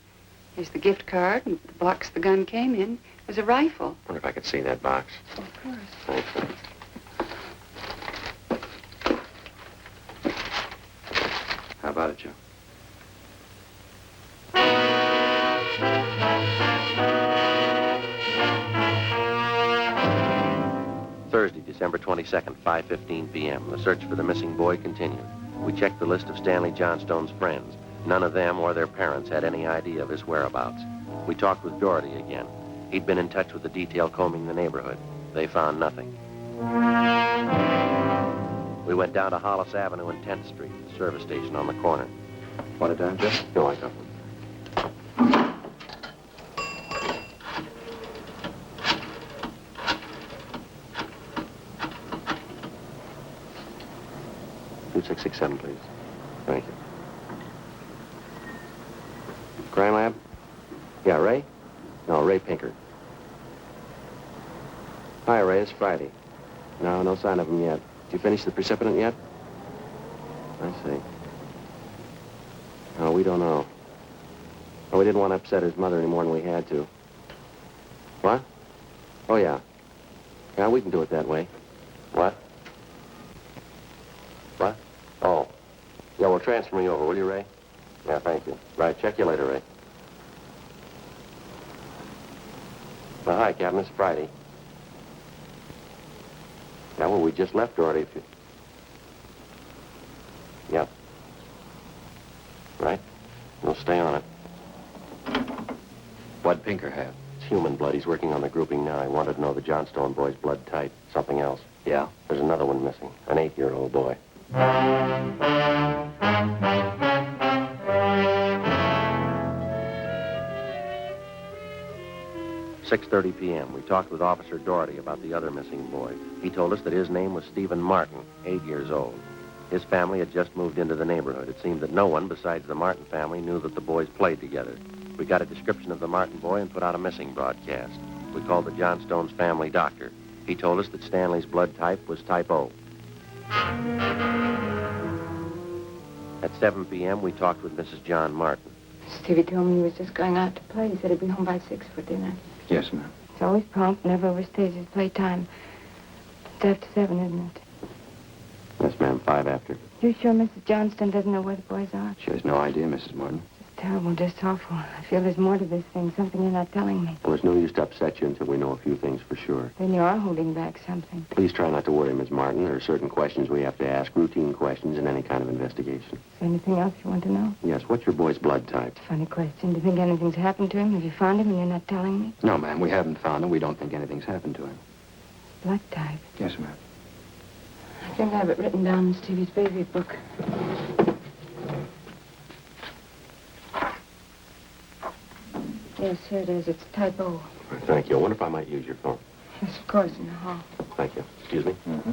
S20: Here's the gift card and the box the gun came in. It was a rifle.
S2: Wonder if I could see that box.
S20: Of course.
S2: Thanks, ma'am.
S9: How about it, Joe?
S2: Thursday, December 22nd, 5:15 p.m. The search for the missing boy continued. We checked the list of Stanley Johnstone's friends. None of them or their parents had any idea of his whereabouts. We talked with Doherty again. He'd been in touch with the detail combing the neighborhood. They found nothing. We went down to Hollis Avenue and 10th Street, the service station on the corner.
S9: Want it down, Joe?
S2: No, I got one. Two 667, please. Thank you. Crime lab? Yeah, Ray? No, Ray Pinker. Hi, Ray. It's Friday. No sign of him yet. Did you finish the precipitant yet? I see. No, we don't know. Oh, we didn't want to upset his mother any more than we had to. What? Oh, yeah. Yeah, we can do it that way. What? What? Oh. Yeah, well, transfer me over, will you, Ray? Yeah, thank you. Right, check you later, Ray. Well, hi, Captain. It's Friday. Yeah, well, we just left Doherty. Yep. Right? We'll stay on it.
S9: What'd Pinker have?
S2: It's human blood. He's working on the grouping now. He wanted to know the Johnstone boy's blood type. Something else.
S9: Yeah?
S2: There's another one missing. An 8-year-old boy. 6:30 p.m. We talked with Officer Doherty about the other missing boy. He told us that his name was Stephen Martin, 8 years old. His family had just moved into the neighborhood. It seemed that no one besides the Martin family knew that the boys played together. We got a description of the Martin boy and put out a missing broadcast. We called the Johnstones' family doctor. He told us that Stanley's blood type was type O. At 7 p.m., we talked with Mrs. John Martin.
S21: Stevie told me he was just going out to play. He said he'd be home by 6 for dinner.
S9: Yes, ma'am.
S21: He's always prompt, never overstays his playtime. It's after 7, isn't it?
S2: Yes, ma'am, 5 after.
S21: You sure Mrs. Johnston doesn't know where the boys are?
S9: She has no idea, Mrs. Martin.
S21: Just terrible, just awful. I feel there's more to this thing, something you're not telling me.
S2: Well, there's no use to upset you until we know a few things for sure.
S21: Then you are holding back something.
S2: Please try not to worry, Miss Martin. There are certain questions we have to ask, routine questions in any kind of investigation.
S21: Is there anything else you want to know?
S2: Yes, what's your boy's blood type?
S21: Funny question. Do you think anything's happened to him? Have you found him and you're not telling me?
S9: No, ma'am, we haven't found him. We don't think anything's happened to him.
S21: Blood type?
S9: Yes, ma'am.
S21: I think I have it written down in Stevie's baby book. Yes, here it is. It's type O.
S2: Thank you. I wonder if I might use your phone.
S21: Yes, of course, in the hall.
S2: Thank you. Excuse me?
S9: Mm-hmm.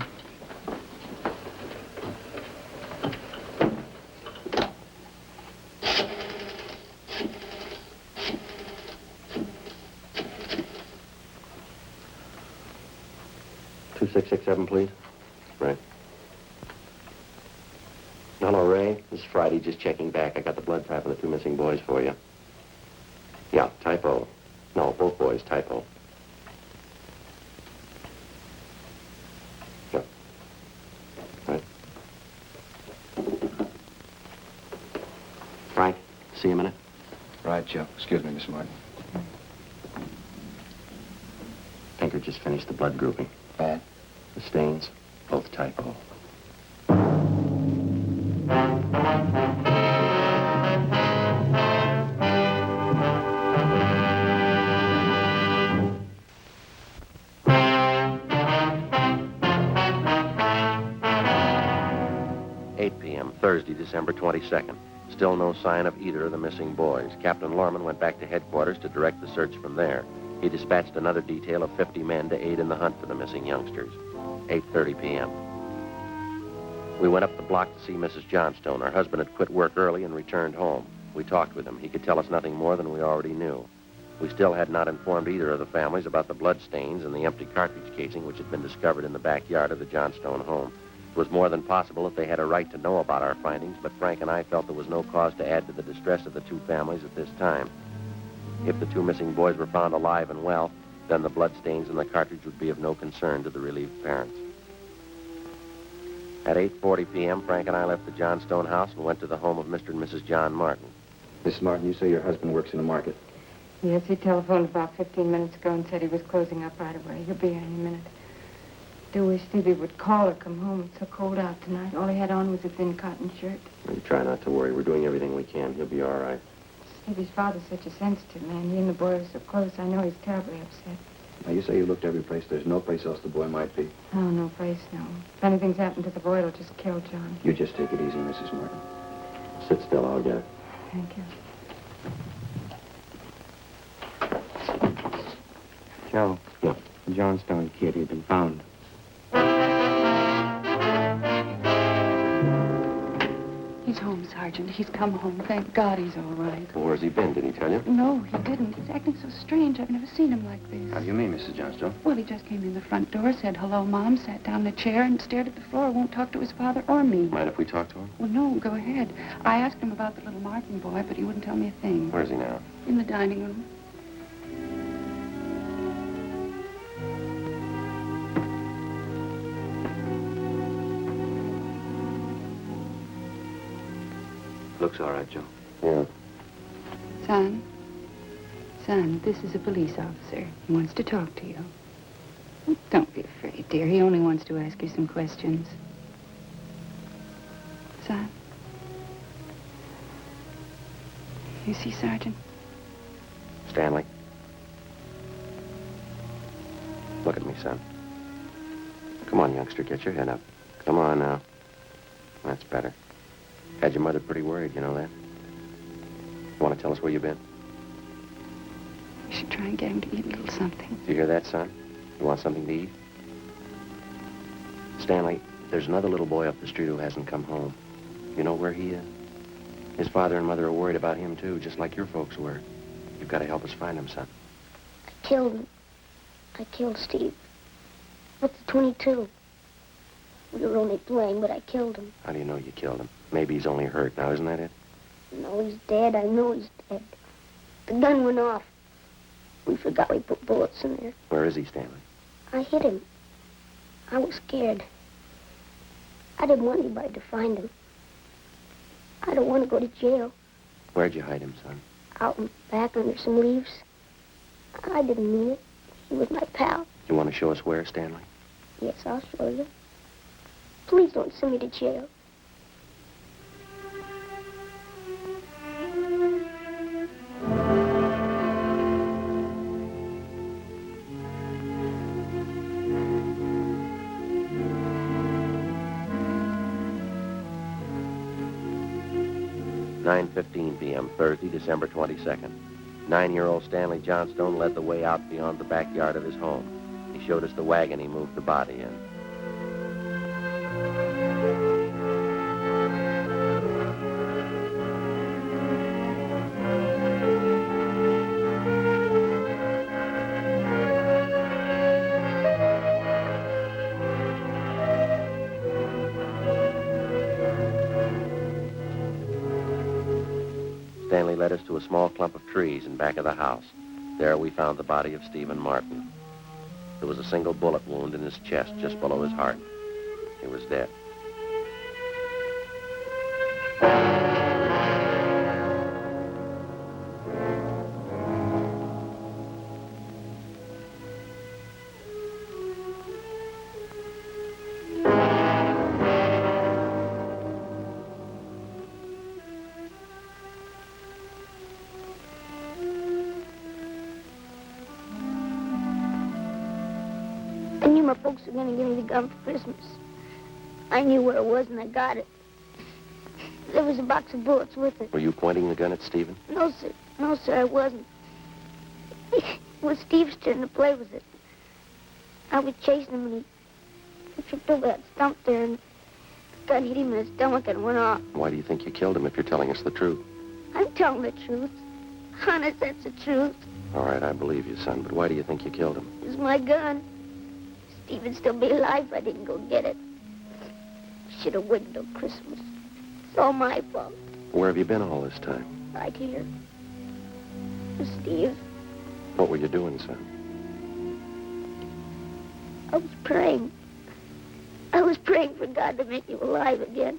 S2: $2667, please. Right. Hello, Ray. This is Friday. Just checking back. I got the blood type of the two missing boys for you. Yeah, type O. No, both boys, type O. Sure. Right. Frank, see you a minute.
S9: Right, Joe. Excuse me, Miss Martin.
S2: Tinker just finished the blood grouping.
S9: Bad?
S2: The stains, both type O. 8 p.m., Thursday, December 22nd. Still no sign of either of the missing boys. Captain Lorman went back to headquarters to direct the search from there. He dispatched another detail of 50 men to aid in the hunt for the missing youngsters. 8:30 p.m. We went up the block to see Mrs. Johnstone. Her husband had quit work early and returned home. We talked with him. He could tell us nothing more than we already knew. We still had not informed either of the families about the blood stains and the empty cartridge casing which had been discovered in the backyard of the Johnstone home. It was more than possible that they had a right to know about our findings, but Frank and I felt there was no cause to add to the distress of the two families at this time. If the two missing boys were found alive and well, then the blood stains in the cartridge would be of no concern to the relieved parents. At 8:40 p.m., Frank and I left the Johnstone house and went to the home of Mr. and Mrs. John Martin.
S9: Miss Martin, you say your husband works in the market.
S21: Yes, he telephoned about 15 minutes ago and said he was closing up right away. He'll be here any minute. Do wish Stevie would call or come home. It's so cold out tonight. All he had on was a thin cotton shirt.
S2: You try not to worry. We're doing everything we can. He'll be all right.
S21: Stevie's father's such a sensitive man. He and the boy are so close. I know he's terribly upset.
S9: Now, you say you looked every place. There's no place else the boy might be.
S21: Oh, no place, no. If anything's happened to the boy, it'll just kill John.
S9: You just take it easy, Mrs. Martin.
S2: Sit still. I'll get it.
S21: Thank you.
S9: Joe.
S2: Yeah.
S9: The Johnstone kid, he'd been found.
S20: He's home, Sergeant. He's come home. Thank God he's all right.
S2: Well, where's he been? Did he tell you?
S20: No, he didn't. He's acting so strange. I've never seen him like this.
S9: How do you mean, Mrs. Johnstone?
S20: Well, he just came in the front door, said hello, Mom, sat down in a chair and stared at the floor. Won't talk to his father or me.
S2: Mind if we talk to him?
S20: Well, no, go ahead. I asked him about the little Martin boy, but he wouldn't tell me a thing.
S2: Where is he now?
S20: In the dining room.
S9: Looks all right, Joe.
S2: Yeah.
S20: Son, this is a police officer. He wants to talk to you. Don't be afraid, dear. He only wants to ask you some questions. Son? You see, Sergeant?
S2: Stanley. Look at me, son. Come on, youngster. Get your head up. Come on now. That's better. Had your mother pretty worried, you know that? Want to tell us where you've been?
S20: You should try and get him to eat a little something.
S2: Do you hear that, son? You want something to eat? Stanley, there's another little boy up the street who hasn't come home. You know where he is? His father and mother are worried about him, too, just like your folks were. You've got to help us find him, son.
S4: I killed him. I killed Steve. What's the 22? We were only playing, but I killed him.
S2: How do you know you killed him? Maybe he's only hurt. Now, isn't that it?
S4: No, he's dead. I know he's dead. The gun went off. We forgot we put bullets in there.
S2: Where is he, Stanley?
S4: I hit him. I was scared. I didn't want anybody to find him. I don't want to go to jail.
S2: Where'd you hide him, son?
S4: Out in back under some leaves. I didn't mean it. He was my pal.
S2: You want to show us where, Stanley?
S4: Yes, I'll show you. Please don't send me to jail.
S2: (9:15 p.m., Thursday, December 22nd. 9-year-old Stanley Johnstone led the way out beyond the backyard of his home. He showed us the wagon he moved the body in. Stanley led us to a small clump of trees in back of the house. There we found the body of Stephen Martin. There was a single bullet wound in his chest just below his heart. He was dead.
S4: I knew my folks were going to give me the gun for Christmas. I knew where it was, and I got it. There was a box of bullets with it.
S2: Were you pointing the gun at Stephen?
S4: No, sir. No, sir, I wasn't. It was Steve's turn to play with it. I was chasing him, and he tripped over that stump there, and the gun hit him in the stomach and went off.
S2: Why do you think you killed him if you're telling us the truth?
S4: I'm telling the truth. Honest, that's the truth.
S2: All right, I believe you, son, but why do you think you killed him?
S4: It was my gun. Steve'd still be alive if I didn't go get it. Should have waited till Christmas. It's all my fault.
S2: Where have you been all this time?
S4: Right here. With Steve.
S2: What were you doing, son?
S4: I was praying. I was praying for God to make you alive again.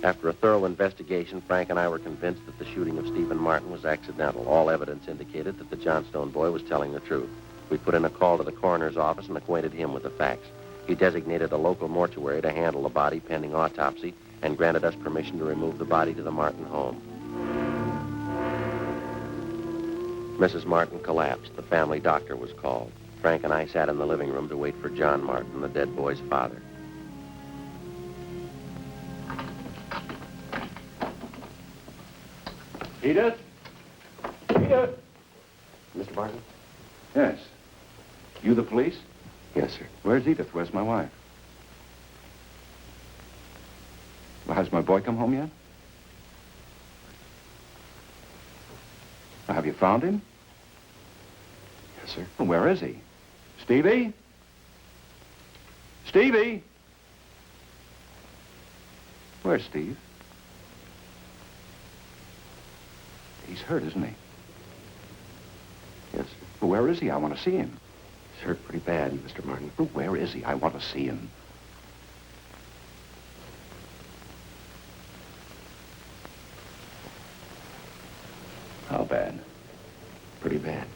S2: After a thorough investigation, Frank and I were convinced that the shooting of Stephen Martin was accidental. All evidence indicated that the Johnstone boy was telling the truth. We put in a call to the coroner's office and acquainted him with the facts. He designated a local mortuary to handle the body pending autopsy and granted us permission to remove the body to the Martin home. Mrs. Martin collapsed. The family doctor was called. Frank and I sat in the living room to wait for John Martin, the dead boy's father.
S17: Edith? Edith?
S2: Mr. Martin?
S17: Yes. You the police?
S2: Yes, sir.
S17: Where's Edith? Where's my wife? Well, has my boy come home yet? Well, have you found him?
S2: Yes, sir.
S17: Well, where is he? Stevie? Stevie? Where's Steve? He's hurt, isn't he?
S2: Yes, sir.
S17: Well, where is he? I want to see him.
S2: He's hurt pretty bad, Mr. Martin.
S17: Well, where is he? I want to see him. How bad?
S2: Pretty bad.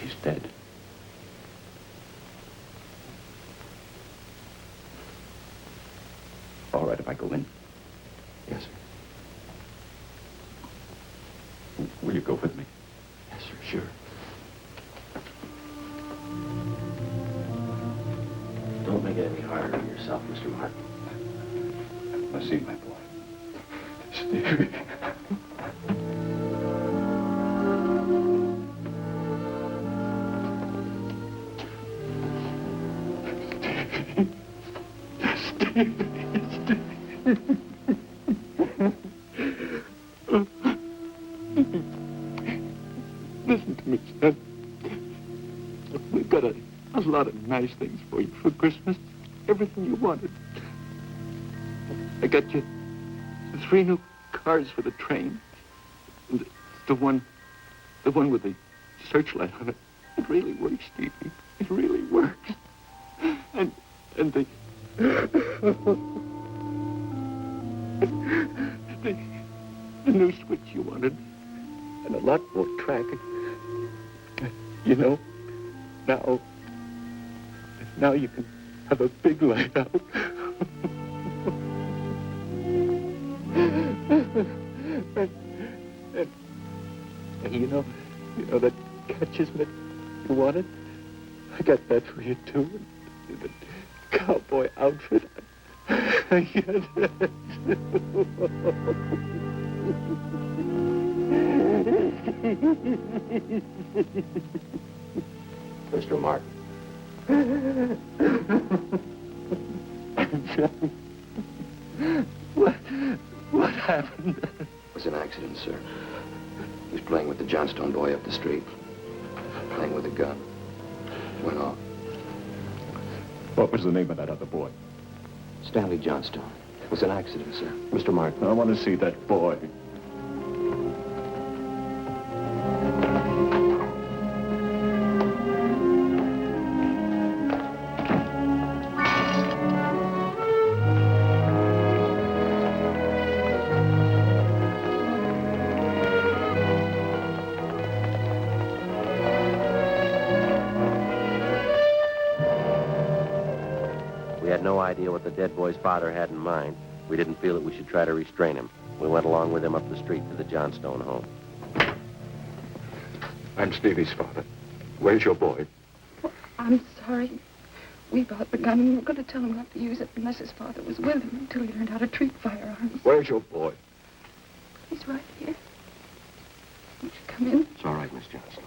S17: He's dead. All right, if I go in?
S2: Yes, sir.
S17: Will you go with me?
S2: Yes, sir, sure. Don't make it any harder on yourself, Mr. Martin.
S17: I see my boy. Stevie.
S2: Listen to me,
S8: We've got a lot of nice things for you for Christmas. Everything you wanted. I got you 3 new cars for the train. And the one with the searchlight on it. It really works, Stevie. It really works. And the the new switch you wanted. And a lot more track. You know, now you can have a big light out. and you know that catcher's mitt you wanted? I got that for you too. And the cowboy outfit.
S2: Mr. Martin.
S8: What happened?
S9: It was an accident, sir. He was playing with the Johnstone boy up the street. Playing with a gun. Went off.
S8: What was the name of that other boy?
S9: Stanley Johnstone. It was an accident, sir.
S8: Mr. Martin, I want to see that boy.
S2: We had no idea what the dead boy's father had in mind. We didn't feel that we should try to restrain him. We went along with him up the street to the Johnstone home.
S8: I'm Stevie's father. Where's your boy?
S20: I'm sorry. We bought the gun and we were going to tell him not to use it unless his father was with him until he learned how to treat firearms.
S8: Where's your boy?
S20: He's right here. Won't you come in?
S9: It's all right, Miss Johnstone.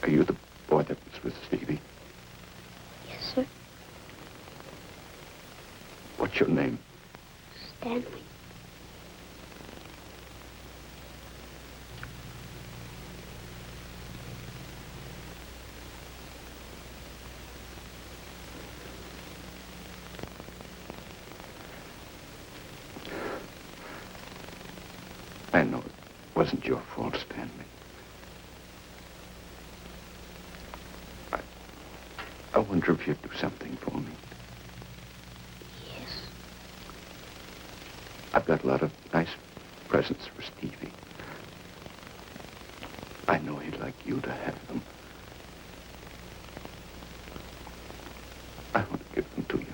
S8: Are you the boy that was with Stevie?
S4: Yes, sir.
S8: What's your name?
S4: Stanley.
S8: I know it wasn't your fault, Stanley. I wonder if you'd do something for me.
S4: Yes.
S8: I've got a lot of nice presents for Stevie. I know he'd like you to have them. I want to give them to you.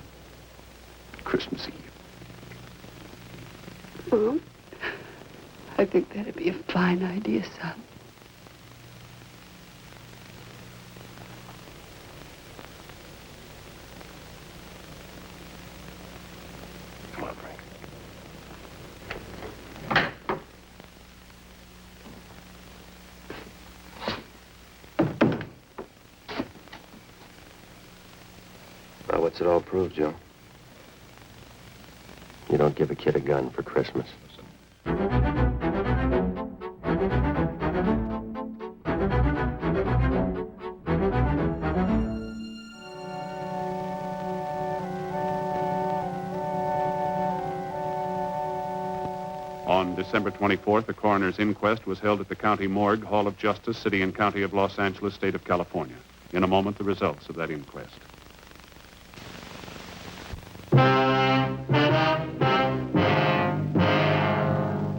S8: Christmas Eve.
S20: Mom, I think that'd be a fine idea, son.
S8: Come on, Frank.
S2: Well, what's it all prove, Joe? You don't give a kid a gun for Christmas.
S3: On December 24th, the coroner's inquest was held at the County Morgue, Hall of Justice, City and County of Los Angeles, State of California. In a moment, the results of that inquest.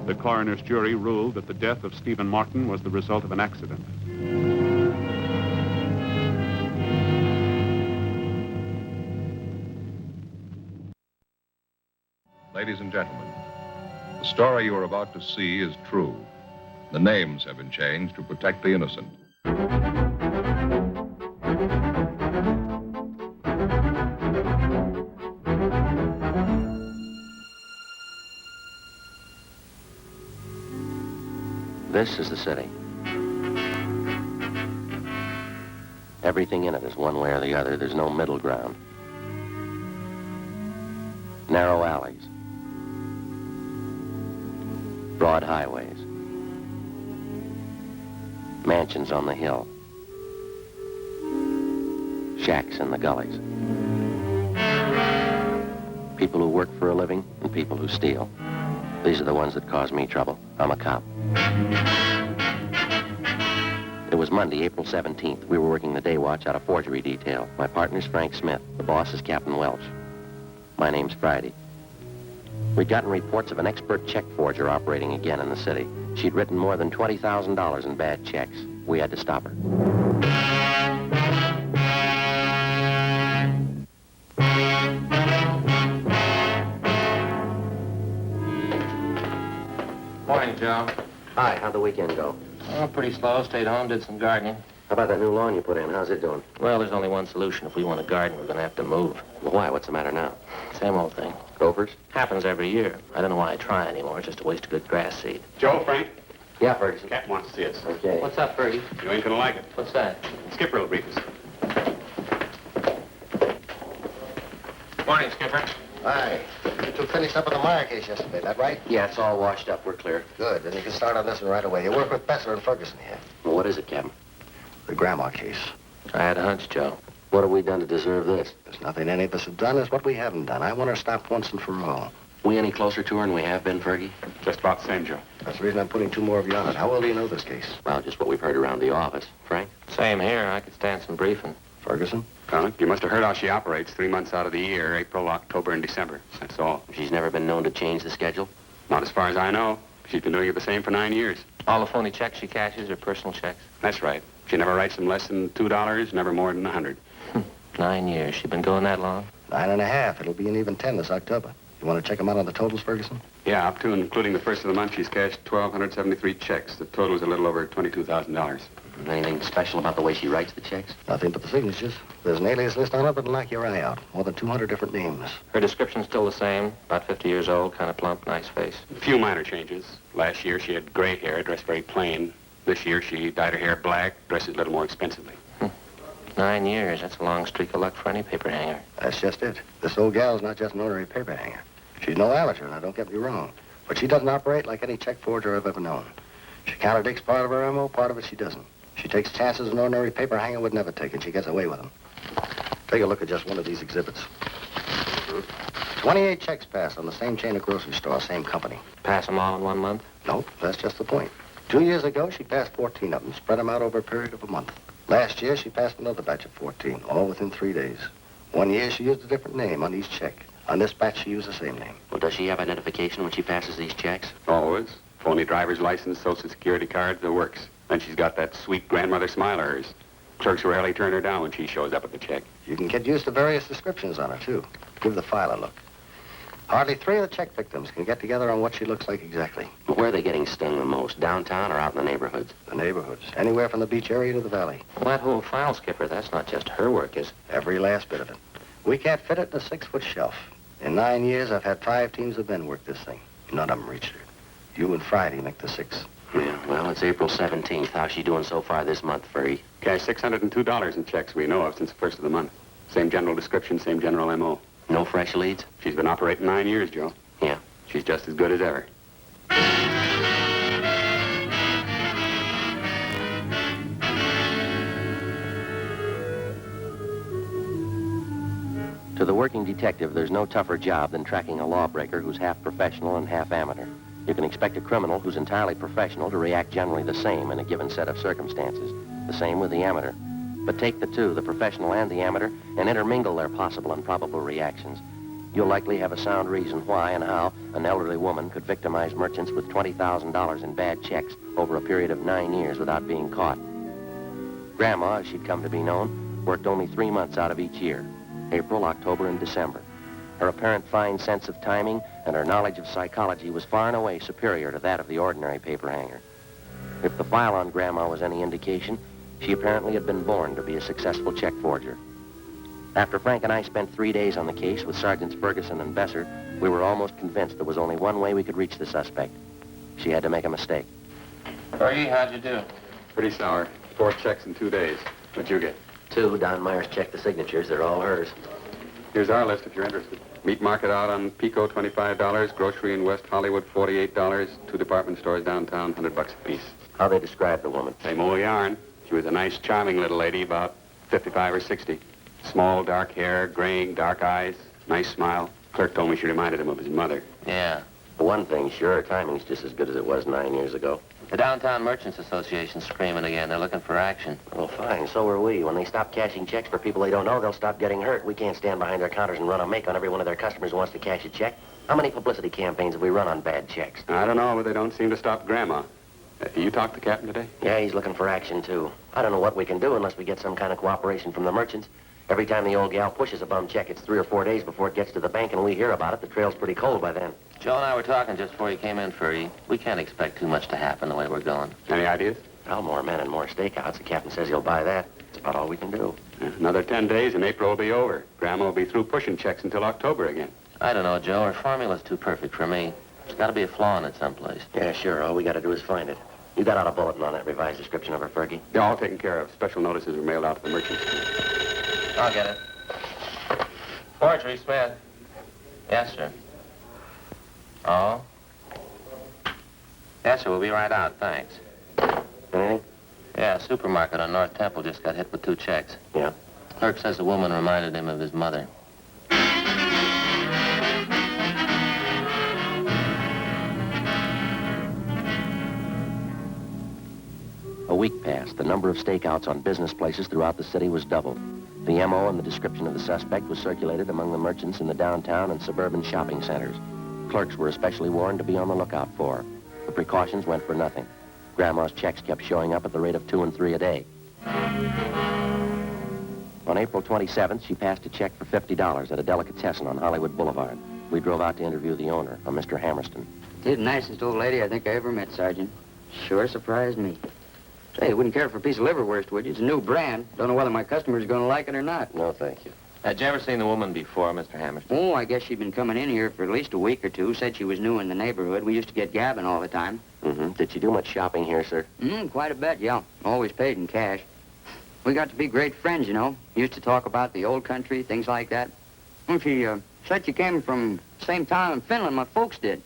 S3: The coroner's jury ruled that the death of Stephen Martin was the result of an accident.
S1: Ladies and gentlemen, the story you are about to see is true. The names have been changed to protect the innocent.
S2: This is the city. Everything in it is one way or the other. There's no middle ground. Narrow alleys. Broad highways. Mansions on the hill. Shacks in the gullies. People who work for a living and people who steal. These are the ones that cause me trouble. I'm a cop. It was Monday, April 17th. We were working the day watch out of forgery detail. My partner's Frank Smith. The boss is Captain Welch. My name's Friday. We'd gotten reports of an expert check forger operating again in the city. She'd written more than $20,000 in bad checks. We had to stop her.
S12: Morning, Joe.
S2: Hi, how'd the weekend go?
S12: Oh, pretty slow. Stayed home, did some gardening.
S2: How about that new lawn you put in? How's it doing?
S12: Well, there's only one solution. If we want to garden, we're going to have to move.
S2: Well, why? What's the matter now?
S12: Same old thing.
S2: Gophers?
S12: Happens every year. I don't know why I try anymore. It's just a waste of good grass seed.
S15: Joe, Frank?
S2: Yeah, Ferguson.
S15: Captain wants to see us.
S2: Okay.
S12: What's up, Fergie?
S15: You ain't gonna like it.
S12: What's that?
S15: Skipper will brief us.
S12: Morning, Skipper.
S13: Hi. You two finished up on the Meyer case yesterday, that right?
S2: Yeah, it's all washed up. We're clear.
S13: Good. Then you can start on this one right away. You work with Besser and Ferguson here.
S2: Well, what is it, Captain?
S13: The grandma case.
S12: I had a hunch, Joe.
S2: What have we done to deserve this?
S13: There's nothing any of us have done. It's what we haven't done. I want her stopped once and for all.
S2: We any closer to her than we have been, Fergie?
S15: Just about the same, Joe.
S13: That's the reason I'm putting two more of you on it. How well do you know this case?
S2: Well, just what we've heard around the office. Frank?
S12: Same here. I could stand some briefing.
S13: Ferguson?
S15: Connick, you must have heard how she operates 3 months out of the year, April, October, and December. That's all.
S2: She's never been known to change the schedule?
S15: Not as far as I know. She's been doing it the same for 9 years.
S12: All the phony checks she cashes are personal checks.
S15: That's right. She never writes them less than $2, never more than 100.
S12: 9 years. She been going that long?
S13: 9.5. It'll be an even 10 this October. You want to check them out on the totals, Ferguson?
S15: Yeah, up to and including the first of the month, she's cashed 1,273 checks. The total is a little over $22,000.
S2: Anything special about the way she writes the checks?
S13: Nothing but the signatures. There's an alias list on it that'll knock your eye out. More than 200 different names.
S12: Her description's still the same. About 50 years old, kind of plump, nice face.
S15: A few minor changes. Last year, she had gray hair, dressed very plain. This year, she dyed her hair black, dresses a little more expensively.
S12: 9 years. That's a long streak of luck for any paper hanger.
S13: That's just it. This old gal's not just an ordinary paper hanger. She's no amateur, now don't get me wrong. But she doesn't operate like any check forger I've ever known. She contradicts part of her MO, part of it she doesn't. She takes chances an ordinary paper hanger would never take, and she gets away with them. Take a look at just one of these exhibits. 28 checks passed on the same chain of grocery stores, same company.
S12: Pass them all in 1 month?
S13: Nope, that's just the point. 2 years ago, she passed 14 of them, spread them out over a period of a month. Last year, she passed another batch of 14, all within 3 days. 1 year, she used a different name on each check. On this batch, she used the same name.
S2: Well, does she have identification when she passes these checks?
S15: Always. Phony driver's license, social security card, the works. Then she's got that sweet grandmother smile of hers. Clerks rarely turn her down when she shows up at the check.
S13: You can get used to various descriptions on her, too. Give the file a look. Hardly 3 of the check victims can get together on what she looks like exactly.
S2: But where are they getting stung the most? Downtown or out in the neighborhoods?
S13: The neighborhoods. Anywhere from the beach area to the valley.
S12: Well, that whole file, Skipper, that's not just her work, is it?
S13: Every last bit of it. We can't fit it in a 6-foot shelf. In 9 years, I've had 5 teams of men work this thing. None of them reached her. You and Friday make the 6.
S2: Yeah, well, it's April 17th. How's she doing so far this month, Fergie?
S15: Cashed $602 in checks we know of since the first of the month. Same general description, same general M.O.
S2: No fresh leads?
S15: She's been operating 9 years, Joe.
S2: Yeah.
S15: She's just as good as ever.
S2: To the working detective, there's no tougher job than tracking a lawbreaker who's half professional and half amateur. You can expect a criminal who's entirely professional to react generally the same in a given set of circumstances. The same with the amateur. But take the two, the professional and the amateur, and intermingle their possible and probable reactions. You'll likely have a sound reason why and how an elderly woman could victimize merchants with $20,000 in bad checks over a period of 9 years without being caught. Grandma, as she'd come to be known, worked only 3 months out of each year, April, October, and December. Her apparent fine sense of timing and her knowledge of psychology was far and away superior to that of the ordinary paper hanger. If the file on Grandma was any indication, she apparently had been born to be a successful check forger. After Frank and I spent 3 days on the case with Sergeants Ferguson and Besser, we were almost convinced there was only one way we could reach the suspect. She had to make a mistake.
S12: Fergie, how'd you do?
S15: Pretty sour. 4 checks in 2 days. What'd you get?
S2: 2. Don Myers checked the signatures. They're all hers.
S15: Here's our list if you're interested.
S11: Meat market out on Pico, $25. Grocery in West Hollywood, $48. 2 department stores downtown, $100 a piece.
S2: How they describe the woman?
S11: Same old yarn. She was a nice, charming little lady, about 55 or 60. Small, dark hair, graying, dark eyes, nice smile. Clerk told me she reminded him of his mother.
S2: Yeah. For one thing, sure, her timing's just as good as it was 9 years ago.
S7: The Downtown Merchants Association's screaming again. They're looking for action.
S2: Well, fine, so are we. When they stop cashing checks for people they don't know, they'll stop getting hurt. We can't stand behind their counters and run a make on every one of their customers who wants to cash a check. How many publicity campaigns have we run on bad checks?
S11: I don't know, but they don't seem to stop Grandma. You talked to the captain today?
S2: Yeah, he's looking for action, too. I don't know what we can do unless we get some kind of cooperation from the merchants. Every time the old gal pushes a bum check, it's 3 or 4 days before it gets to the bank, and we hear about it. The trail's pretty cold by then.
S7: Joe and I were talking just before you came in, Fergie. We can't expect too much to happen the way we're going.
S11: Any ideas?
S2: Well, more men and more stakeouts. The captain says he'll buy that. That's about all we can do.
S11: Another 10 days and April will be over. Grandma will be through pushing checks until October again.
S7: I don't know, Joe. Her formula's too perfect for me. There's got to be a flaw in it someplace.
S2: Yeah, sure. All we got to do is find it. You got out a bulletin on that revised description of her, Fergie?
S11: Yeah, all taken care of. Special notices were mailed out to the merchants.
S7: I'll get it. Forgery, Smith. Yes, sir. Oh? Yes, sir. We'll be right out. Thanks.
S2: Anything?
S7: Yeah, a supermarket on North Temple just got hit with 2 checks.
S2: Yeah?
S7: Clerk says the woman reminded him of his mother.
S2: A week passed. The number of stakeouts on business places throughout the city was doubled. The M.O. and the description of the suspect was circulated among the merchants in the downtown and suburban shopping centers. Clerks were especially warned to be on the lookout for her. The precautions went for nothing. Grandma's checks kept showing up at the rate of 2 and 3 a day. On April 27th, she passed a check for $50 at a delicatessen on Hollywood Boulevard. We drove out to interview the owner, a Mr. Hammerston.
S22: She's the nicest old lady I think I ever met, Sergeant. Sure surprised me. Say, you wouldn't care for a piece of liverwurst, would you? It's a new brand. Don't know whether my customers are going to like it or not.
S2: No, thank you.
S7: Had you ever seen the woman before, Mr. Hammerston?
S22: Oh, I guess she'd been coming in here for at least a week or 2. Said she was new in the neighborhood. We used to get gabbing all the time.
S2: Mm-hmm. Did she do much shopping here, sir?
S22: Quite a bit, yeah. Always paid in cash. We got to be great friends, you know. Used to talk about the old country, things like that. She said she came from the same town in Finland my folks did.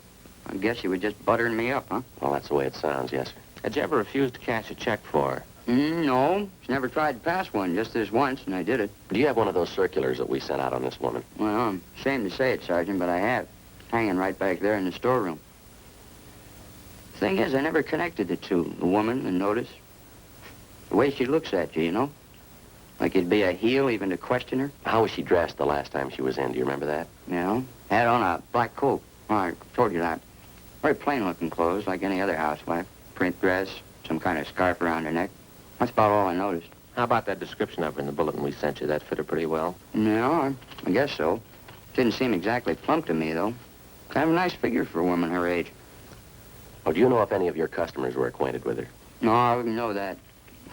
S22: I guess she was just buttering me up, huh?
S2: Well, that's the way it sounds, yes, sir.
S7: Had you ever refused to cash a check for her?
S22: No. She never tried to pass one, just this once, and I did it.
S2: Do you have one of those circulars that we sent out on this woman?
S22: Well, I'm ashamed to say it, Sergeant, but I have. Hanging right back there in the storeroom. Thing is, I never connected the two, the woman and notice. The way she looks at you, you know? Like it'd be a heel even to question her.
S2: How was she dressed the last time she was in? Do you remember that?
S22: Yeah. Had on a black coat. Oh, I told you that. Very plain-looking clothes, like any other housewife. Print dress, some kind of scarf around her neck. That's about all I noticed.
S7: How about that description of her in the bulletin we sent you? That fit her pretty well?
S22: No, I guess so. Didn't seem exactly plump to me, though. Kind of a nice figure for a woman her age.
S2: Oh, do you know if any of your customers were acquainted with her?
S22: No, I wouldn't know that.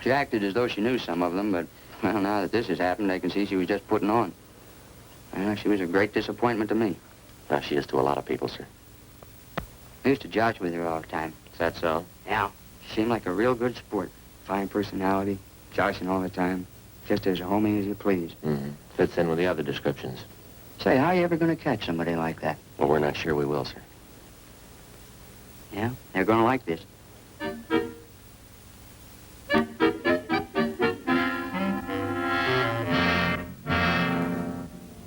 S22: She acted as though she knew some of them, but, well, now that this has happened, I can see she was just putting on. She was a great disappointment to me.
S2: Now, she is to a lot of people, sir.
S22: I used to josh with her all the time.
S7: Is that so?
S22: Yeah. She seemed like a real good sport. Fine personality, joshing all the time. Just as homey as you please.
S7: Mm-hmm. Fits in with the other descriptions.
S22: Say, how are you ever going to catch somebody like that?
S2: Well, we're not sure we will, sir.
S22: Yeah? They're going to like this.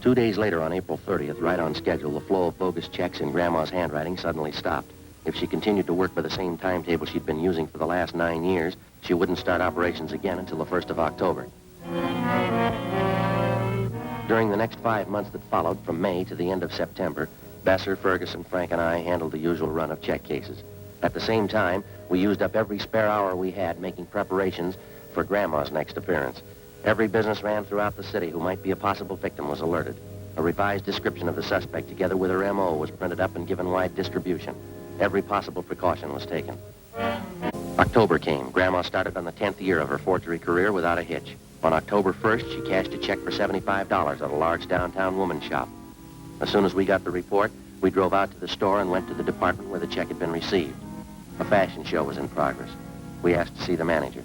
S2: Two days later, on April 30th, right on schedule, the flow of bogus checks in Grandma's handwriting suddenly stopped. If she continued to work by the same timetable she'd been using for the last 9 years, she wouldn't start operations again until the 1st of October. During the next 5 months that followed, from May to the end of September, Besser, Ferguson, Frank, and I handled the usual run of check cases. At the same time, we used up every spare hour we had making preparations for Grandma's next appearance. Every businessman throughout the city who might be a possible victim was alerted. A revised description of the suspect, together with her M.O., was printed up and given wide distribution. Every possible precaution was taken. October came. Grandma started on the 10th year of her forgery career without a hitch. On October 1st, she cashed a check for $75 at a large downtown woman's shop. As soon as we got the report, we drove out to the store and went to the department where the check had been received. A fashion show was in progress. We asked to see the manager.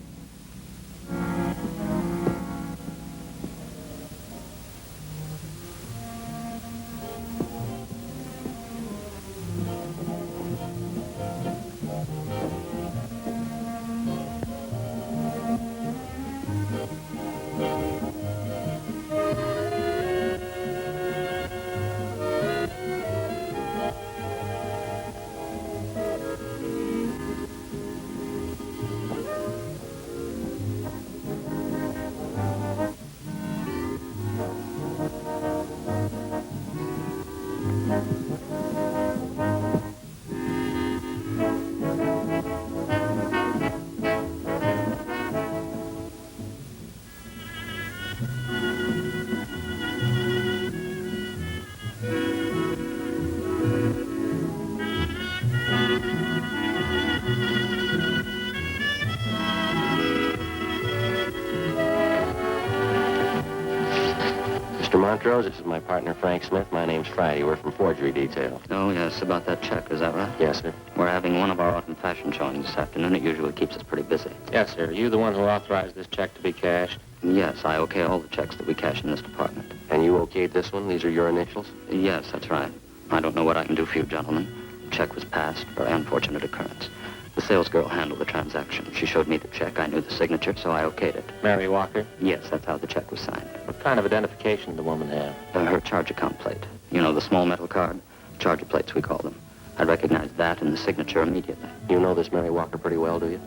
S2: Montrose, this is my partner, Frank Smith. My name's Friday. We're from Forgery Detail.
S22: Oh, yes, about that check, is that right?
S2: Yes, sir.
S22: We're having one of our autumn fashion showings this afternoon. It usually keeps us pretty busy.
S2: Yes, sir. You the one who authorized this check to be cashed?
S22: Yes, I okay all the checks that we cash in this department.
S2: And you okayed this one? These are your initials?
S22: Yes, that's right. I don't know what I can do for you, gentlemen. The check was passed. Very unfortunate occurrence. The sales girl handled the transaction. She showed me the check. I knew the signature, so I okayed it.
S2: Mary Walker?
S22: Yes, that's how the check was signed.
S2: What kind of identification did the woman have?
S22: Her charge account plate. You know, the small metal card? Charger plates, we call them. I recognized that and the signature immediately.
S2: You know this Mary Walker pretty well, do you?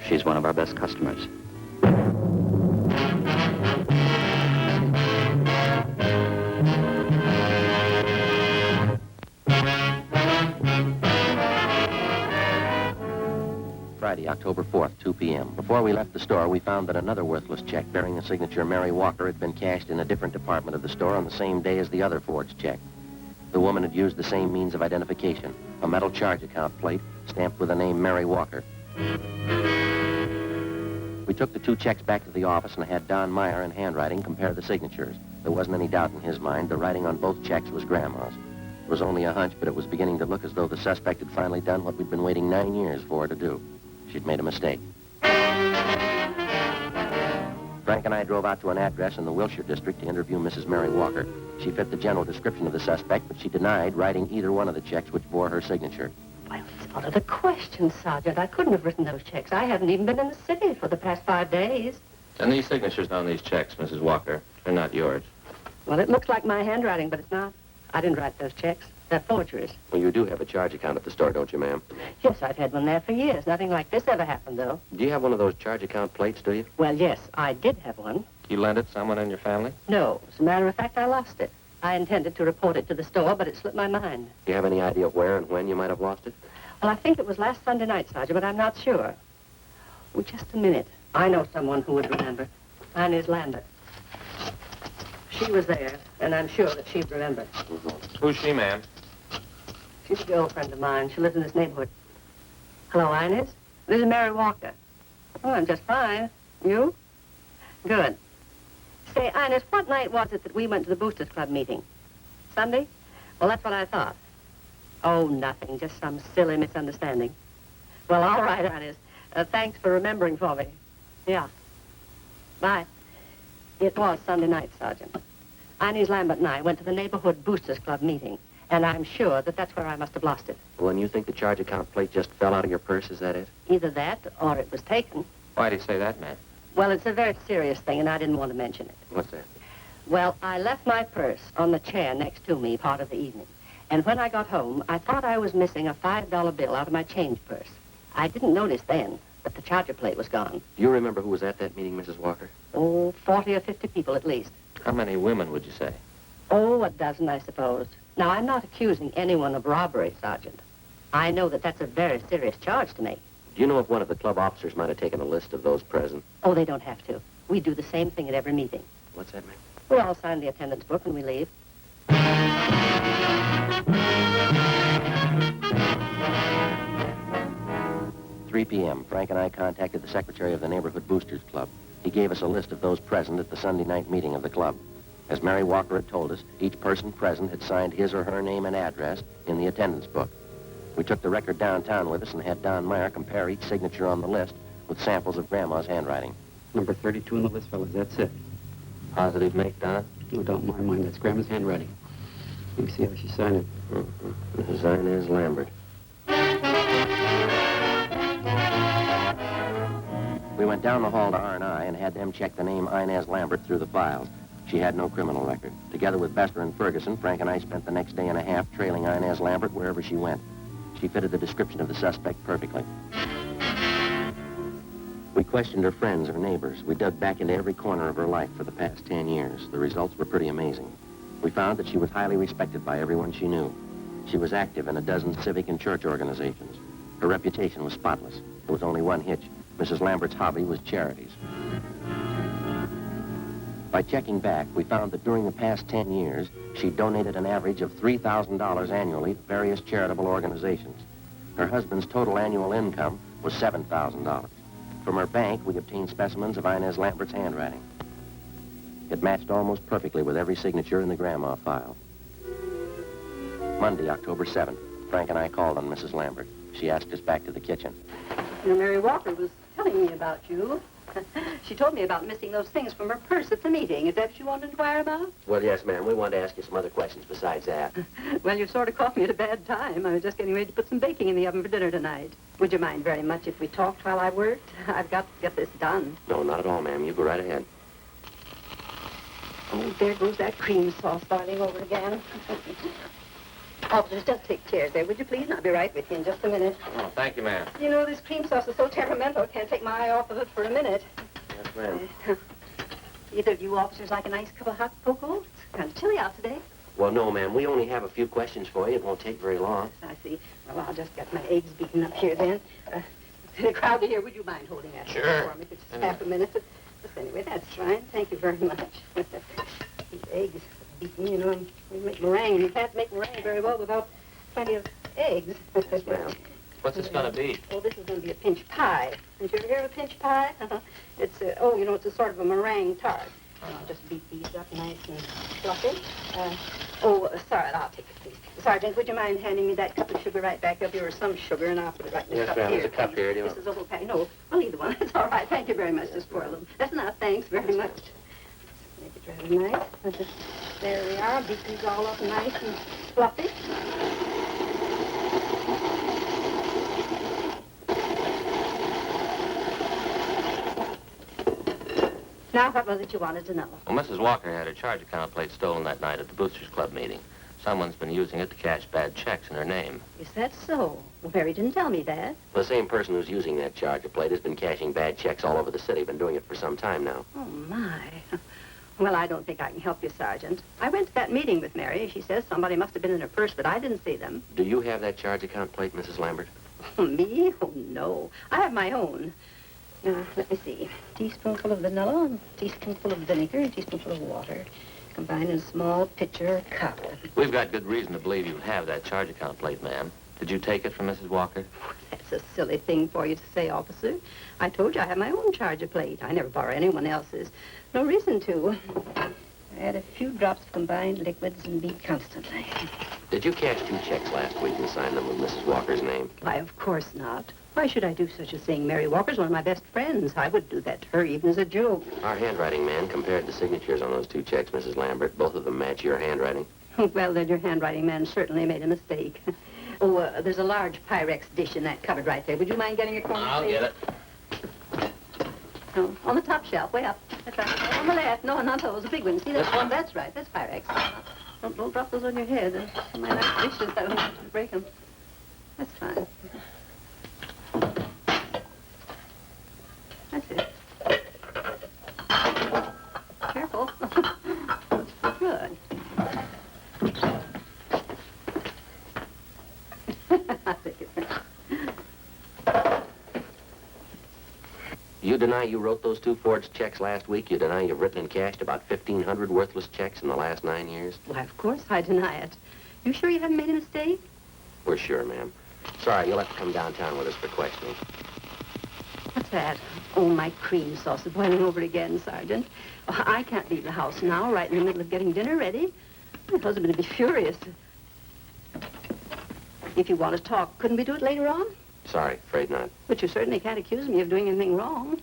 S22: She's one of our best customers.
S2: Friday, October 4th, 2 p.m. Before we left the store, we found that another worthless check bearing the signature Mary Walker had been cashed in a different department of the store on the same day as the other forged check. The woman had used the same means of identification, a metal charge account plate stamped with the name Mary Walker. We took the two checks back to the office and had Don Meyer in handwriting compare the signatures. There wasn't any doubt in his mind. The writing on both checks was Grandma's. It was only a hunch, but it was beginning to look as though the suspect had finally done what we'd been waiting 9 years for her to do. She'd made a mistake. Frank and I drove out to an address in the Wilshire district to interview Mrs. Mary Walker. She fit the general description of the suspect, but she denied writing either one of the checks which bore her signature.
S6: Well, it's out of the question, Sergeant. I couldn't have written those checks. I haven't even been in the city for the past 5 days.
S2: And these signatures on these checks, Mrs. Walker, they're not yours.
S6: Well, it looks like my handwriting, but it's not. I didn't write those checks. They're forgeries.
S2: Well, you do have a charge account at the store, don't you, ma'am?
S6: Yes, I've had one there for years. Nothing like this ever happened, though.
S2: Do you have one of those charge account plates, do you?
S6: Well, yes, I did have one.
S2: You lent it to someone in your family?
S6: No. As a matter of fact, I lost it. I intended to report it to the store, but it slipped my mind.
S2: Do you have any idea where and when you might have lost it?
S6: Well, I think it was last Sunday night, Sergeant, but I'm not sure. Oh, just a minute. I know someone who would remember. Inez Lambert. She was there, and I'm sure that she'd remember.
S2: Mm-hmm. Who's she, ma'am?
S6: She's a girlfriend of mine. She lives in this neighborhood. Hello, Inez. This is Mary Walker. Oh, I'm just fine. You? Good. Say, Inez, what night was it that we went to the Boosters Club meeting? Sunday? Well, that's what I thought. Oh, nothing. Just some silly misunderstanding. Well, all right, Inez. Thanks for remembering for me. Yeah. Bye. It was Sunday night, Sergeant. Inez Lambert and I went to the neighborhood Boosters Club meeting, and I'm sure that that's where I must have lost it.
S2: Well, and you think the charge account plate just fell out of your purse, is that it?
S6: Either that, or it was taken.
S2: Why do you say that, ma'am?
S6: Well, it's a very serious thing, and I didn't want to mention it.
S2: What's that?
S6: Well, I left my purse on the chair next to me part of the evening. And when I got home, I thought I was missing a $5 bill out of my change purse. I didn't notice then that the charger plate was gone.
S2: Do you remember who was at that meeting, Mrs. Walker?
S6: Oh, 40 or 50 people at least.
S2: How many women would you say?
S6: Oh, a dozen, I suppose. Now, I'm not accusing anyone of robbery, Sergeant. I know that that's a very serious charge to make.
S2: Do you know if one of the club officers might have taken a list of those present?
S6: Oh, they don't have to. We do the same thing at every meeting.
S2: What's that, ma'am?
S6: We all sign the attendance book when we leave.
S2: 3 p.m., Frank and I contacted the secretary of the Neighborhood Boosters Club. He gave us a list of those present at the Sunday night meeting of the club. As Mary Walker had told us, each person present had signed his or her name and address in the attendance book. We took the record downtown with us and had Don Meyer compare each signature on the list with samples of Grandma's handwriting.
S22: Number 32 on the list, fellas. That's it.
S2: Positive make, Donna?
S22: No doubt in my mind. That's Grandma's handwriting. Let me see how she signed it.
S2: Mm-hmm. Mrs. Inez Lambert. We went down the hall to R&I and had them check the name Inez Lambert through the files. She had no criminal record. Together with Bester and Ferguson, Frank and I spent the next day and a half trailing Inez Lambert wherever she went. She fitted the description of the suspect perfectly. We questioned her friends, her neighbors. We dug back into every corner of her life for the past 10 years. The results were pretty amazing. We found that she was highly respected by everyone she knew. She was active in a dozen civic and church organizations. Her reputation was spotless. There was only one hitch. Mrs. Lambert's hobby was charities. By checking back, we found that during the past 10 years, she donated an average of $3,000 annually to various charitable organizations. Her husband's total annual income was $7,000. From her bank, we obtained specimens of Inez Lambert's handwriting. It matched almost perfectly with every signature in the grandma file. Monday, October 7th, Frank and I called on Mrs. Lambert. She asked us back to the kitchen.
S6: You know, Mary Walker was telling me about you. She told me about missing those things from her purse at the meeting. Is that what you wanted to inquire about?
S2: Well, yes, ma'am. We wanted to ask you some other questions besides that.
S6: Well, you sort of caught me at a bad time. I was just getting ready to put some baking in the oven for dinner tonight. Would you mind very much if we talked while I worked? I've got to get this done.
S2: No, not at all, ma'am. You go right ahead.
S6: Oh, there goes that cream sauce boiling over again. Officers, just take chairs there, would you please? And I'll be right with you in just a minute.
S2: Oh, thank you, ma'am.
S6: You know, this cream sauce is so temperamental, I can't take my eye off of it for a minute.
S2: Yes, ma'am.
S6: Either of you officers like a nice cup of hot cocoa? It's kind of chilly out today.
S2: Well, no, ma'am. We only have a few questions for you. It won't take very long.
S6: I see. Well, I'll just get my eggs beaten up here then. The crowd here, would you mind holding that
S2: Sure.
S6: for me for just half a minute? Just anyway, that's fine. Thank you very much. These eggs beaten, you know, and we make meringue, and you can't make meringue very well without plenty of eggs.
S2: Yes, ma'am. What's this going to be?
S6: Oh, this is going to be a pinch pie. Did you ever hear of a pinch pie? It's, you know, it's a sort of a meringue tart. I'll just beat these up nice and fluffy. Sorry, I'll take it, please. Sergeant, would you mind handing me that cup of sugar right back up here, or some sugar, and I'll put it right in the cup here.
S2: Yes, ma'am. There's a cup here. Do you
S6: This
S2: want...
S6: is a whole pack. No, I'll leave the one. It's all right. Thank you very much. Just pour a little. That's enough. Thanks very much. Make it rather nice. There we are. Beat these all up nice and fluffy. Now, what was it you wanted to know?
S7: Well, Mrs. Walker had her charge account plate stolen that night at the Boosters Club meeting. Someone's been using it to cash bad checks in her name.
S6: Is that so? Well, Mary didn't tell me that.
S2: The same person who's using that charger plate has been cashing bad checks all over the city. Been doing it for some time now.
S6: Oh, my. Well, I don't think I can help you, Sergeant. I went to that meeting with Mary. She says somebody must have been in her purse, but I didn't see them.
S2: Do you have that charge account plate, Mrs. Lambert?
S6: Me? Oh, no. I have my own. Now, let me see. Teaspoonful of vanilla, a teaspoonful of vinegar, a teaspoonful of water, combined in a small pitcher or cup.
S7: We've got good reason to believe you have that charge account plate, ma'am. Did you take it from Mrs. Walker?
S6: That's a silly thing for you to say, officer. I told you I have my own charger plate. I never borrow anyone else's. No reason to. I add a few drops of combined liquids and beat constantly.
S2: Did you cash 2 checks last week and sign them with Mrs. Walker's name?
S6: Why, of course not. Why should I do such a thing? Mary Walker's one of my best friends. I would do that to her even as a joke.
S2: Our handwriting man compared the signatures on those 2 checks, Mrs. Lambert. Both of them match your handwriting.
S6: Well, then your handwriting man certainly made a mistake. There's a large Pyrex dish in that cupboard right there. Would you mind getting it for me,
S7: I'll
S6: please?
S7: get it.
S6: Oh, on the top shelf, way up. That's right. On the left. No, not those. The big ones. See, this one? That's right. That's Pyrex. Don't drop those on your head. They're my nice dishes. I don't want to break them. That's fine. That's it. Careful. Good. I'll take it.
S2: You deny you wrote those 2 forged checks last week? You deny you've written and cashed about 1,500 worthless checks in the last 9 years?
S6: Why, of course I deny it. You sure you haven't made a mistake?
S2: We're sure, ma'am. Sorry, you'll have to come downtown with us for questioning.
S6: What's that? Oh, my cream sauce is boiling over again, Sergeant. Oh, I can't leave the house now, right in the middle of getting dinner ready. My husband would be furious. If you want to talk, couldn't we do it later on?
S2: Sorry, afraid not.
S6: But you certainly can't accuse me of doing anything wrong.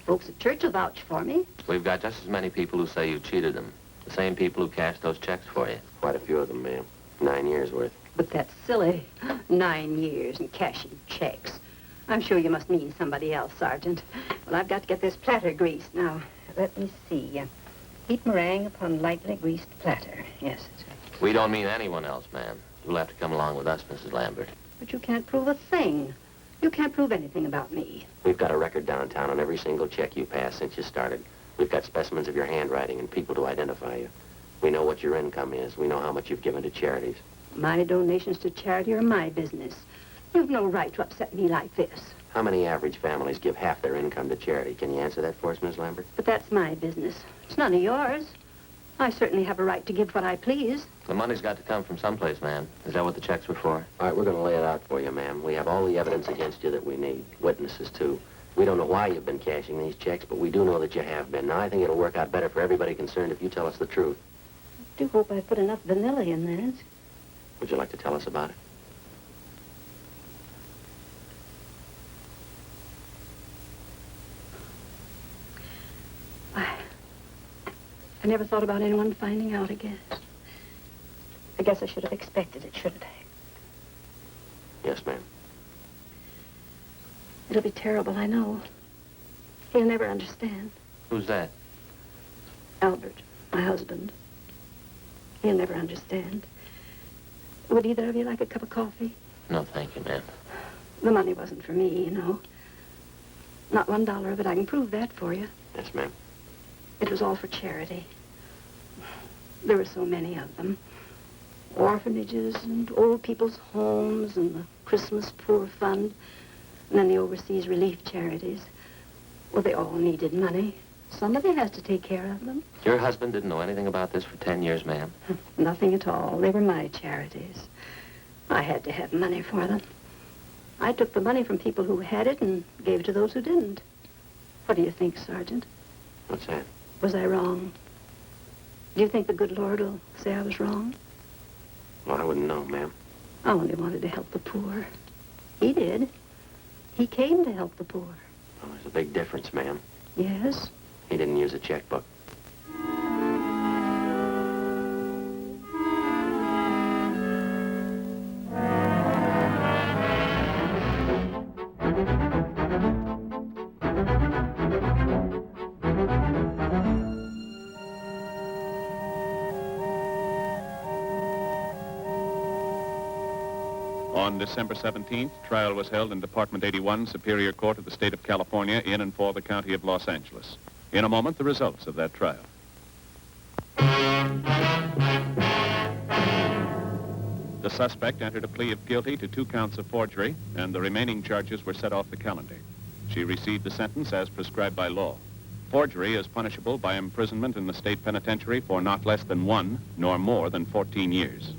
S6: Folks at church will vouch for me.
S7: We've got just as many people who say you cheated them. The same people who cashed those checks for you.
S2: Quite a few of them, ma'am. 9 years worth.
S6: But that's silly. 9 years and cashing checks. I'm sure you must mean somebody else, Sergeant. Well, I've got to get this platter greased. Now, let me see. Heat meringue upon lightly greased platter. Yes, that's right.
S7: We don't mean anyone else, ma'am. You'll have to come along with us, Mrs. Lambert.
S6: But you can't prove a thing. You can't prove anything about me.
S2: We've got a record downtown on every single check you passed since you started. We've got specimens of your handwriting and people to identify you. We know what your income is. We know how much you've given to charities.
S6: My donations to charity are my business. You've no right to upset me like this.
S2: How many average families give half their income to charity? Can you answer that for us, Miss Lambert?
S6: But that's my business. It's none of yours. I certainly have a right to give what I please.
S7: The money's got to come from someplace, ma'am. Is that what the checks were for?
S2: All right, we're going to lay it out for you, ma'am. We have all the evidence against you that we need. Witnesses, too.
S7: We don't know why you've been cashing these checks, but we do know that you have been. Now, I think it'll work out better for everybody concerned if you tell us the truth.
S6: I do hope I put enough vanilla in theirs.
S7: Would you like to tell us about it?
S6: I never thought about anyone finding out, I guess. I guess I should have expected it, shouldn't I?
S7: Yes, ma'am.
S6: It'll be terrible, I know. He'll never understand.
S7: Who's that?
S6: Albert, my husband. He'll never understand. Would either of you like a cup of coffee?
S7: No, thank you, ma'am.
S6: The money wasn't for me, you know. Not $1 of it. I can prove that for you.
S7: Yes, ma'am.
S6: It was all for charity. There were so many of them. Orphanages and old people's homes and the Christmas Poor Fund, and then the overseas relief charities. Well, they all needed money. Somebody has to take care of them.
S7: Your husband didn't know anything about this for 10 years, ma'am?
S6: Nothing at all. They were my charities. I had to have money for them. I took the money from people who had it and gave it to those who didn't. What do you think, Sergeant?
S7: What's that?
S6: Was I wrong? Do you think the good Lord will say I was wrong?
S7: Well, I wouldn't know, ma'am.
S6: I only wanted to help the poor. He did. He came to help the poor.
S7: Well, there's a big difference, ma'am.
S6: Yes?
S7: He didn't use a checkbook.
S3: On December 17th, trial was held in Department 81, Superior Court of the State of California, in and for the County of Los Angeles. In a moment, the results of that trial. The suspect entered a plea of guilty to 2 counts of forgery, and the remaining charges were set off the calendar. She received the sentence as prescribed by law. Forgery is punishable by imprisonment in the state penitentiary for not less than 1 nor more than 14 years.